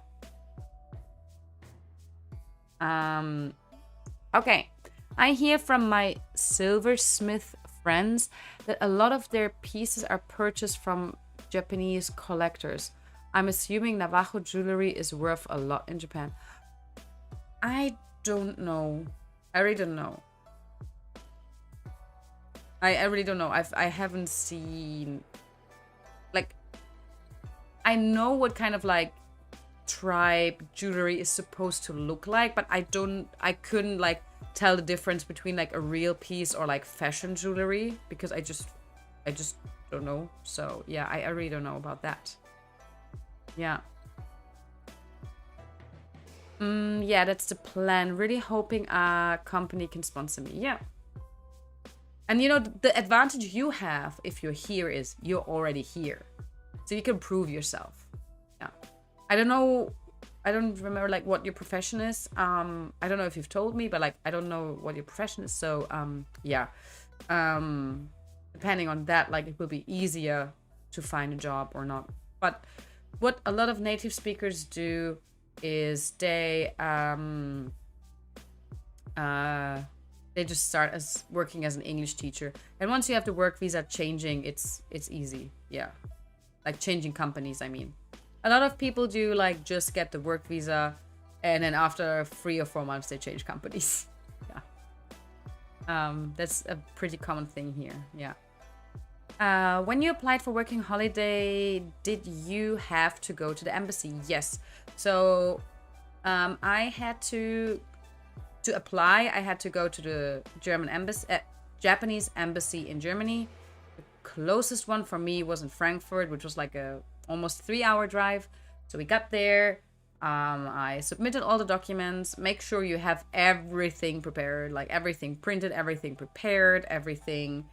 Okay, I hear from my silversmith friends that a lot of their pieces are purchased from Japanese collectors. I'm assuming Navajo jewelry is worth a lot in Japan. I don't know. I really don't know. I really don't know. I haven't seen, like, I know what kind of like tribe jewelry is supposed to look like, but I couldn't like tell the difference between like a real piece or like fashion jewelry, because I just don't know. So yeah, I really don't know about that. Yeah. Yeah, that's the plan. Really hoping a company can sponsor me. Yeah. And you know, the advantage you have if you're here is you're already here. So you can prove yourself. Yeah. I don't know. I don't remember like what your profession is. I don't know if you've told me, but like I don't know what your profession is. So yeah. Depending on that, like it will be easier to find a job or not. But what a lot of native speakers do is they just start as working as an English teacher, and once you have the work visa changing, it's easy. Yeah, like changing companies. I mean, a lot of people do like just get the work visa, and then after 3 or 4 months they change companies. Yeah, that's a pretty common thing here. Yeah. When you applied for working holiday, did you have to go to the embassy? Yes. So I had to apply. I had to go to the Japanese embassy in Germany. The closest one for me was in Frankfurt, which was like a almost 3-hour drive. So we got there. I submitted all the documents. Make sure you have everything prepared, like everything printed, everything prepared, everything.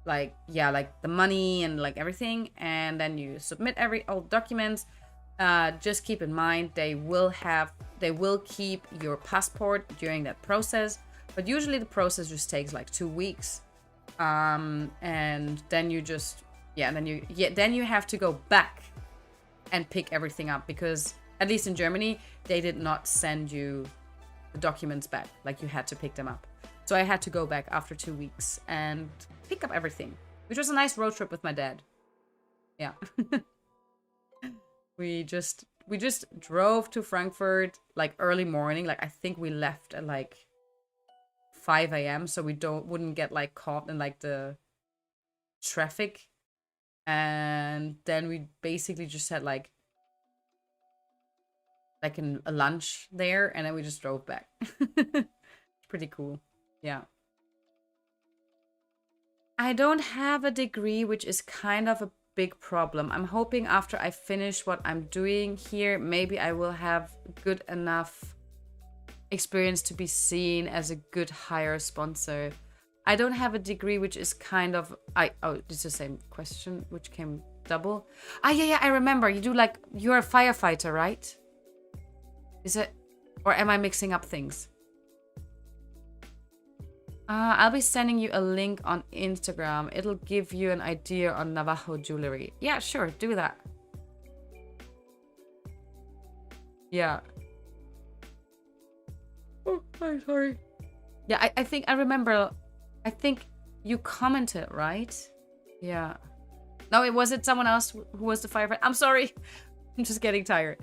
Like, yeah, like the money and like everything, and then you submit all documents. Just keep in mind they will keep your passport during that process, but usually the process just takes like 2 weeks, and then you just then you have to go back and pick everything up, because at least in Germany they did not send you the documents back, like you had to pick them up. So I had to go back after 2 weeks and pick up everything, which was a nice road trip with my dad. Yeah. we just drove to Frankfurt like early morning. Like I think we left at like 5 a.m. so we wouldn't get like caught in like the traffic. And then we basically just had like a lunch there, and then we just drove back. Pretty cool. Yeah. I don't have a degree, which is kind of a big problem. I'm hoping after I finish what I'm doing here, maybe I will have good enough experience to be seen as a good hire sponsor. I don't have a degree, which is kind of... Oh, it's the same question, which came double. Yeah, I remember. You're a firefighter, right? Is it... Or am I mixing up things? I'll be sending you a link on Instagram. It'll give you an idea on Navajo jewelry. Yeah, sure, do that. Yeah. Oh, I'm sorry. Yeah, I think I remember. I think you commented, right? Yeah. No, was it someone else who was the firefighter? I'm sorry. I'm just getting tired.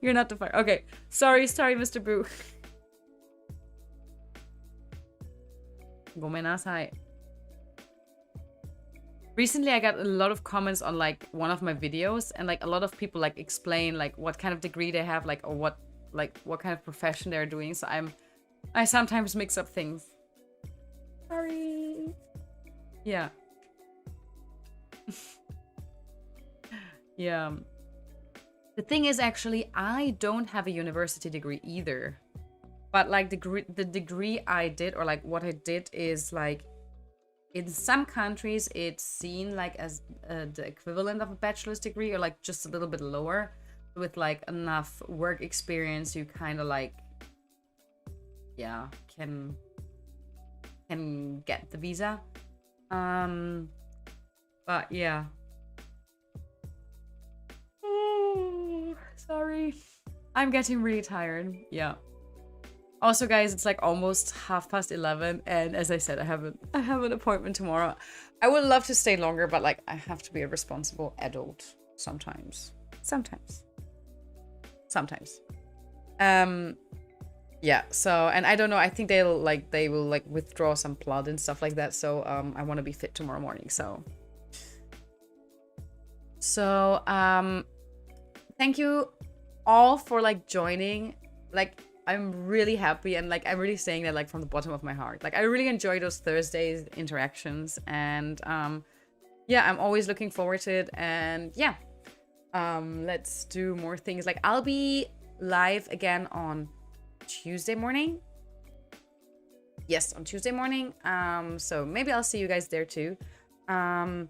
You're not the fire. Okay. Sorry, Mr. Boo. Gomenasai. Recently, I got a lot of comments on like one of my videos, and like a lot of people like explain like what kind of degree they have, like, or what kind of profession they're doing. So I sometimes mix up things. Sorry. Yeah. Yeah. The thing is, actually, I don't have a university degree either. But like the degree I did, or like what I did, is like in some countries it's seen like as the equivalent of a bachelor's degree, or like just a little bit lower. With like enough work experience, you kind of like, yeah, can get the visa. But yeah. Oh, sorry. I'm getting really tired. Yeah. Also, guys, it's like almost 11:30, and as I said, I have an appointment tomorrow. I would love to stay longer, but like I have to be a responsible adult sometimes. Yeah, so, and I don't know, I think they will like withdraw some blood and stuff like that, so I want to be fit tomorrow morning. So thank you all for like joining. Like, I'm really happy, and like I'm really saying that like from the bottom of my heart. Like, I really enjoy those Thursdays interactions, and yeah, I'm always looking forward to it. And yeah, let's do more things. Like, I'll be live again on Tuesday morning. Yes, on Tuesday morning. So maybe I'll see you guys there too. And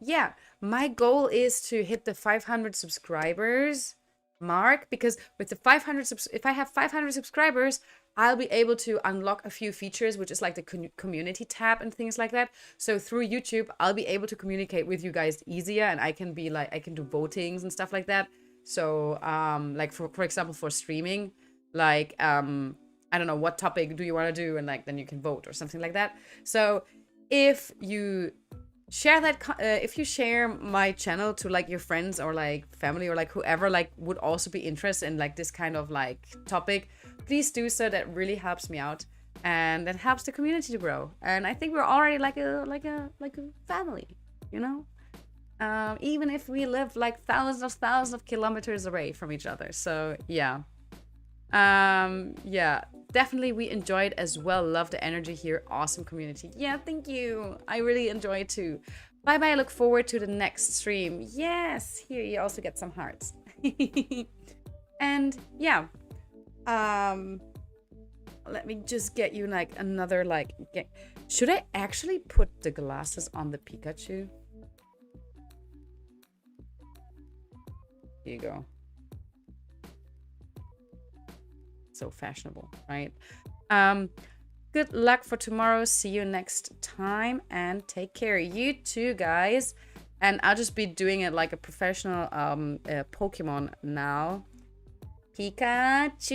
yeah, my goal is to hit the 500 subscribers mark, because with the 500 if I have 500 subscribers, I'll be able to unlock a few features, which is like the community tab and things like that. So through YouTube, I'll be able to communicate with you guys easier, and I can be like, I can do votings and stuff like that. So like for example, for streaming, like I don't know, what topic do you want to do, and like then you can vote or something like that. So if you share that, if you share my channel to like your friends or like family or like whoever like would also be interested in like this kind of like topic, please do so. That really helps me out, and that helps the community to grow. And I think we're already like a family, you know, even if we live like thousands of kilometers away from each other. So yeah. Yeah, definitely we enjoyed as well. Love the energy here. Awesome community. Yeah, thank you. I really enjoy it too. Bye bye. I look forward to the next stream. Yes, here you also get some hearts. And yeah, let me just get you like another like should I actually put the glasses on the Pikachu? Here you go. So fashionable, right? Good luck for tomorrow. See you next time, and take care. You too, guys. And I'll just be doing it like a professional Pokemon now. Pikachu.